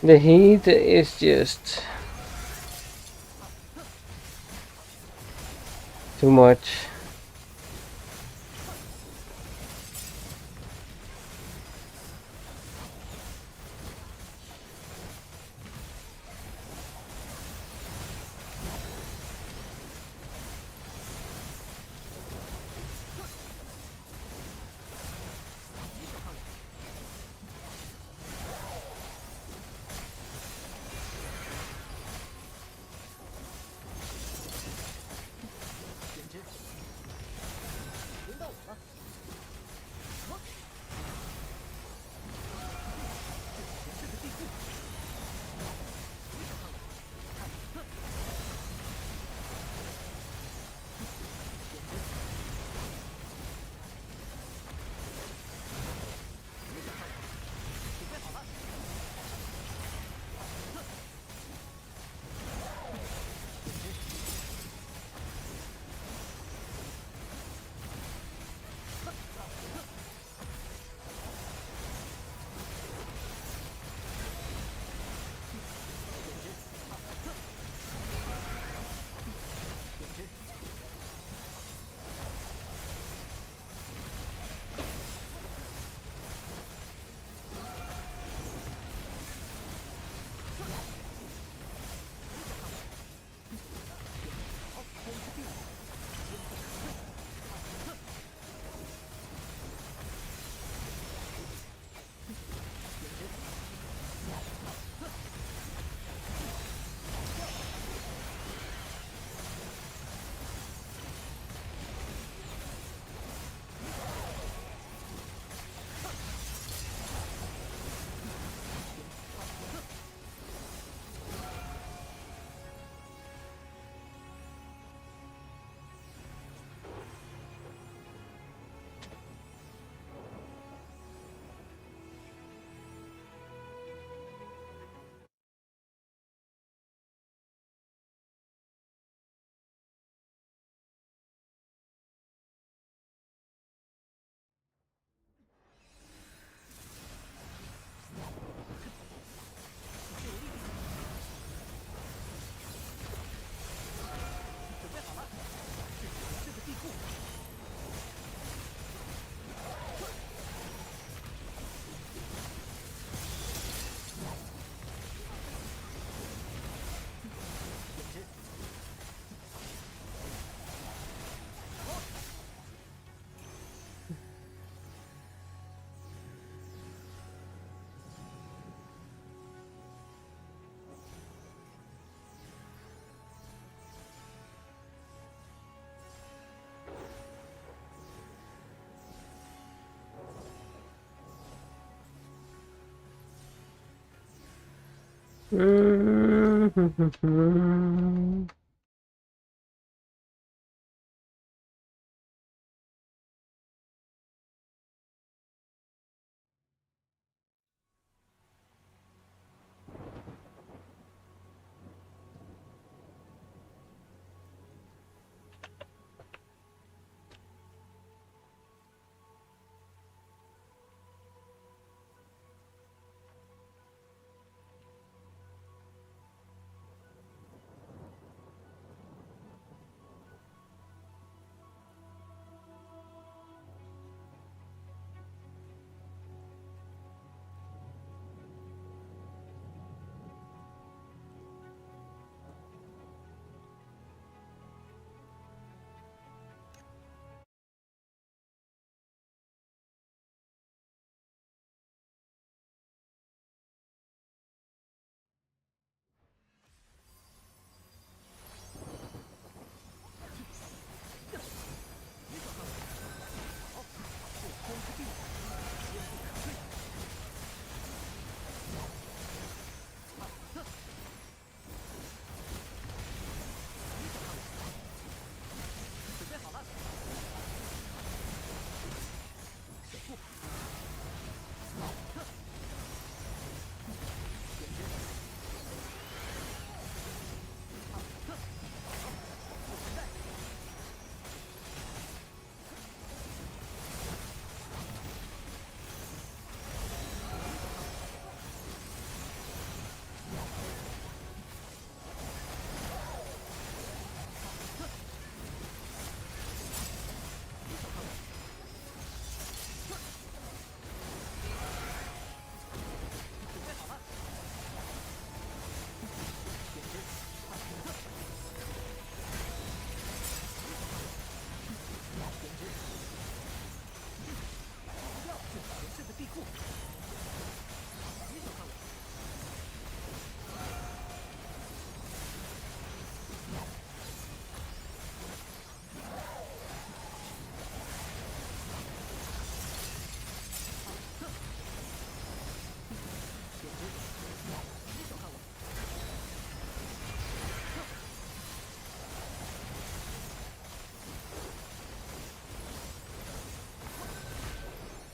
The heat is just too much.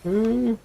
Okay.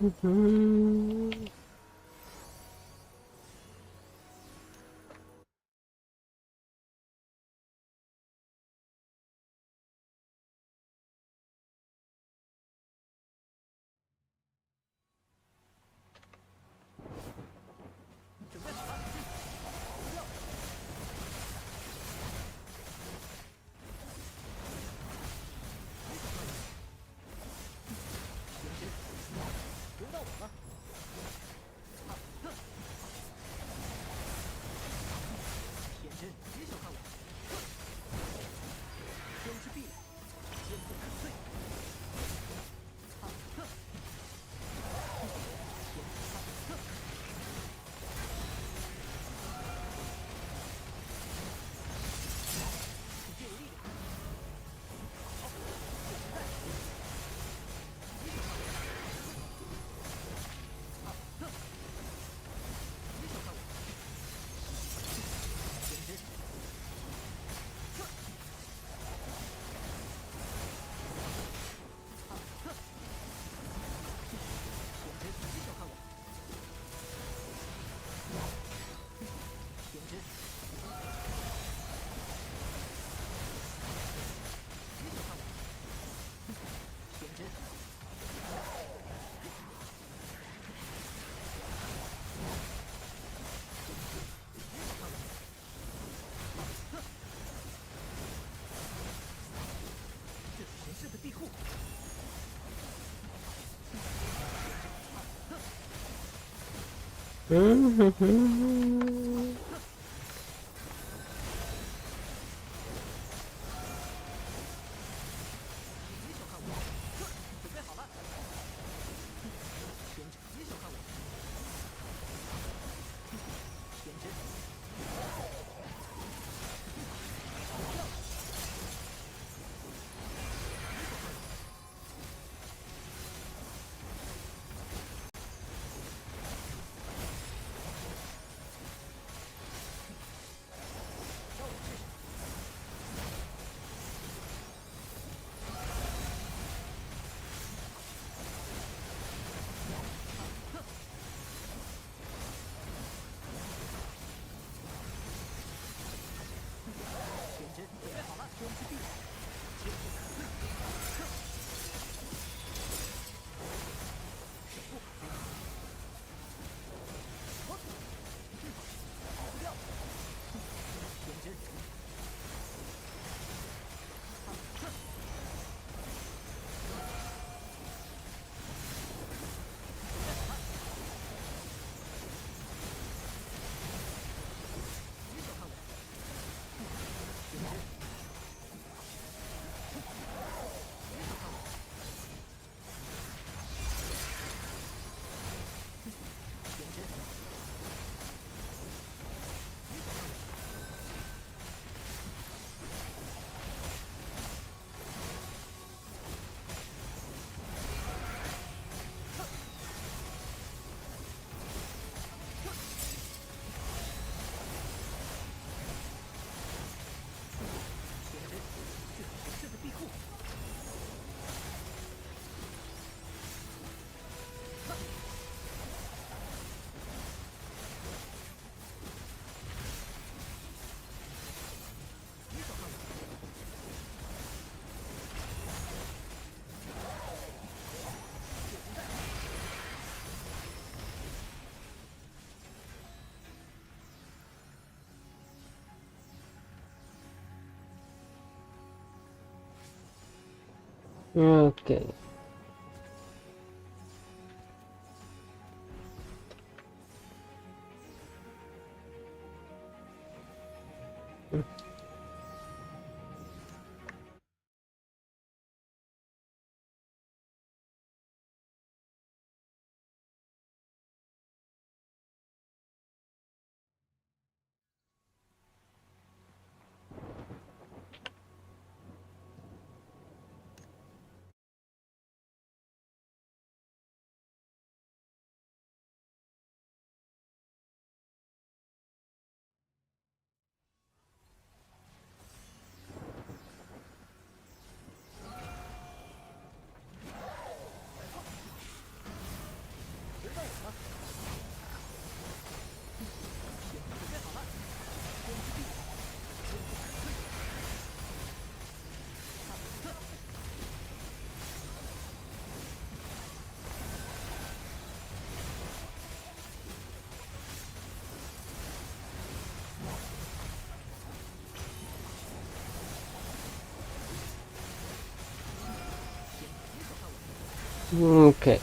Okay.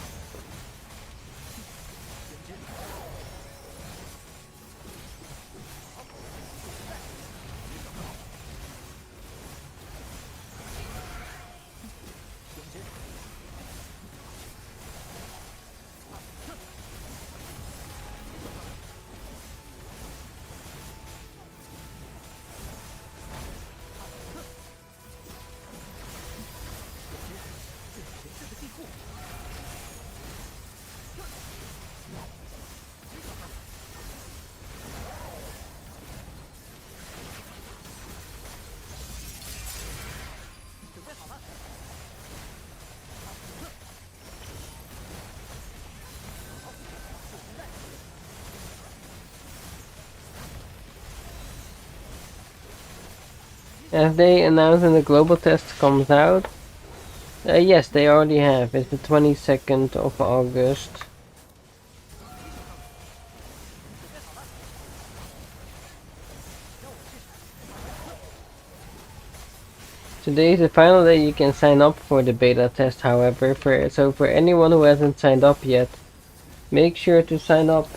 Have they announced when the global test comes out? Yes, they already have. It's the 22nd of August. Today is the final day you can sign up for the beta test, however, so for anyone who hasn't signed up yet, make sure to sign up.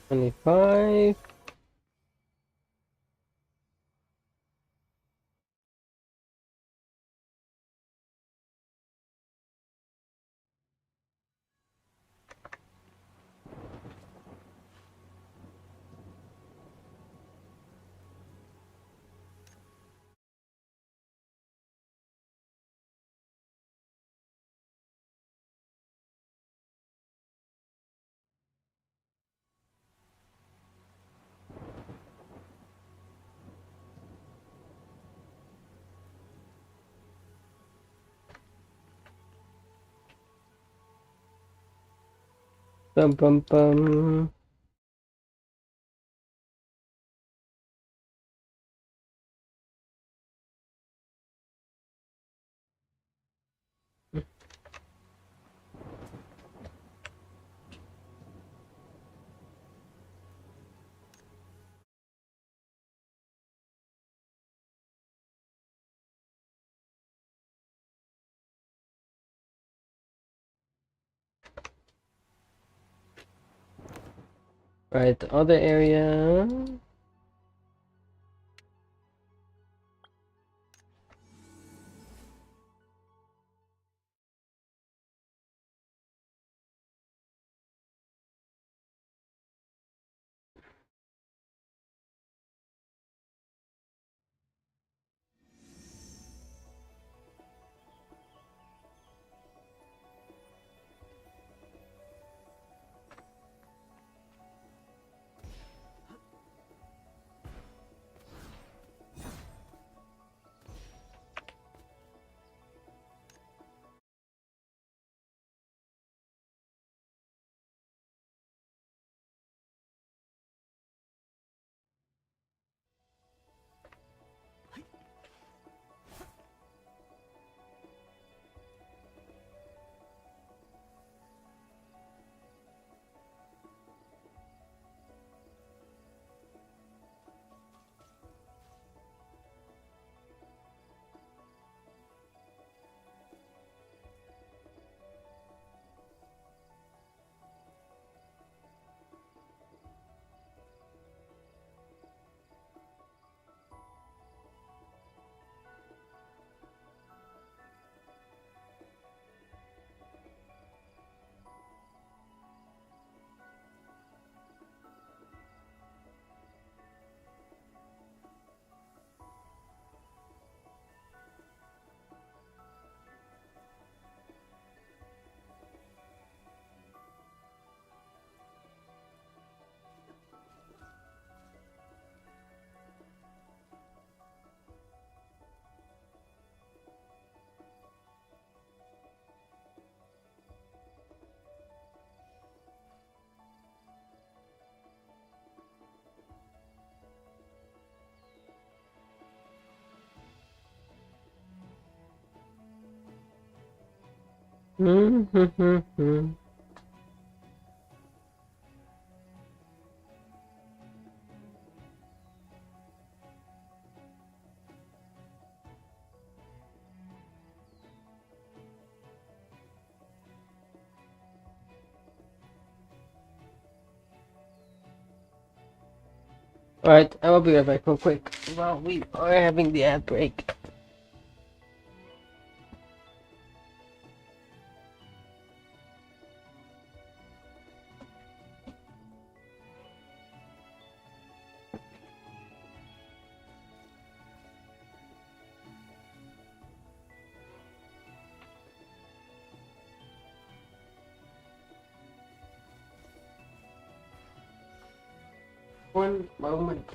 $25. Bum bum bum. Right, other area. Mm-hmm. Alright, I will be right back real quick while we are having the ad break. One moment.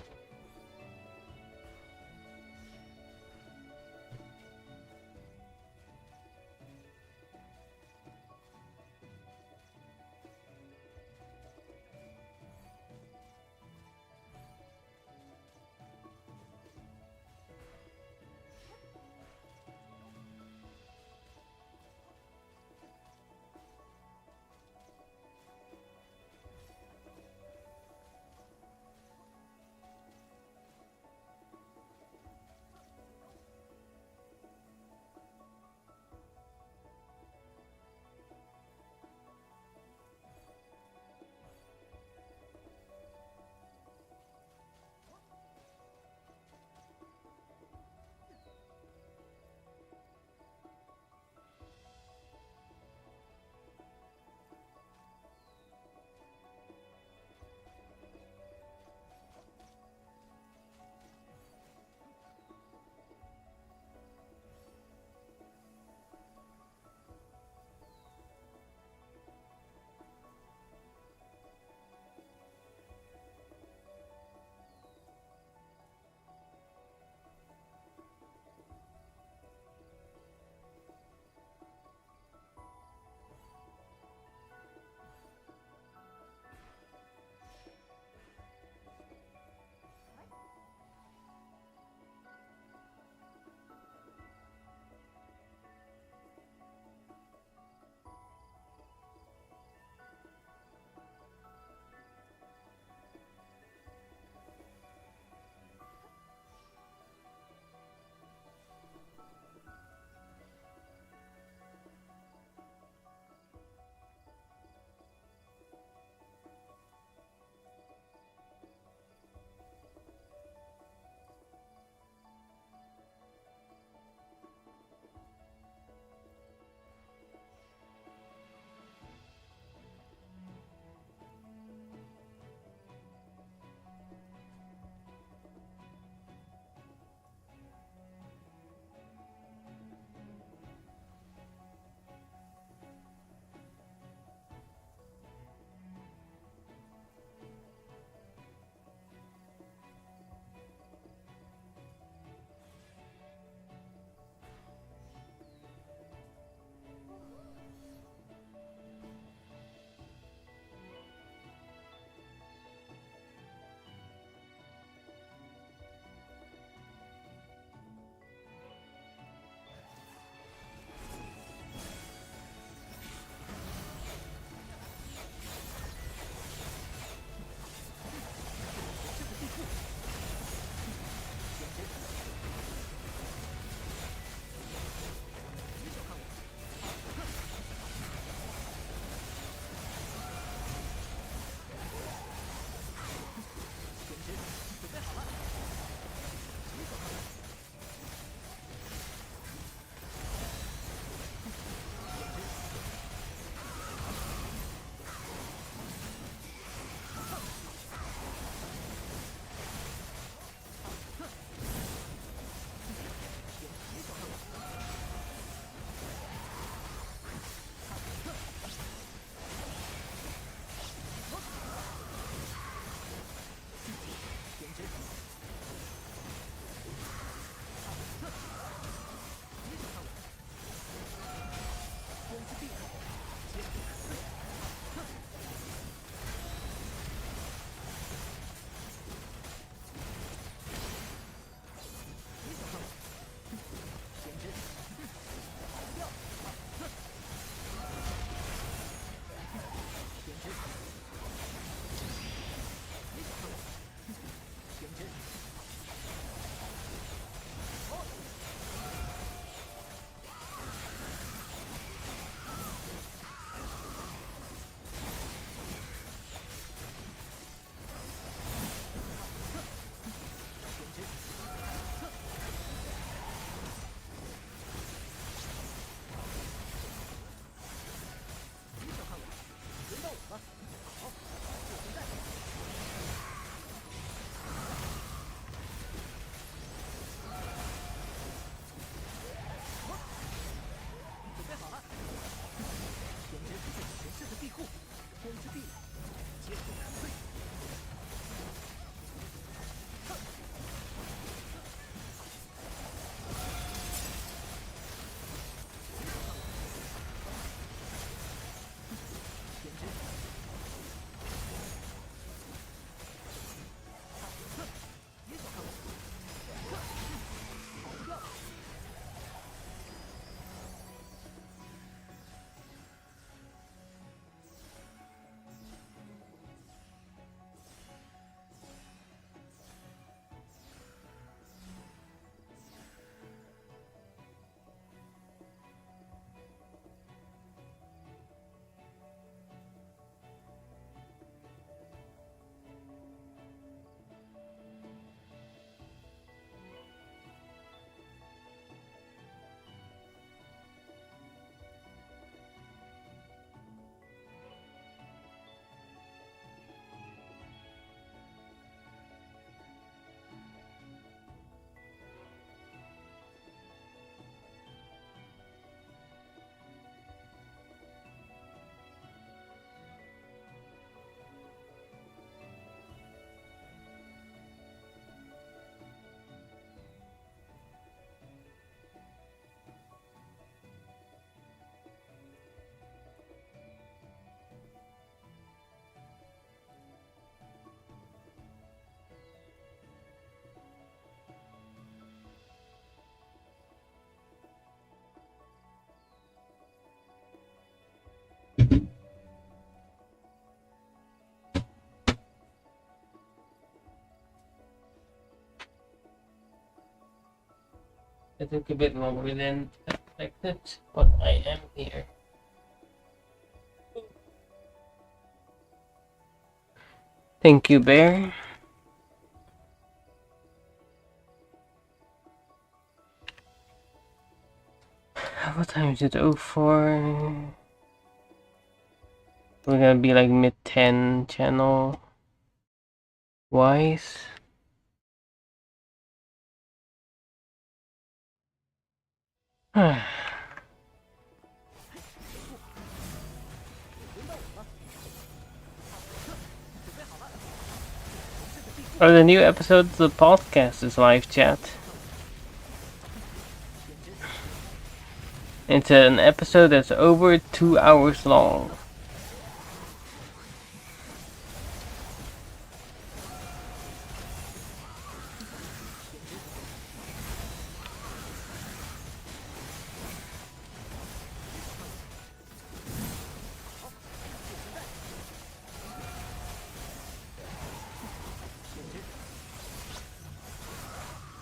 It took a bit longer than expected, but I am here. Thank you, Bear. What time is it? 04. We're gonna be like mid-10 channel wise. Oh, the new episode of the podcast is live chat. It's an episode that's over 2 hours long.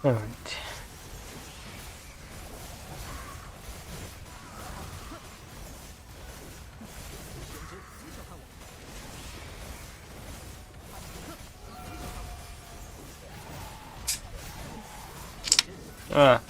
Alright. Ah.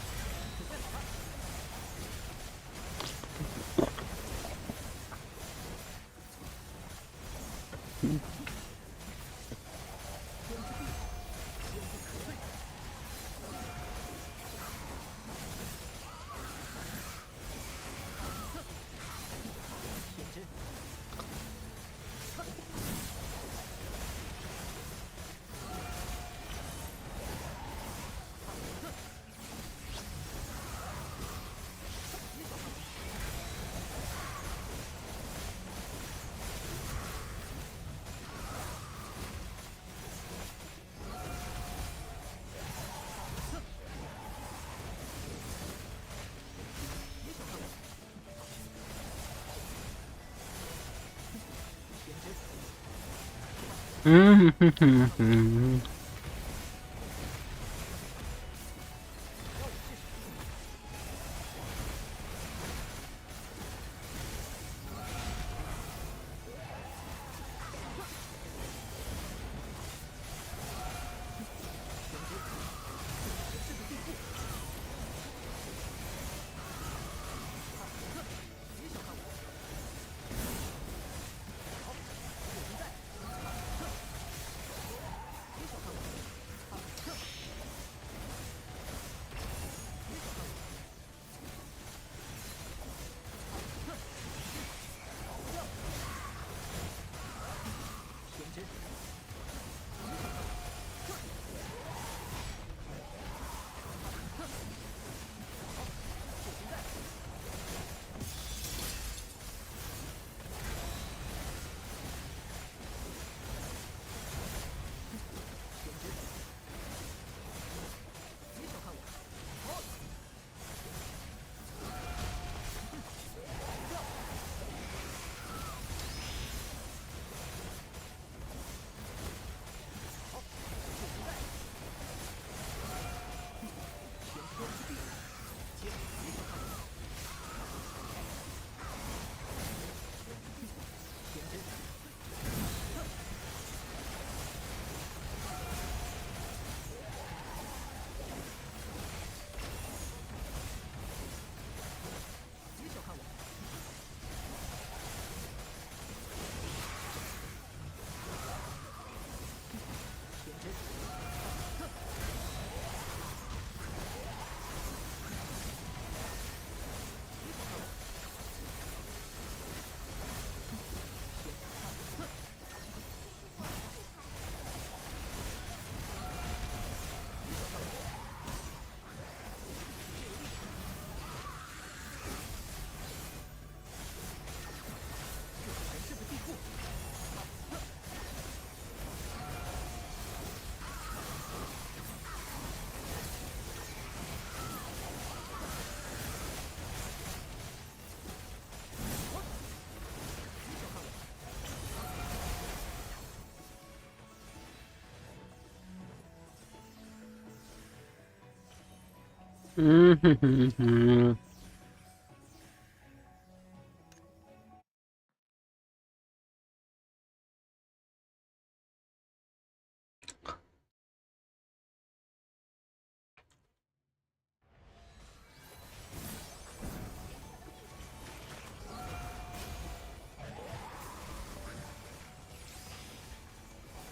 Mm-hmm.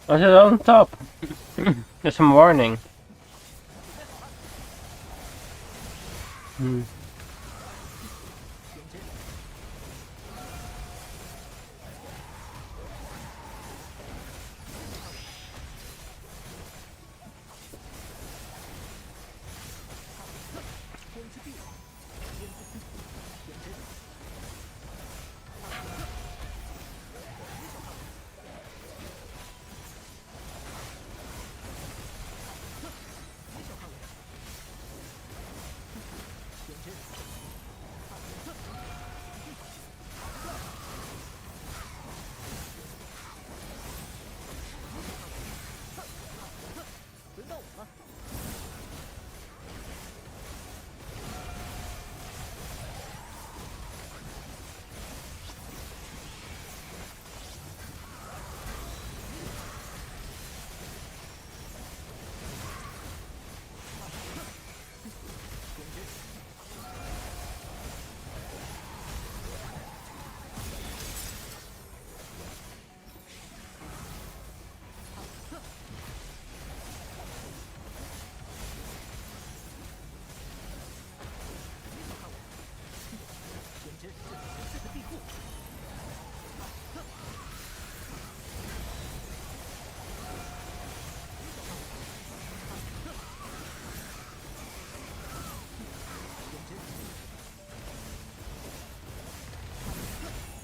What's it on top? There's some warning. Hmm.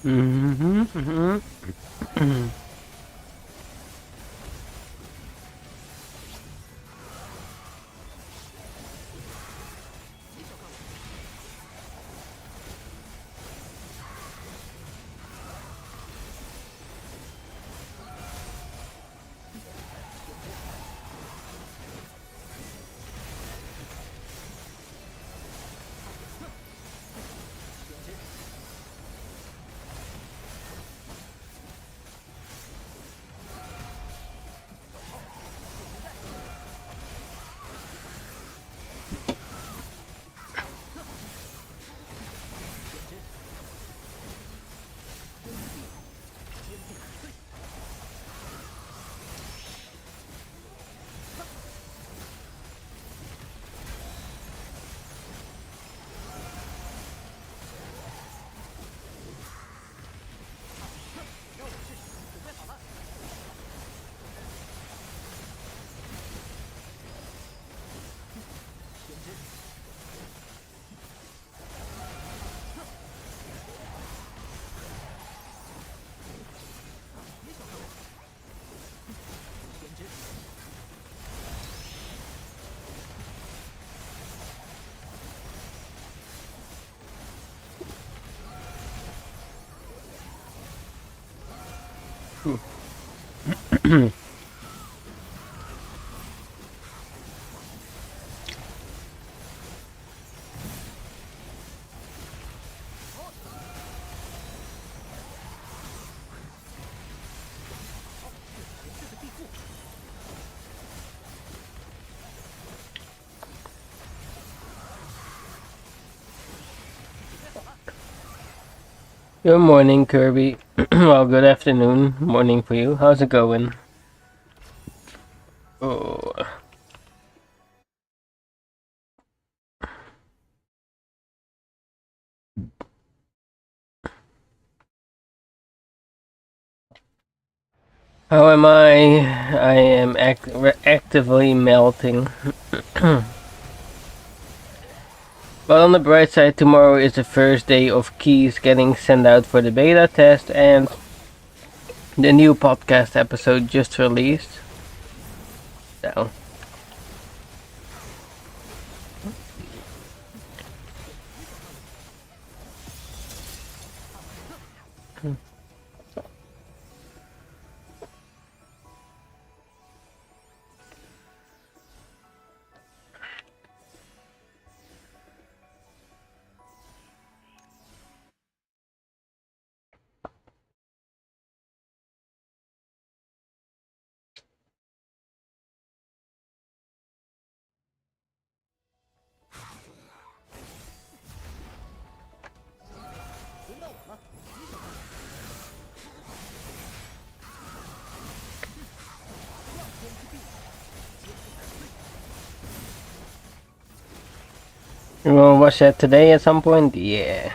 Mm-hmm. Mm-hmm. Good morning, Kirby. Well, good afternoon, morning for you. How's it going? Oh, how am I? I am actively melting. But on the bright side, tomorrow is the first day of keys getting sent out for the beta test, and the new podcast episode just released. So, You wanna watch that today at some point? Yeah.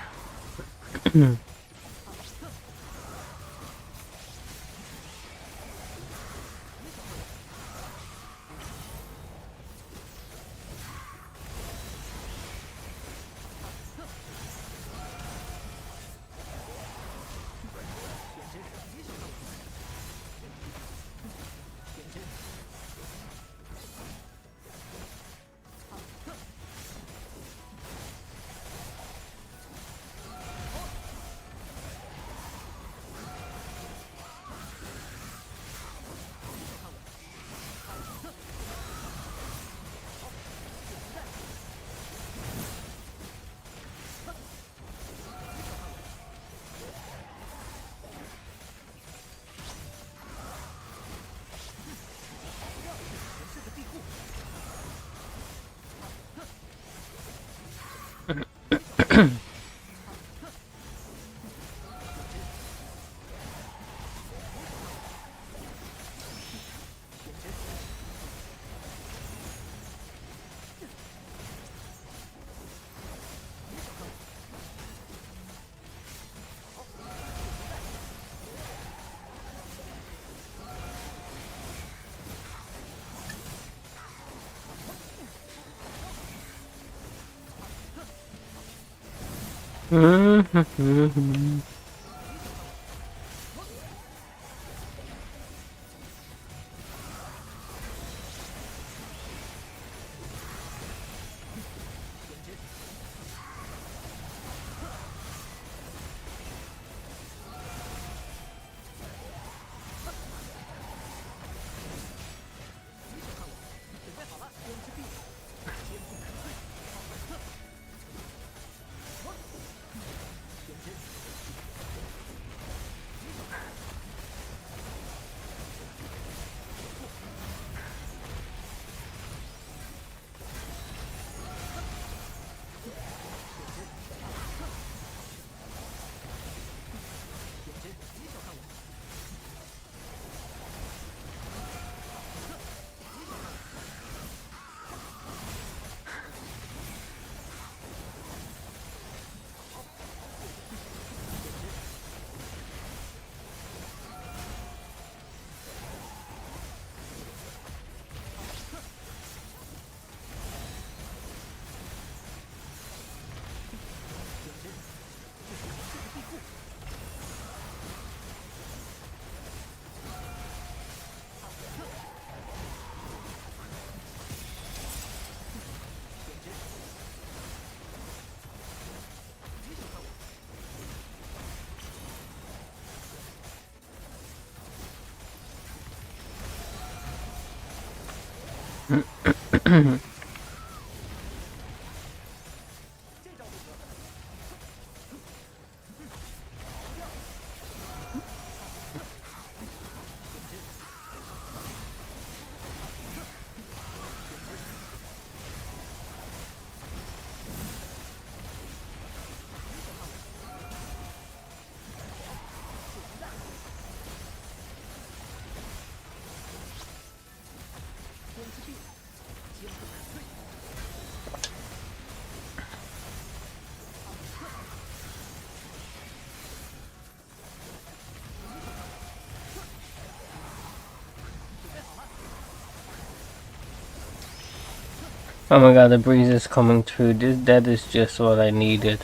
Oh my god, the breeze is coming through. That is just what I needed.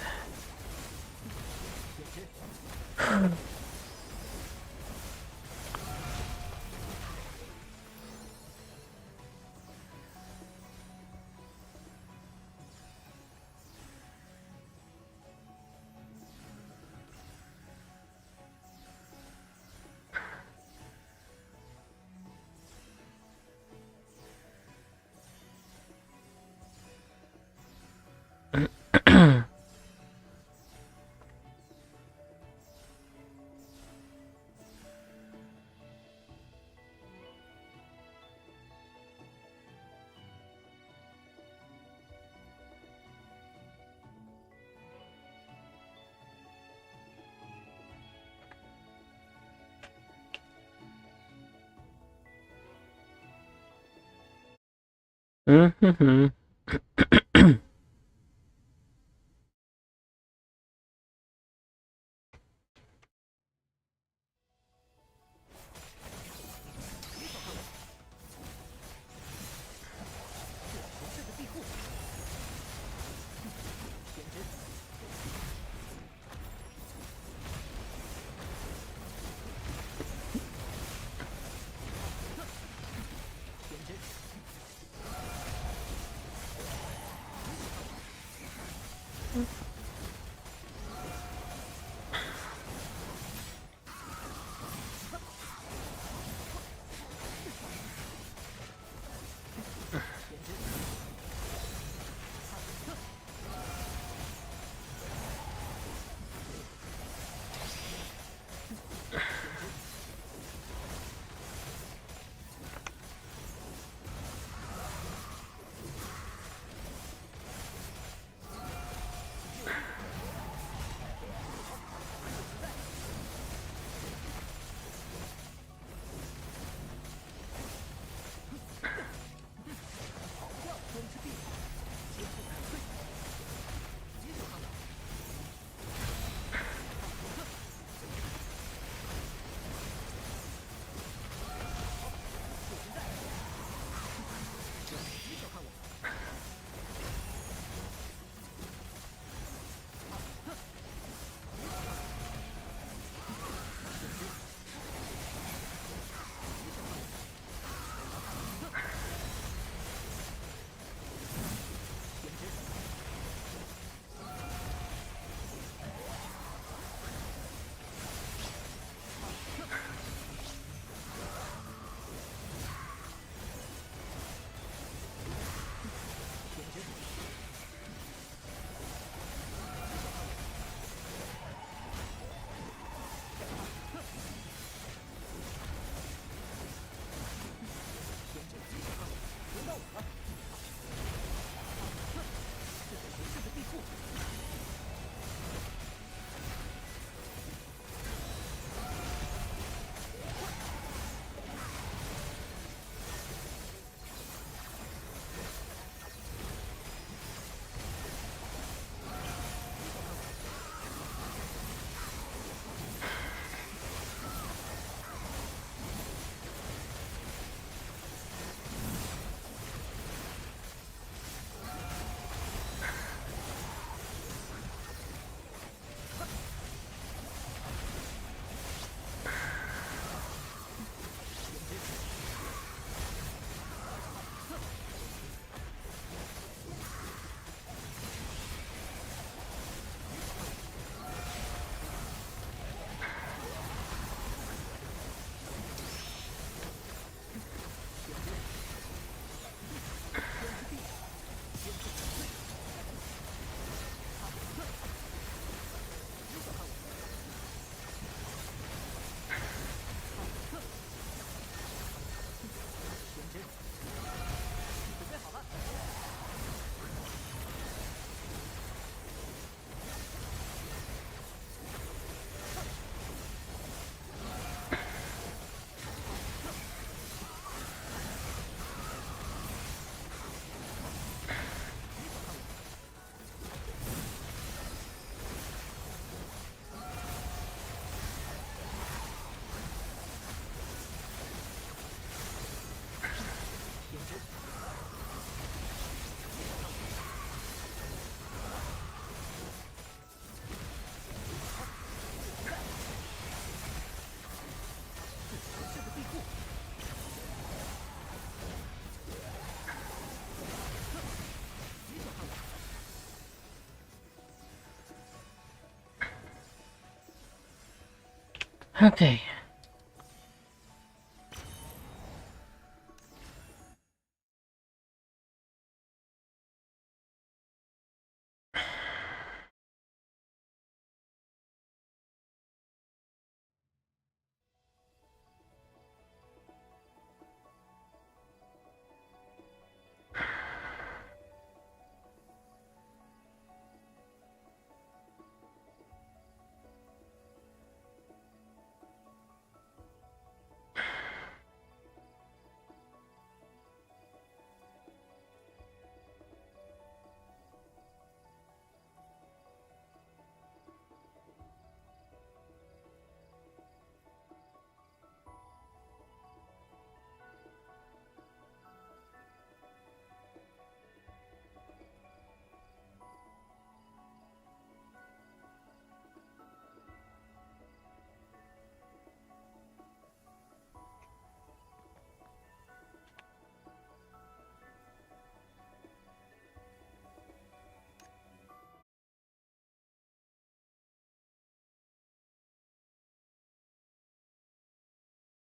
Okay.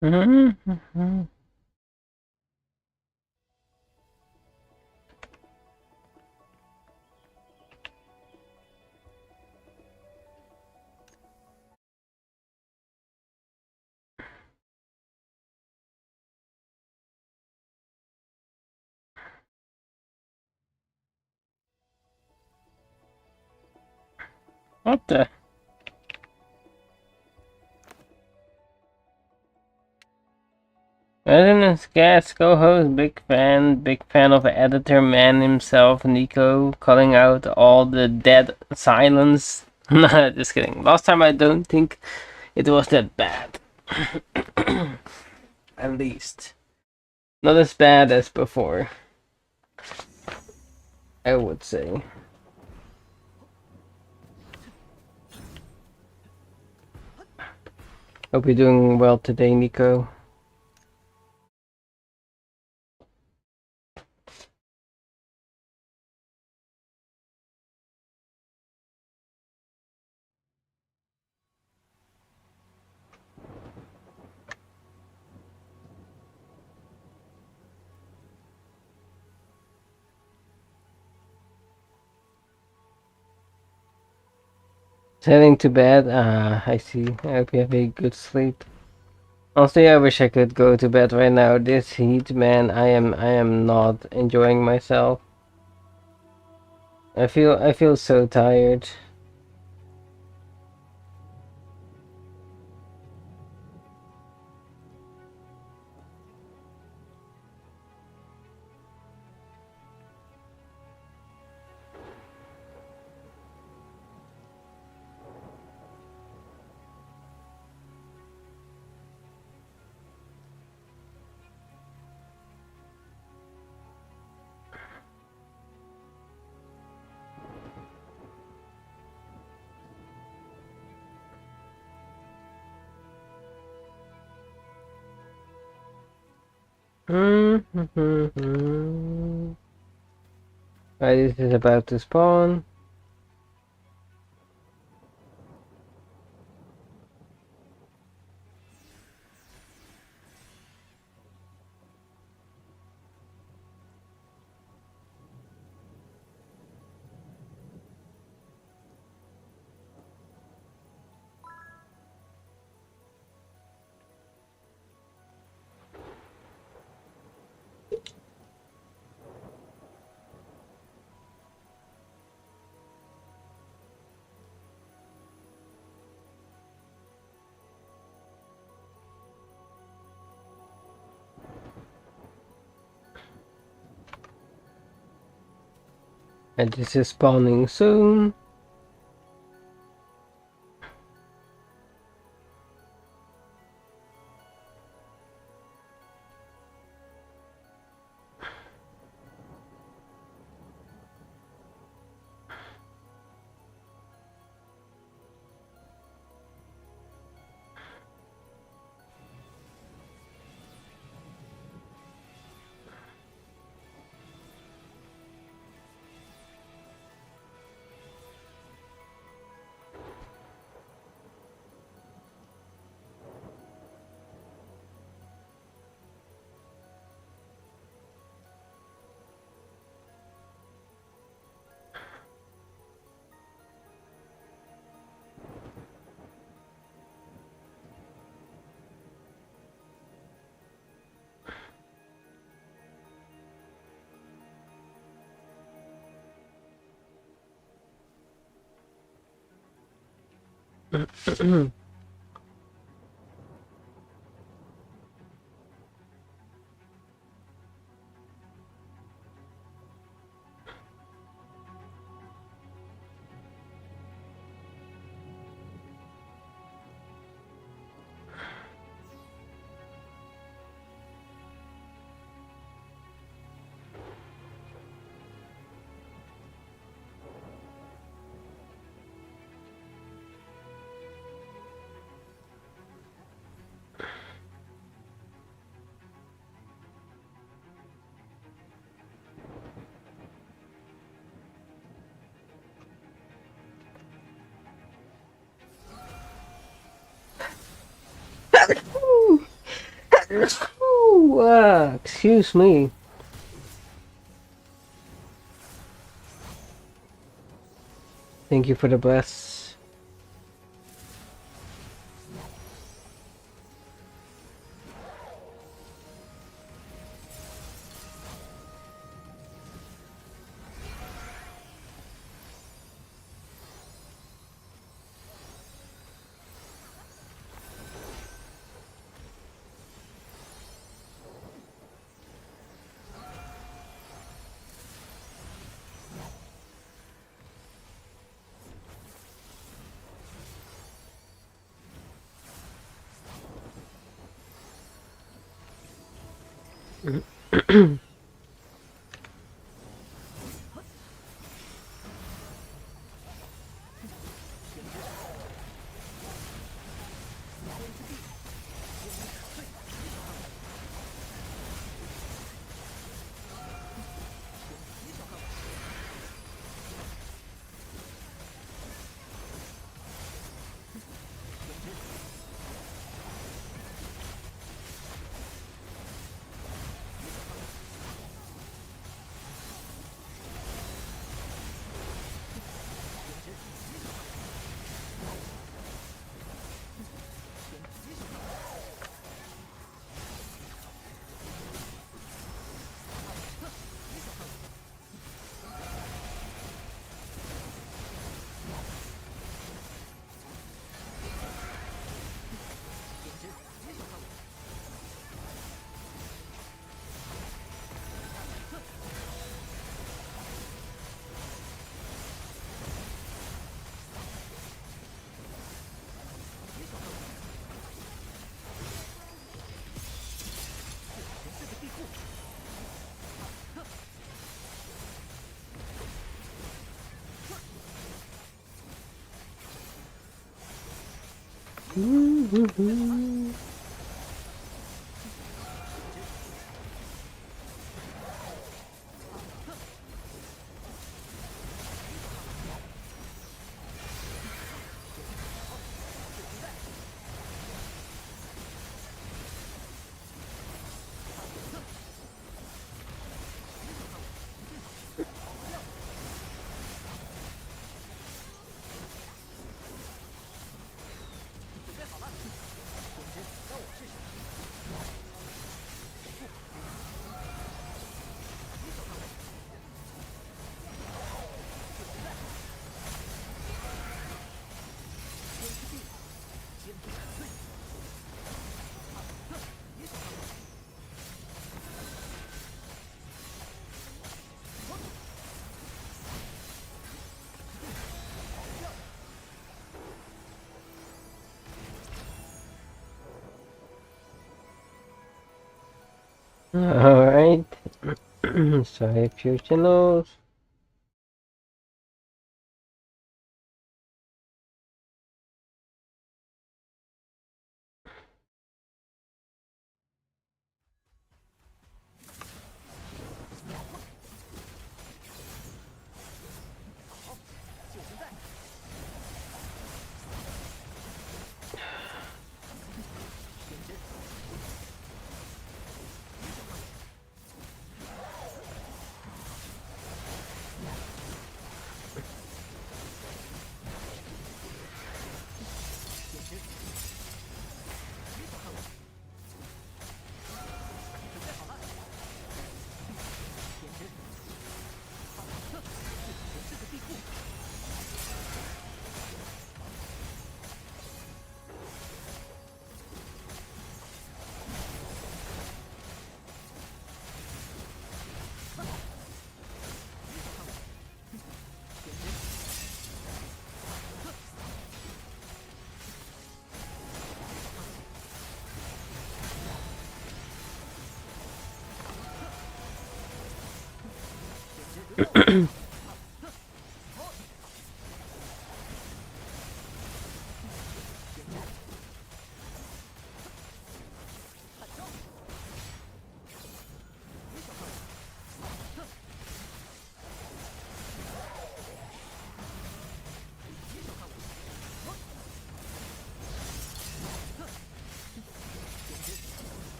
What the? Resident Scats co-host, big fan of editor man himself, Nico, calling out all the dead silence. Nah, just kidding. Last time I don't think it was that bad. At least. Not as bad as before, I would say. Hope you're doing well today, Nico. Heading to bed? I see. I hope you have a good sleep. Honestly, I wish I could go to bed right now. This heat, man, I am not enjoying myself. I feel so tired. Right, this is about to spawn. And this is spawning soon. Ooh, excuse me. Thank you for the bless. Alright. Sorry, future knows.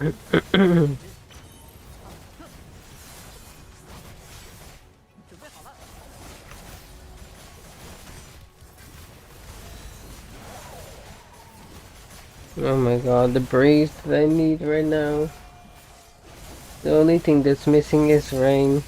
Oh my god, the brace that I need right now. The only thing that's missing is rain.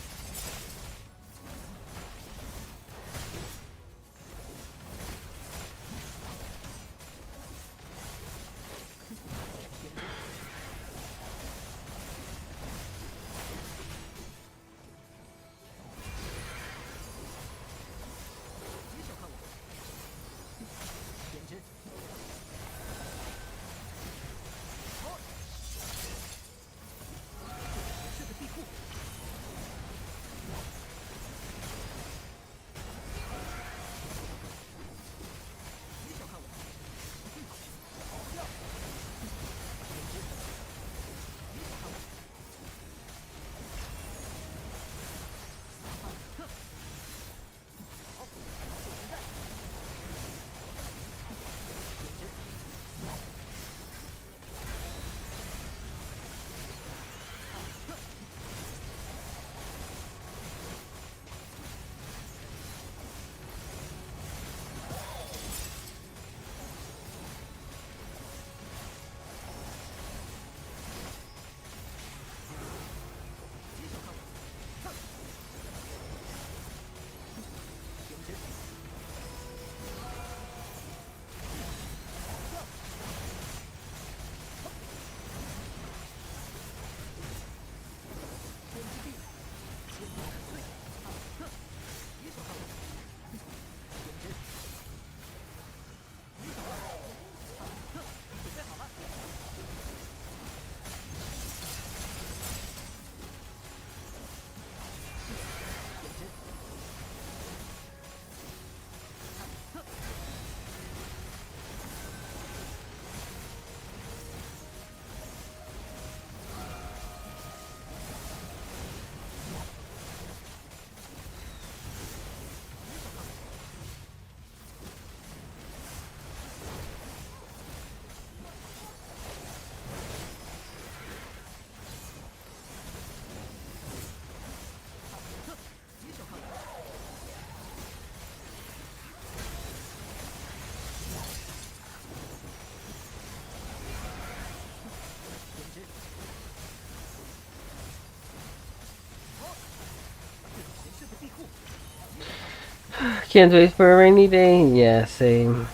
Can't wait for a rainy day. Yeah, same.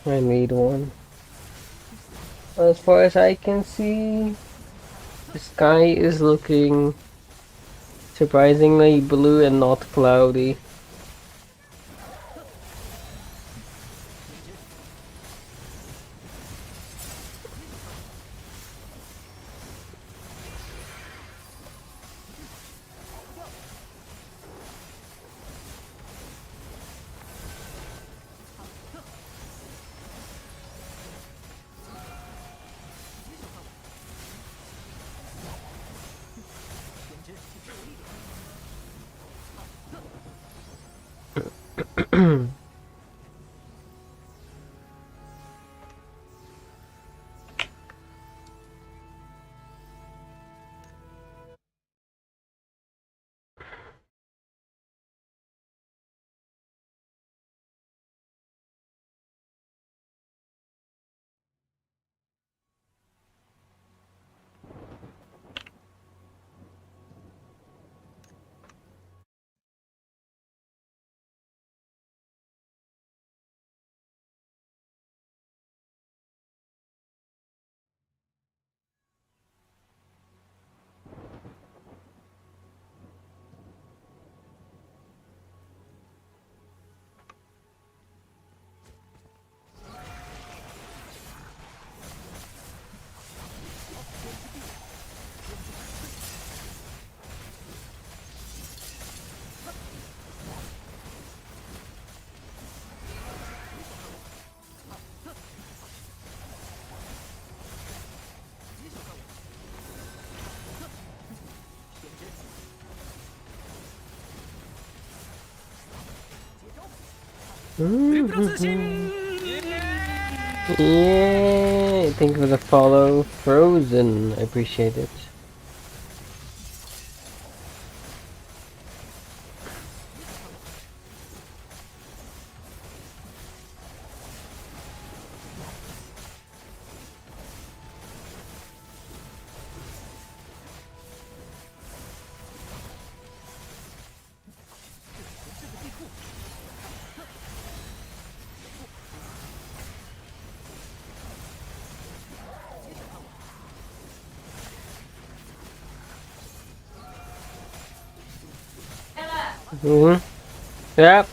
I need one. As far as I can see, the sky is looking surprisingly blue and not cloudy. Yay! Thank you for the follow, Frozen. I appreciate it. Yep.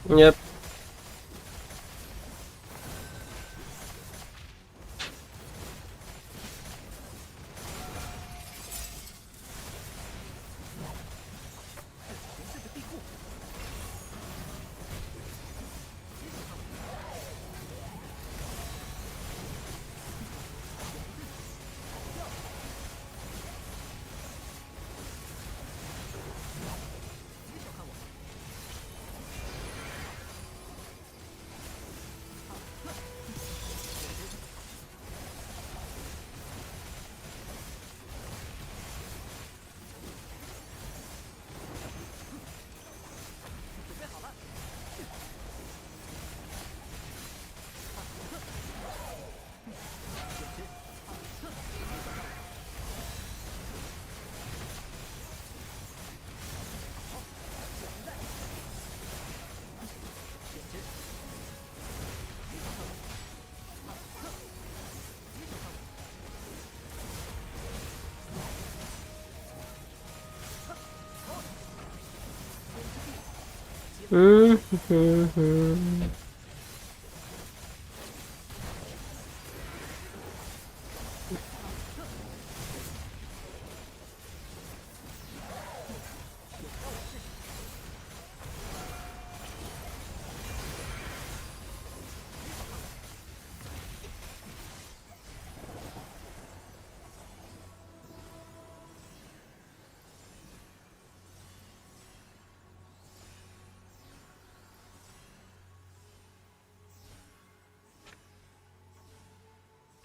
Yep.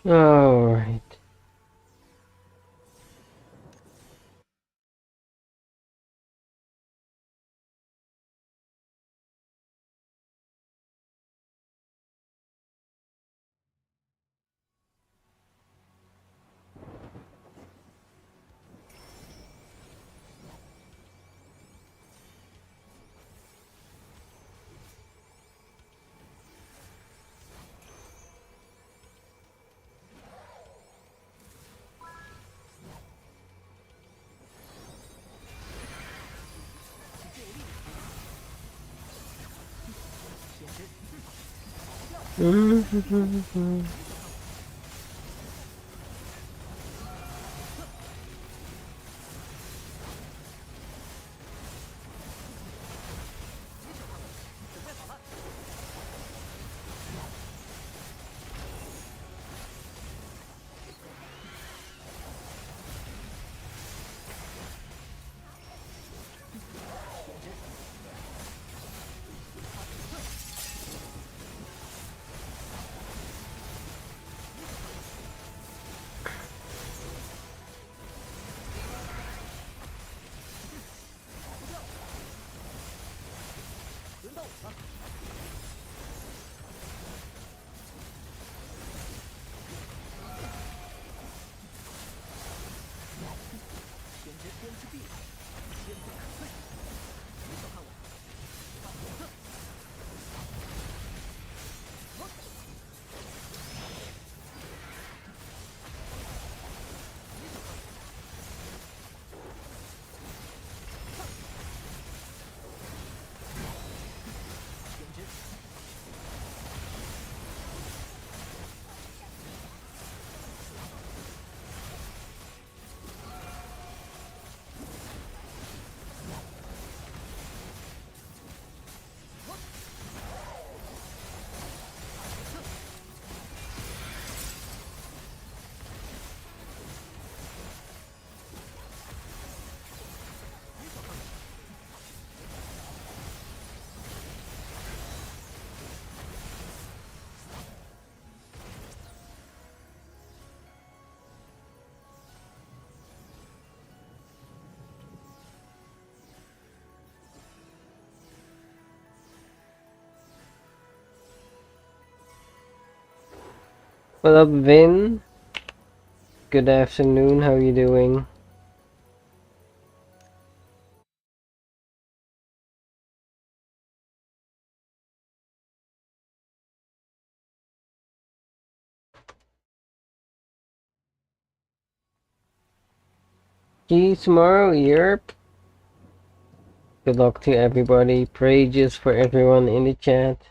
All right. What up, Vin? Good afternoon, how are you doing? See you tomorrow, Europe. Good luck to everybody. Pray just for everyone in the chat.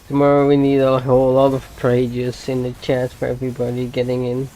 Tomorrow we need a whole lot of praise in the chat for everybody getting in.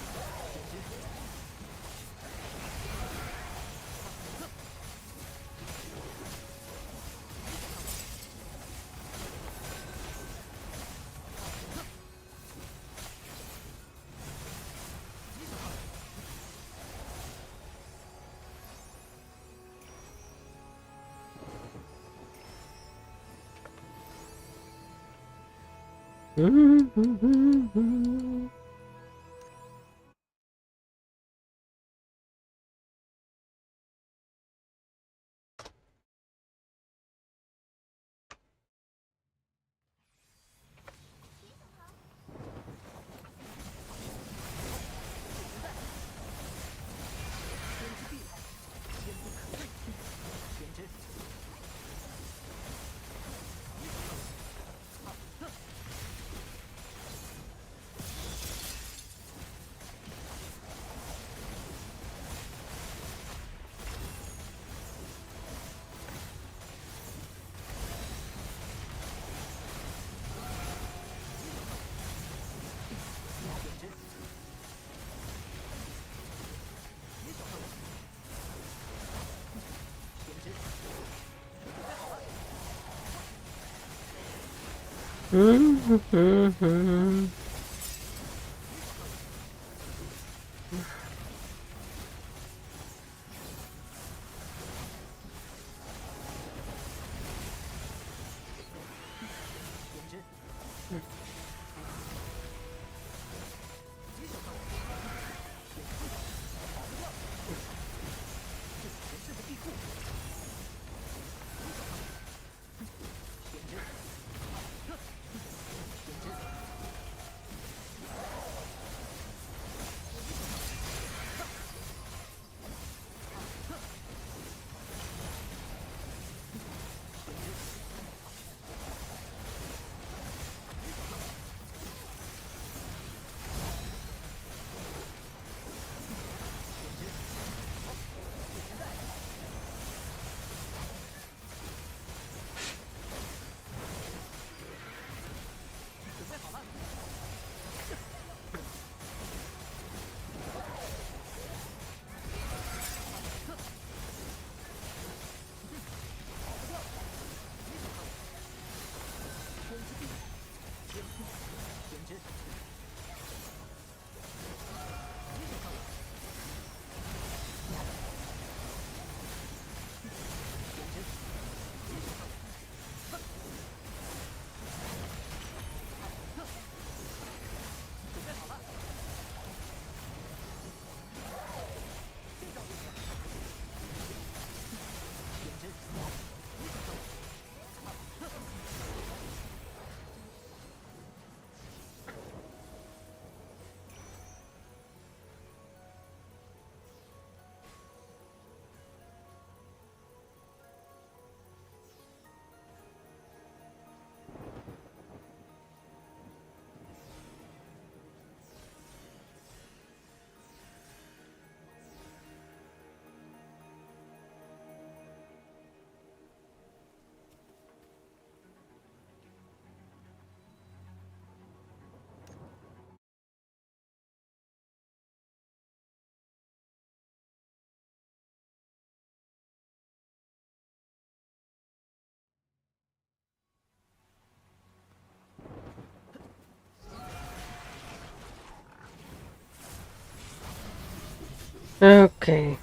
Okay.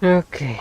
Okay.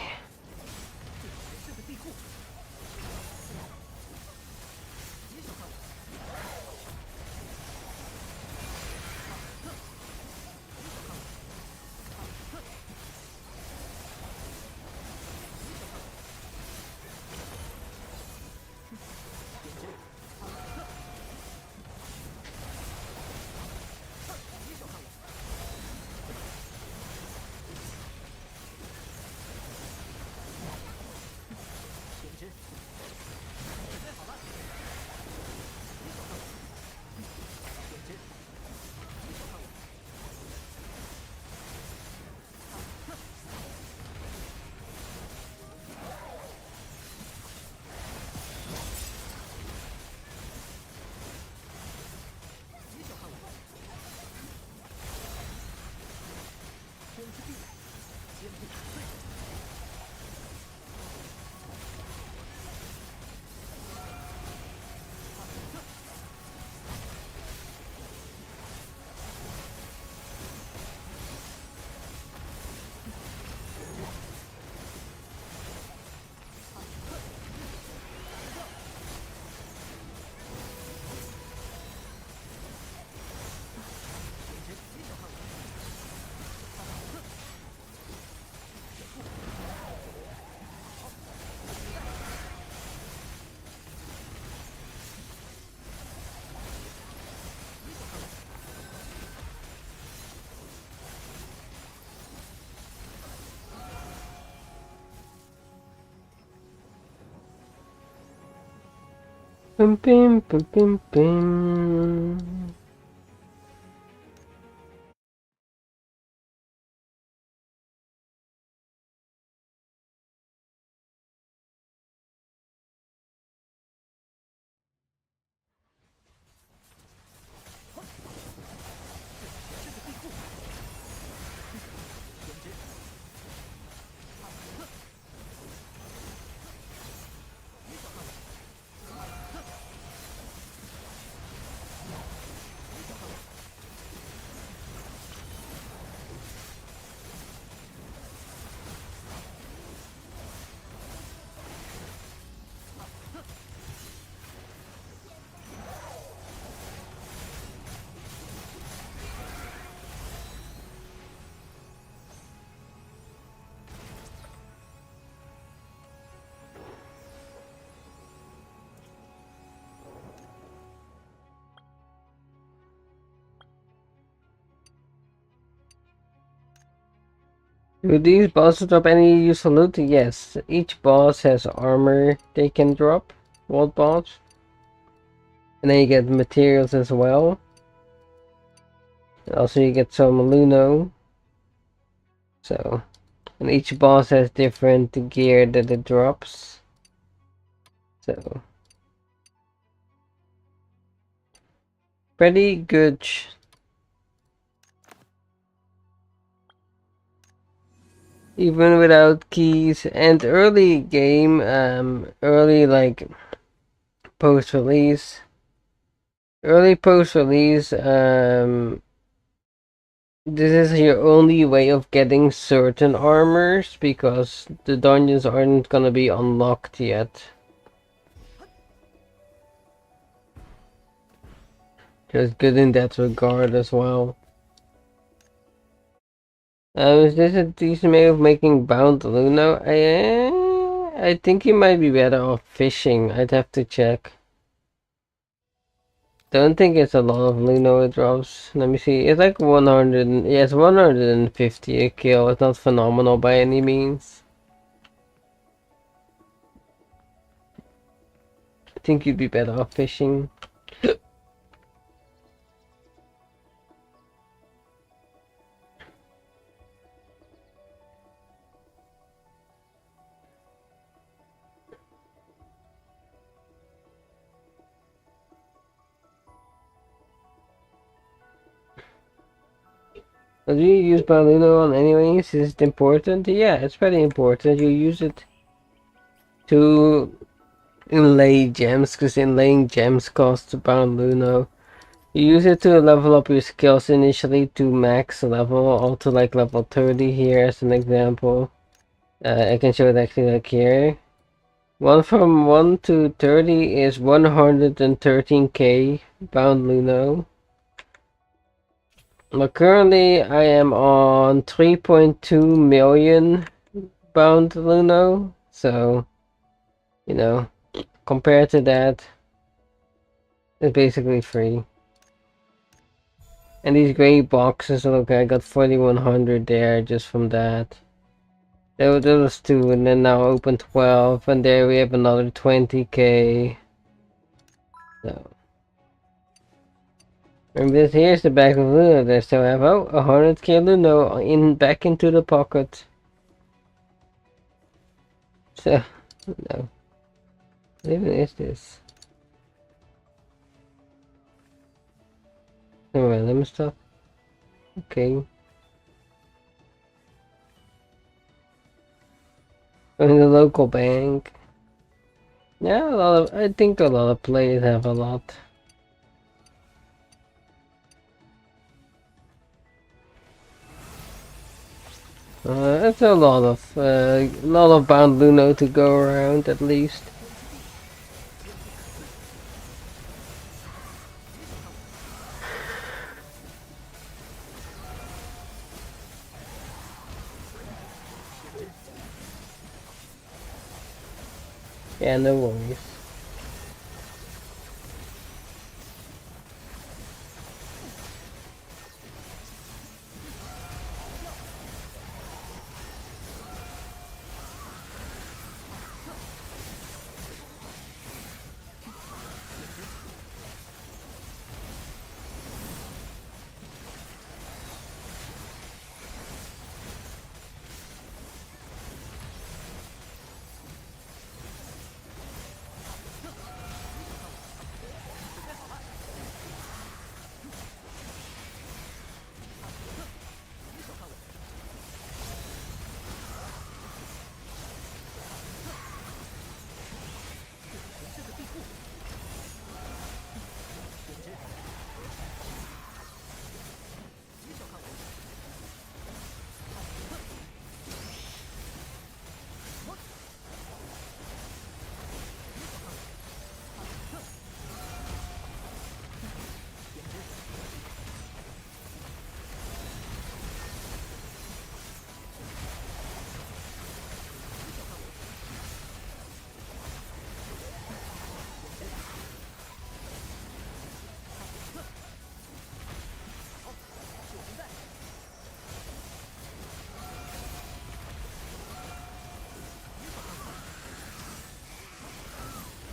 Bim bim bim bim bim. Do these bosses drop any useful loot? Yes. Each boss has armor they can drop. World boss. And then you get materials as well. And also you get some Luno. So, and each boss has different gear that it drops. So, pretty good. Even without keys. And early game, early like post-release. Early post-release, this is your only way of getting certain armors because the dungeons aren't gonna be unlocked yet. Just good in that regard as well. Is this a decent way of making bound Luno? I think you might be better off fishing. I'd have to check. Don't think it's a lot of Luno it drops. Let me see. It's like 100. Yeah, it's 150 a kill. It's not phenomenal by any means. I think you'd be better off fishing. Do you use Baluno on anyways? Is it important? Yeah, it's pretty important. You use it to inlay gems, because inlaying gems costs Baluno. You use it to level up your skills initially to max level, or to like level 30 here as an example. I can show it actually like here. One from 1 to 30 is 113k bound Luno. But currently I am on 3.2 million bound Luno, so you know, compared to that, it's basically free. And these gray boxes, look, I got 4100 there just from that. There was 2, and then now open 12, and there we have another 20k. So, remember this, here's the back of Luno. They still have 100k Luno back into the pocket. So, no. What even is this? Anyway, let me stop. Okay. In the local bank. Yeah, I think a lot of players have a lot. It's a lot of bound Luno to go around at least. Yeah, no worries.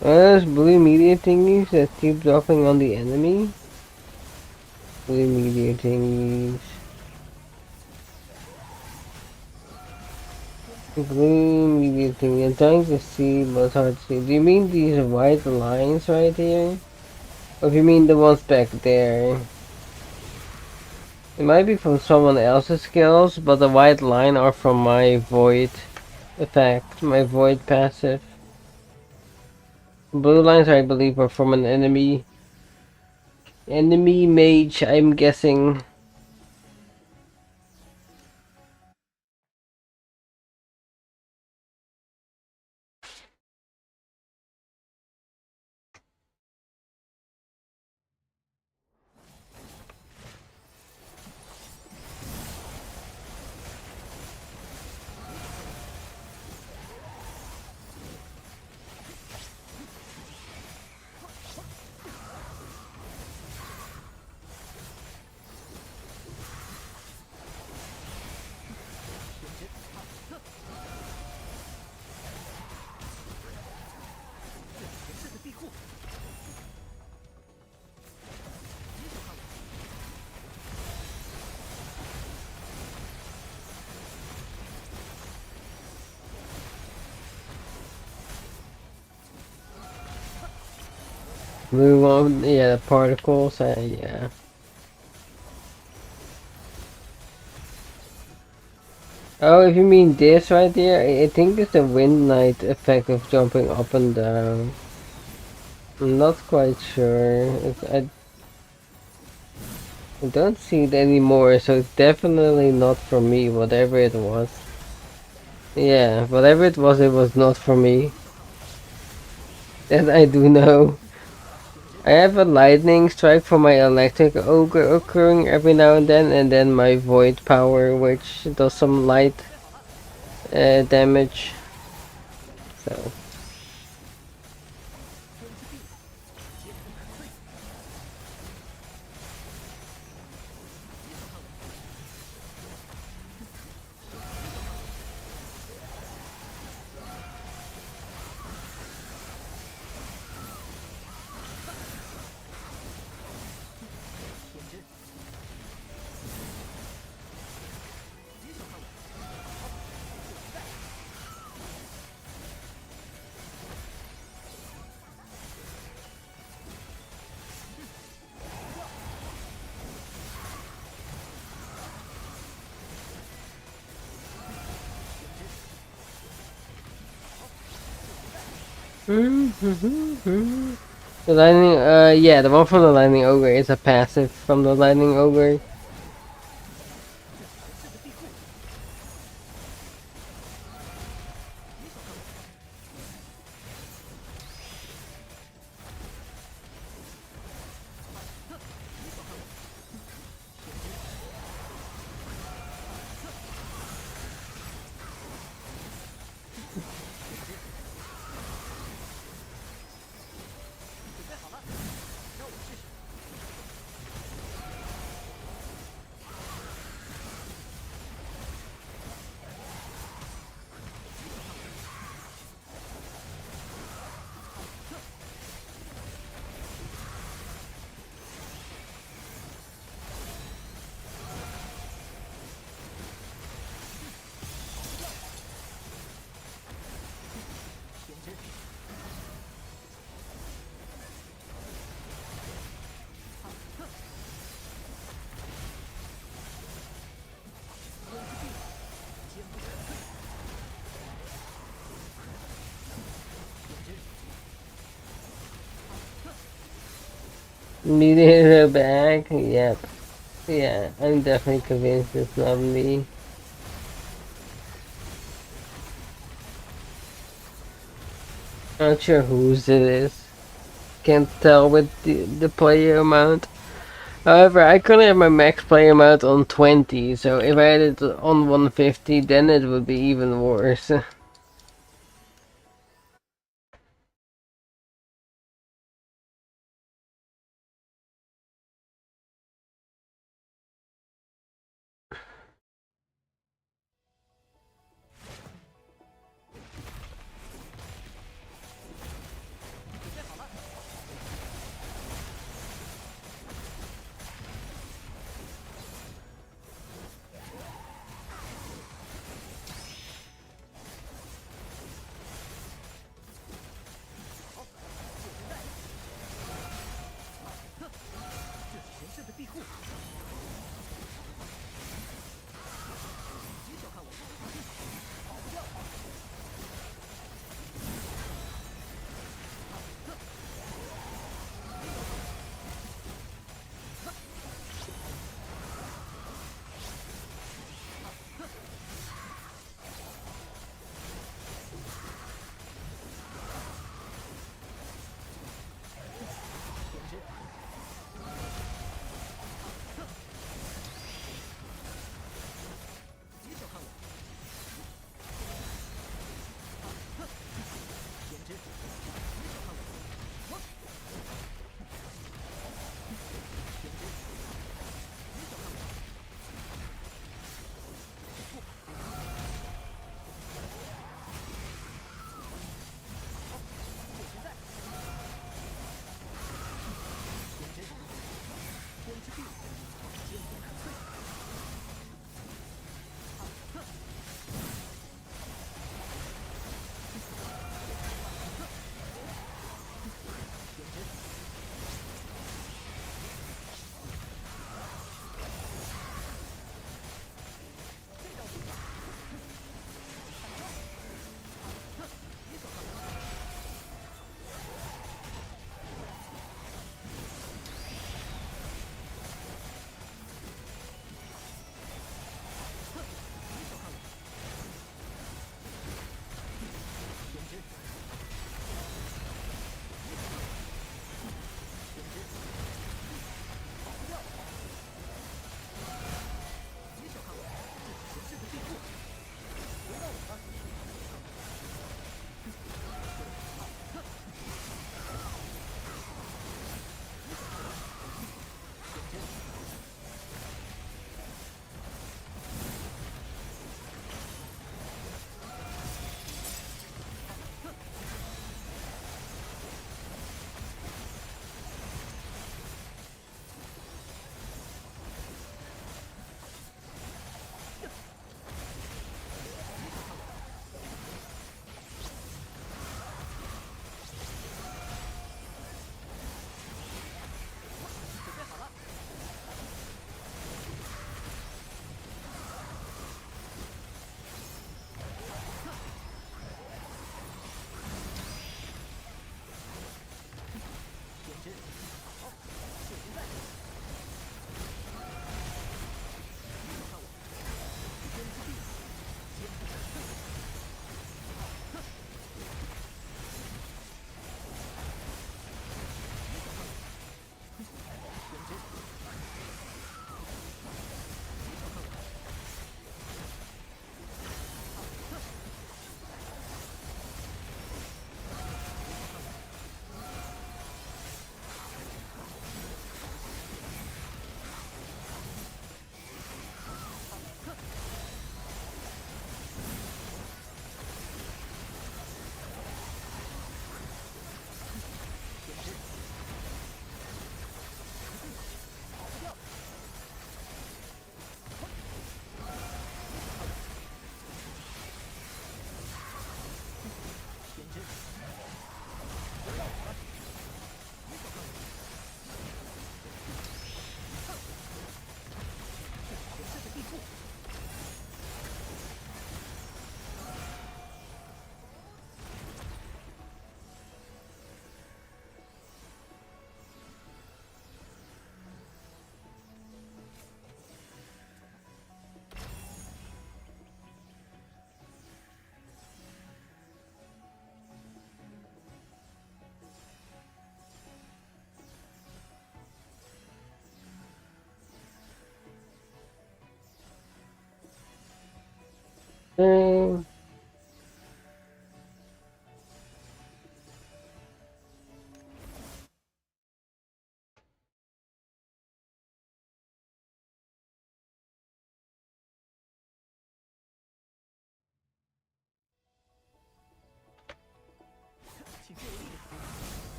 Those blue media thingies that keep dropping on the enemy. Blue media thingies. Blue media thingy. I'm trying to see, but it's hard to see. Do you mean these white lines right here? Or do you mean the ones back there? It might be from someone else's skills, but the white line are from my void effect, my void passive. Blue lines, I believe, are from an enemy mage, I'm guessing. Blue one, yeah, the particles, yeah. Oh, if you mean this right here, I think it's the wind knight effect of jumping up and down. I'm not quite sure. I don't see it anymore, so it's definitely not for me, whatever it was. Yeah, whatever it was not for me. That I do know. I have a lightning strike for my electric ogre occurring every now and then my void power, which does some light damage. So. The lightning, yeah, the one from the lightning ogre is a passive from the lightning ogre. Needed her back, yep. Yeah, I'm definitely convinced it's not me. Not sure whose it is. Can't tell with the player amount. However, I currently have my max player amount on 20, so if I had it on 150, then it would be even worse.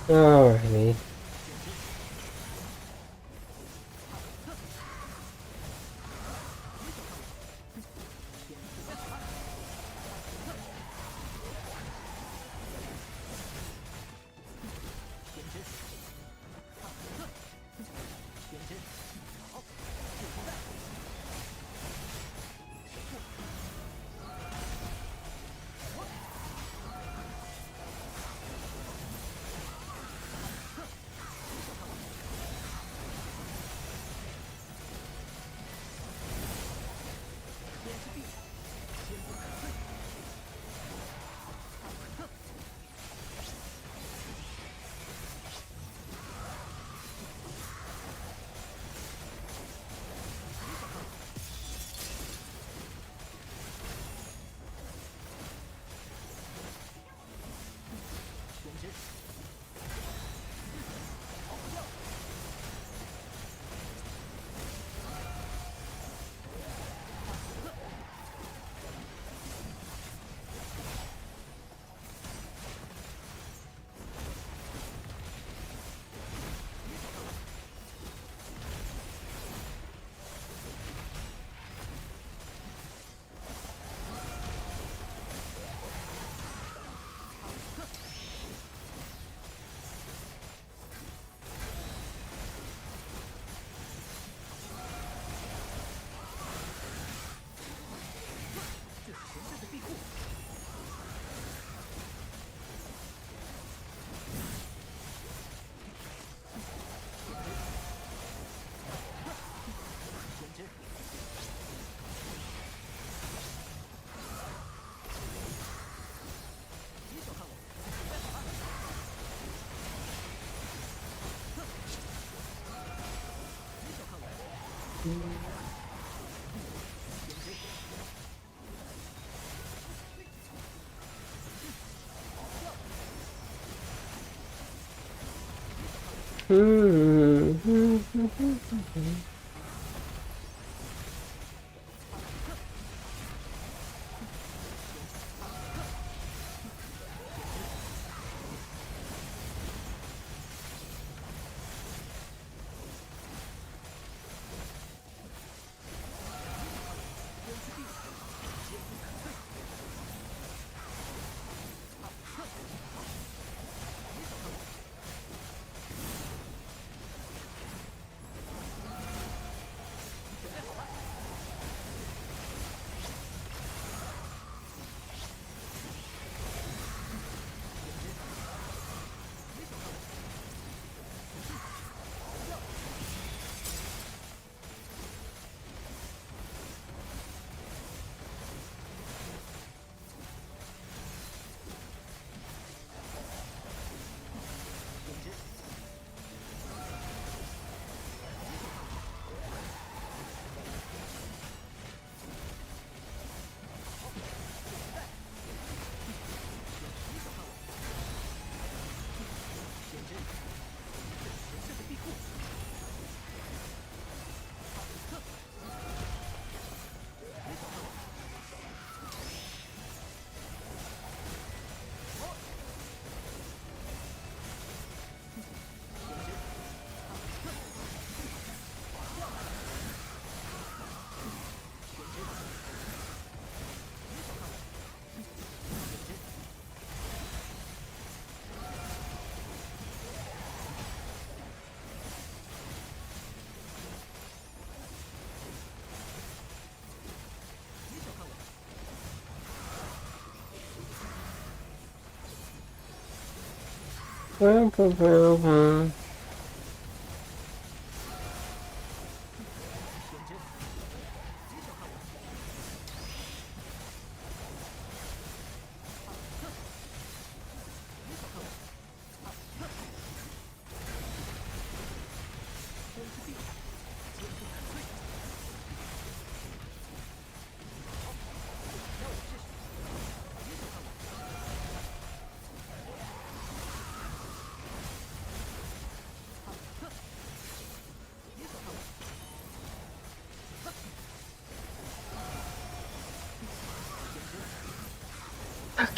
Alrighty.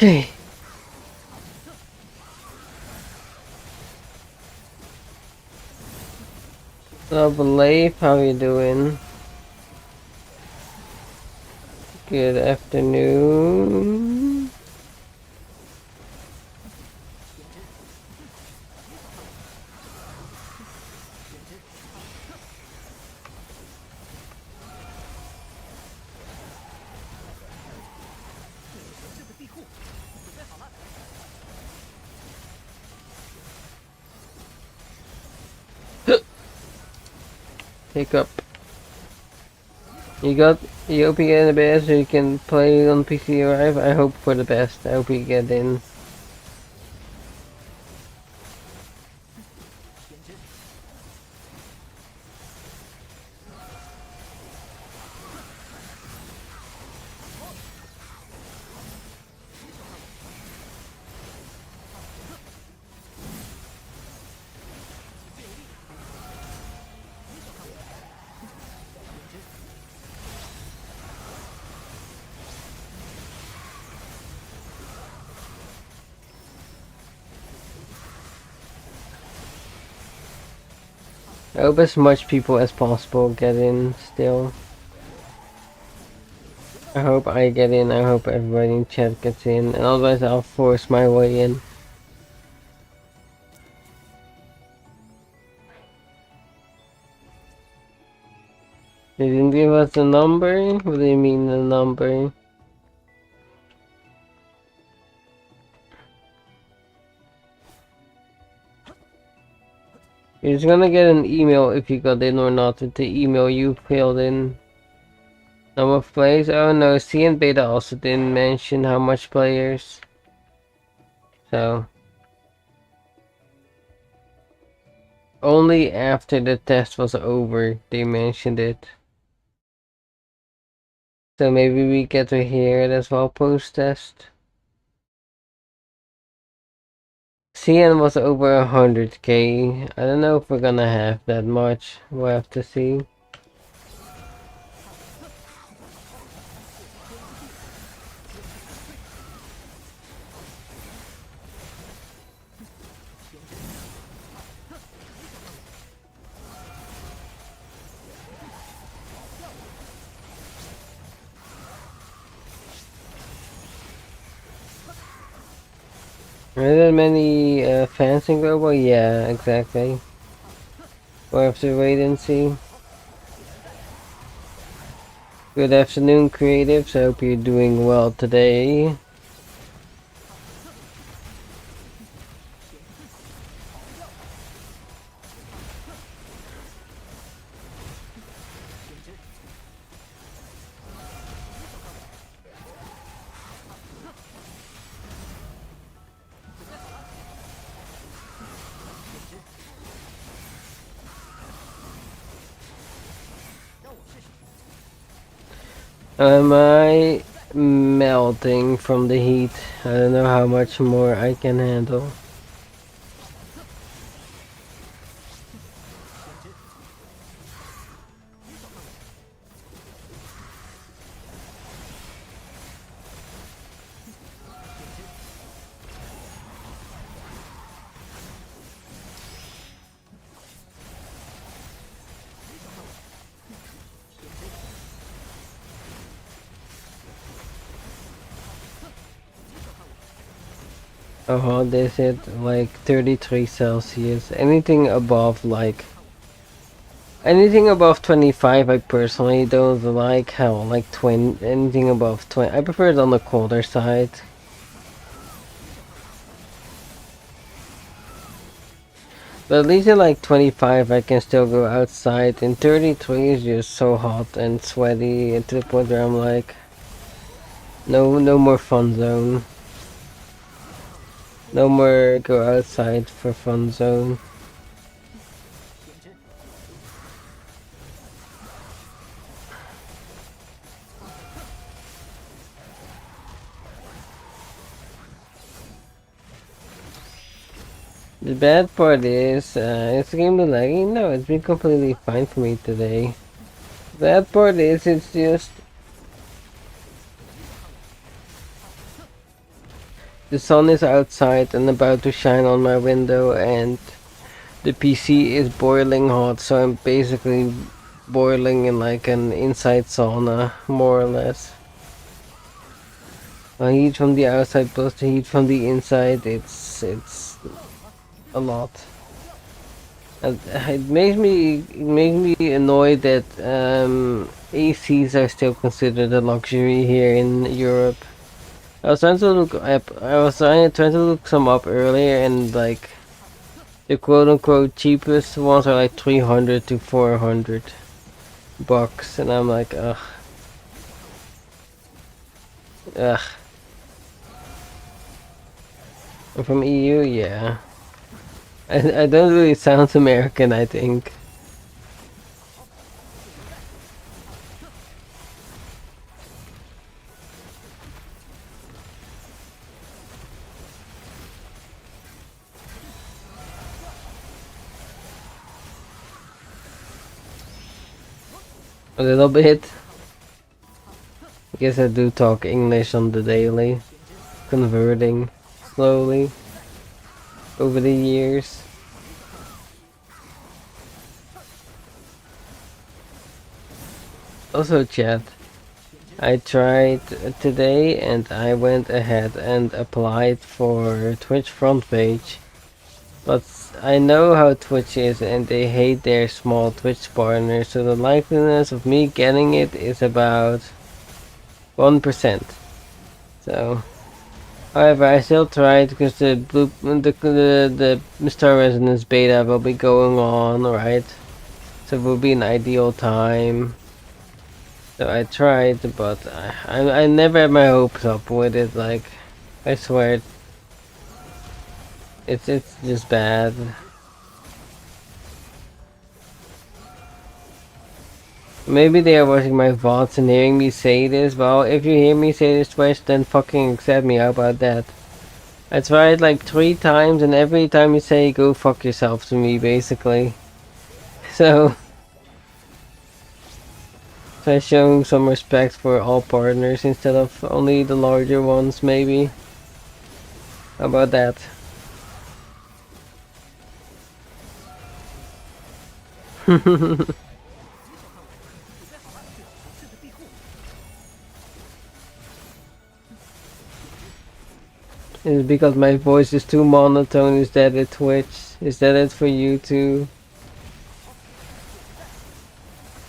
Okay. Leif, how you doing? Good afternoon. Hiccup. You hope you get in the best so you can play on PC Arrive? I hope for the best. I hope you get in. I hope as much people as possible get in still. I hope I get in, I hope everybody in chat gets in, and otherwise I'll force my way in. They didn't give us a number? What do you mean a number? You're just gonna get an email if you got in or not with the email you filled in. Number of players? Oh no, C and Beta also didn't mention how much players. So only after the test was over they mentioned it. So maybe we get to hear it as well post-test. CN was over 100k. I don't know if we're gonna have that much. We'll have to see. Are there many fans in Global? Yeah, exactly. We'll have to wait and see. Good afternoon, creatives. I hope you're doing well today. Am I melting from the heat? I don't know how much more I can handle. Oh, they said like 33 Celsius. Anything above 25 I personally don't like. How like 20, anything above 20. I prefer it on the colder side. But at least at like 25 I can still go outside, and 33 is just so hot and sweaty, and to the point where I'm like, no more fun zone. No more go outside for fun zone. The bad part is, it's extremely laggy. No, it's been completely fine for me today. The bad part is, it's just the sun is outside and about to shine on my window, and the PC is boiling hot, so I'm basically boiling in like an inside sauna, more or less. The heat from the outside plus the heat from the inside, it's a lot. And it makes me annoyed that ACs are still considered a luxury here in Europe. I was trying to look up. I was trying to look some up earlier, and like the quote-unquote cheapest ones are like 300 to 400 bucks, and I'm like, ugh, ugh. I'm from EU, yeah. I don't really sound American, I think. A little bit. I guess I do talk English on the daily, converting slowly over the years. Also, chat. I tried today and I went ahead and applied for Twitch front page. But I know how Twitch is and they hate their small Twitch partners, so the likeliness of me getting it is about 1%. So, however, I still tried because the Star Resonance beta will be going on, right? So it will be an ideal time. So I tried, but I never had my hopes up with it. Like, I swear, it's just bad. Maybe they are watching my VODs and hearing me say this. Well, if you hear me say this twice, then fucking accept me. How about that? I tried like 3 times, and every time you say "go fuck yourself" to me, basically. So, try showing some respect for all partners instead of only the larger ones, maybe. How about that? Is it because my voice is too monotone? Is that it, Twitch? Is that it for you too?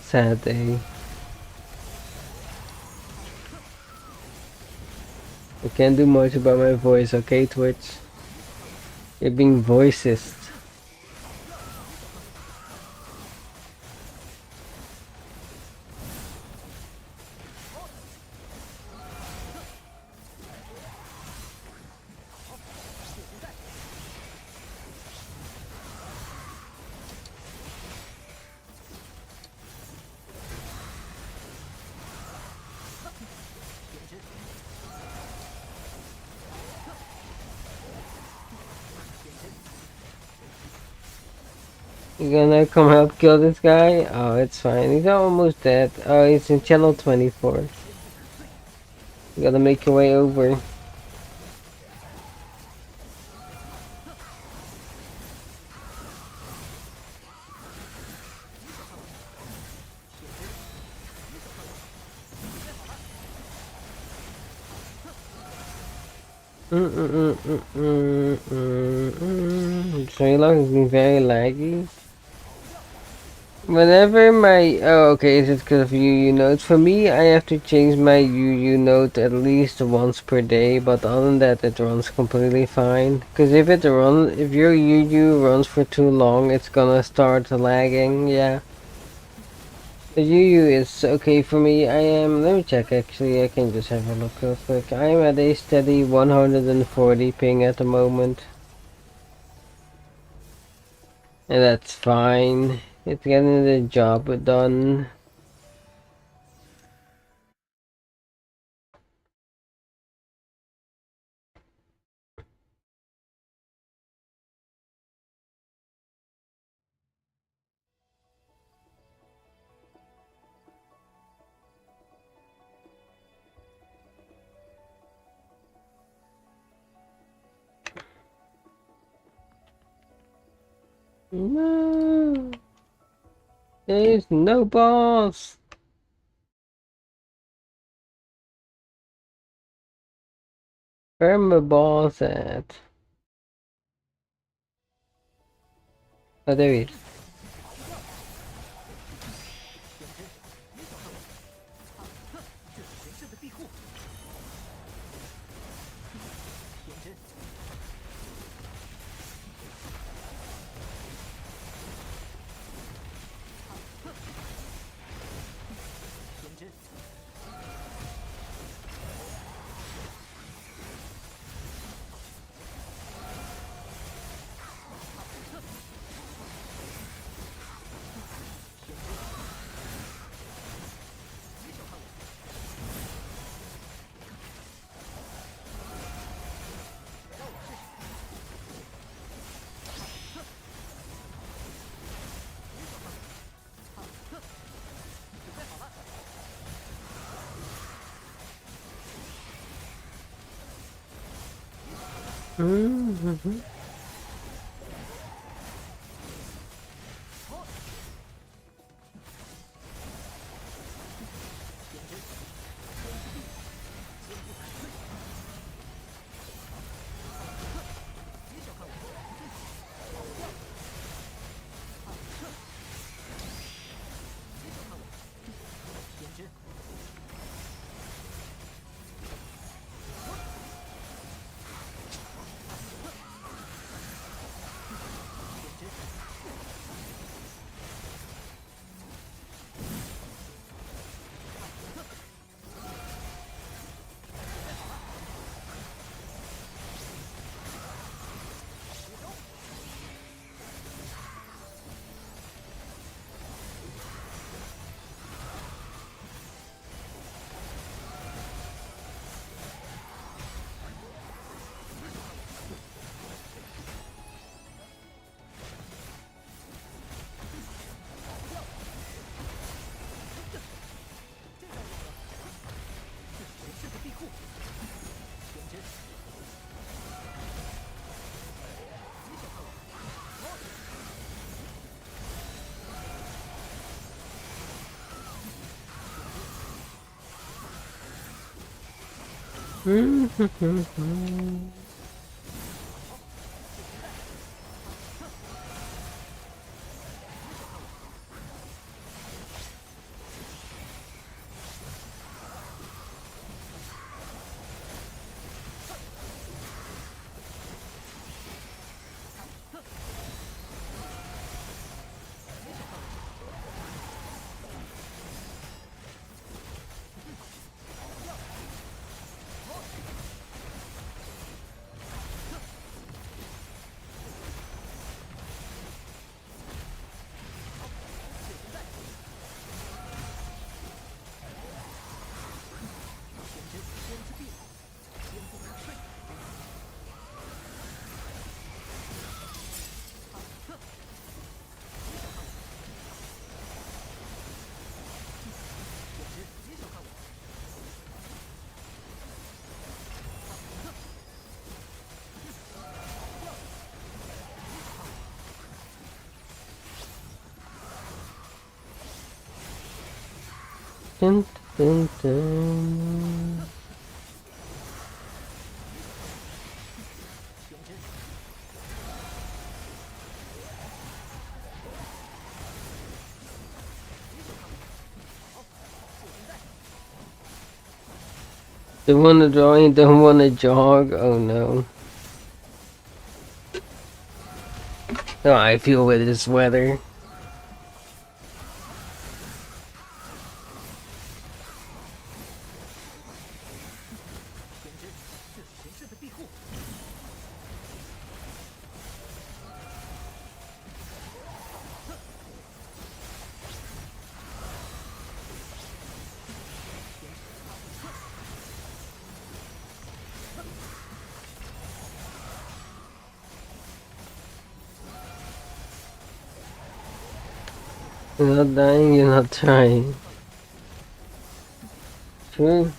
Sad day. I can't do much about my voice, okay, Twitch? You're being voicist. You gonna come help kill this guy? Oh, it's fine. He's almost dead. Oh, he's in channel 24. You gotta make your way over. Trailer has been very laggy. Whenever my okay, is it because of UU notes? For me, I have to change my UU note at least once per day, but other than that, it runs completely fine. Because if your UU runs for too long, it's gonna start lagging. Yeah, the UU is okay for me. Let me check actually. I can just have a look real quick. I am at a steady 140 ping at the moment, and that's fine. It's getting the job done. No. There's no balls. Where are my balls at? Oh, there he is. Mm-hmm. Dun, dun, dun. Don't wanna join, don't wanna jog, oh no. Oh, I feel with this weather. You're not dying, you're not trying. True.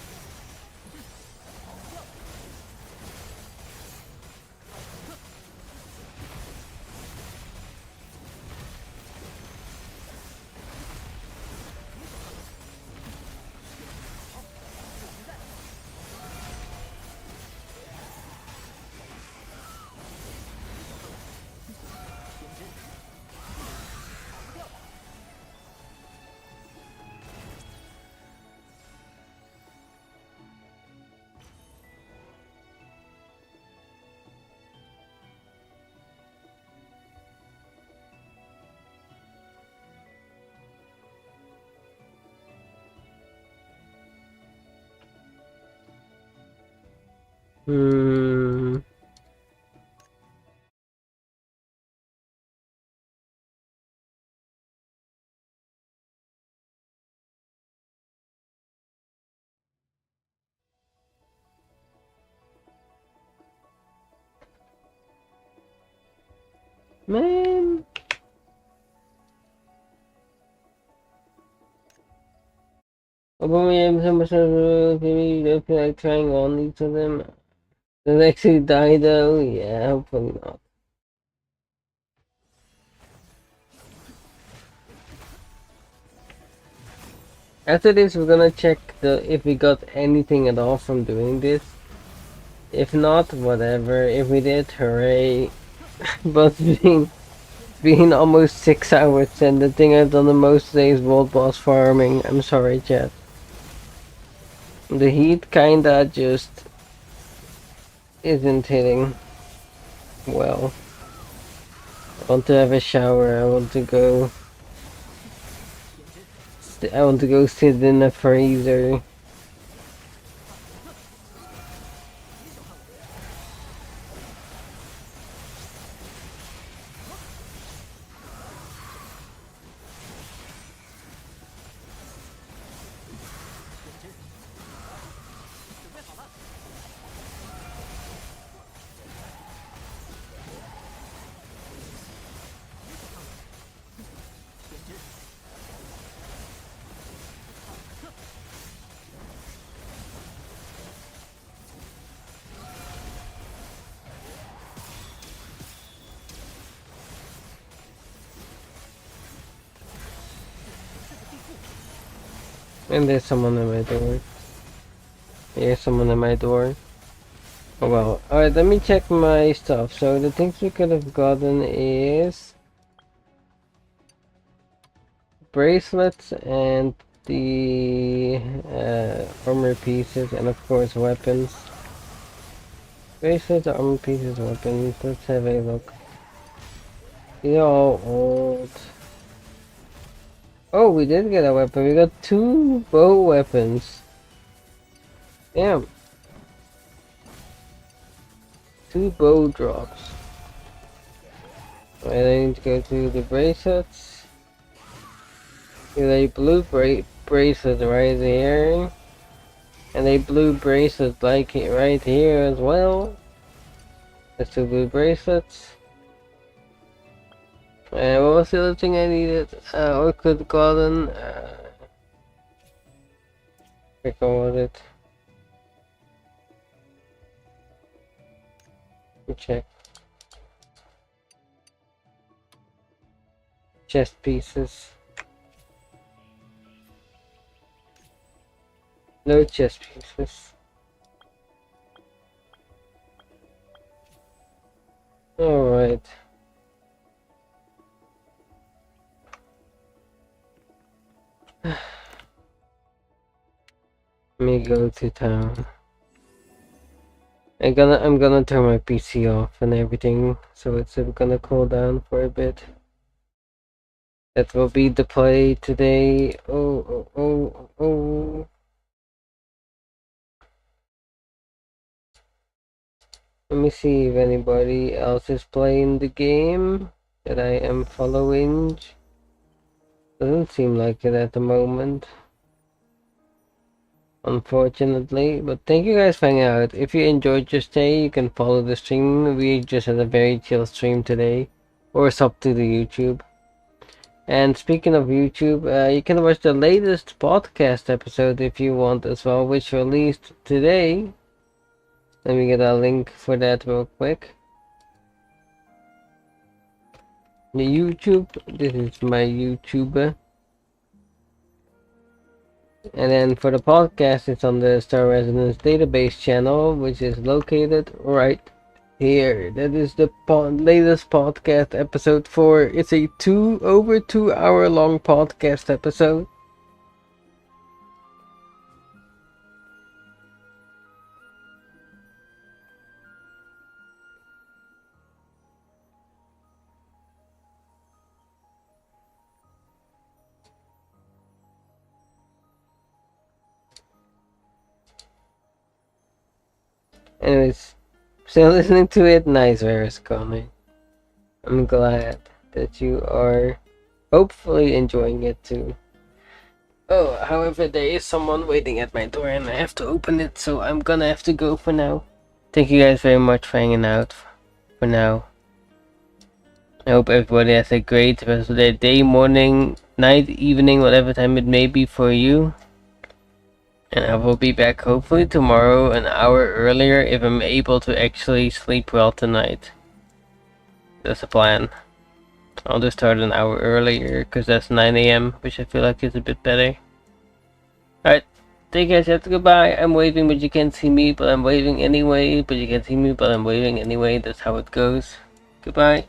Hmm. Man. Although we have so much maybe don't feel like trying on each of them. Does it actually die though? Yeah, hopefully not. After this, we're gonna check if we got anything at all from doing this. If not, whatever. If we did, hooray. But being almost 6 hours, and the thing I've done the most today is world boss farming. I'm sorry, chat. The heat kinda just isn't hitting well. I want to have a shower. I want to go. I want to go sit in a freezer. And there's someone at my door. There's someone at my door. Oh well. Alright, let me check my stuff. So the things we could have gotten is bracelets and the armor pieces, and of course weapons. Bracelets, armor pieces, weapons. Let's have a look. They're all old. Oh, we did get a weapon. We got 2 bow weapons. Damn. 2 bow drops. Alright, I need to go to the bracelets. There's a blue bracelet right there. And a blue bracelet like it right here as well. There's 2 blue bracelets. And what was the other thing I needed? Or could have gotten? What was it? Let me check. Chest pieces. No chest pieces. Alright. Let me go to town. I'm gonna turn my PC off and everything, so it's gonna cool down for a bit. That will be the play today. Oh. Let me see if anybody else is playing the game that I am following. Doesn't seem like it at the moment, unfortunately. But thank you guys for hanging out. If you enjoyed your stay, you can follow the stream. We just had a very chill stream today, or sub to the YouTube. And speaking of YouTube, you can watch the latest podcast episode if you want as well, which released today. Let me get a link for that real quick. The YouTube, this is my YouTube. And then for the podcast, it's on the Star Resonance database channel, which is located right here. That is the latest podcast episode for. It's a over 2 hour long podcast episode. Anyways, still listening to it. Nice, Varus Connor. I'm glad that you are hopefully enjoying it too. Oh, however, there is someone waiting at my door and I have to open it, so I'm gonna have to go for now. Thank you guys very much for hanging out for now. I hope everybody has a great rest of their day, morning, night, evening, whatever time it may be for you. And I will be back hopefully tomorrow an hour earlier if I'm able to actually sleep well tonight. That's the plan. I'll just start an hour earlier because that's 9 AM, which I feel like is a bit better. Alright, take care, chat. Goodbye. I'm waving, but you can't see me, but I'm waving anyway. But you can't see me, but I'm waving anyway. That's how it goes. Goodbye.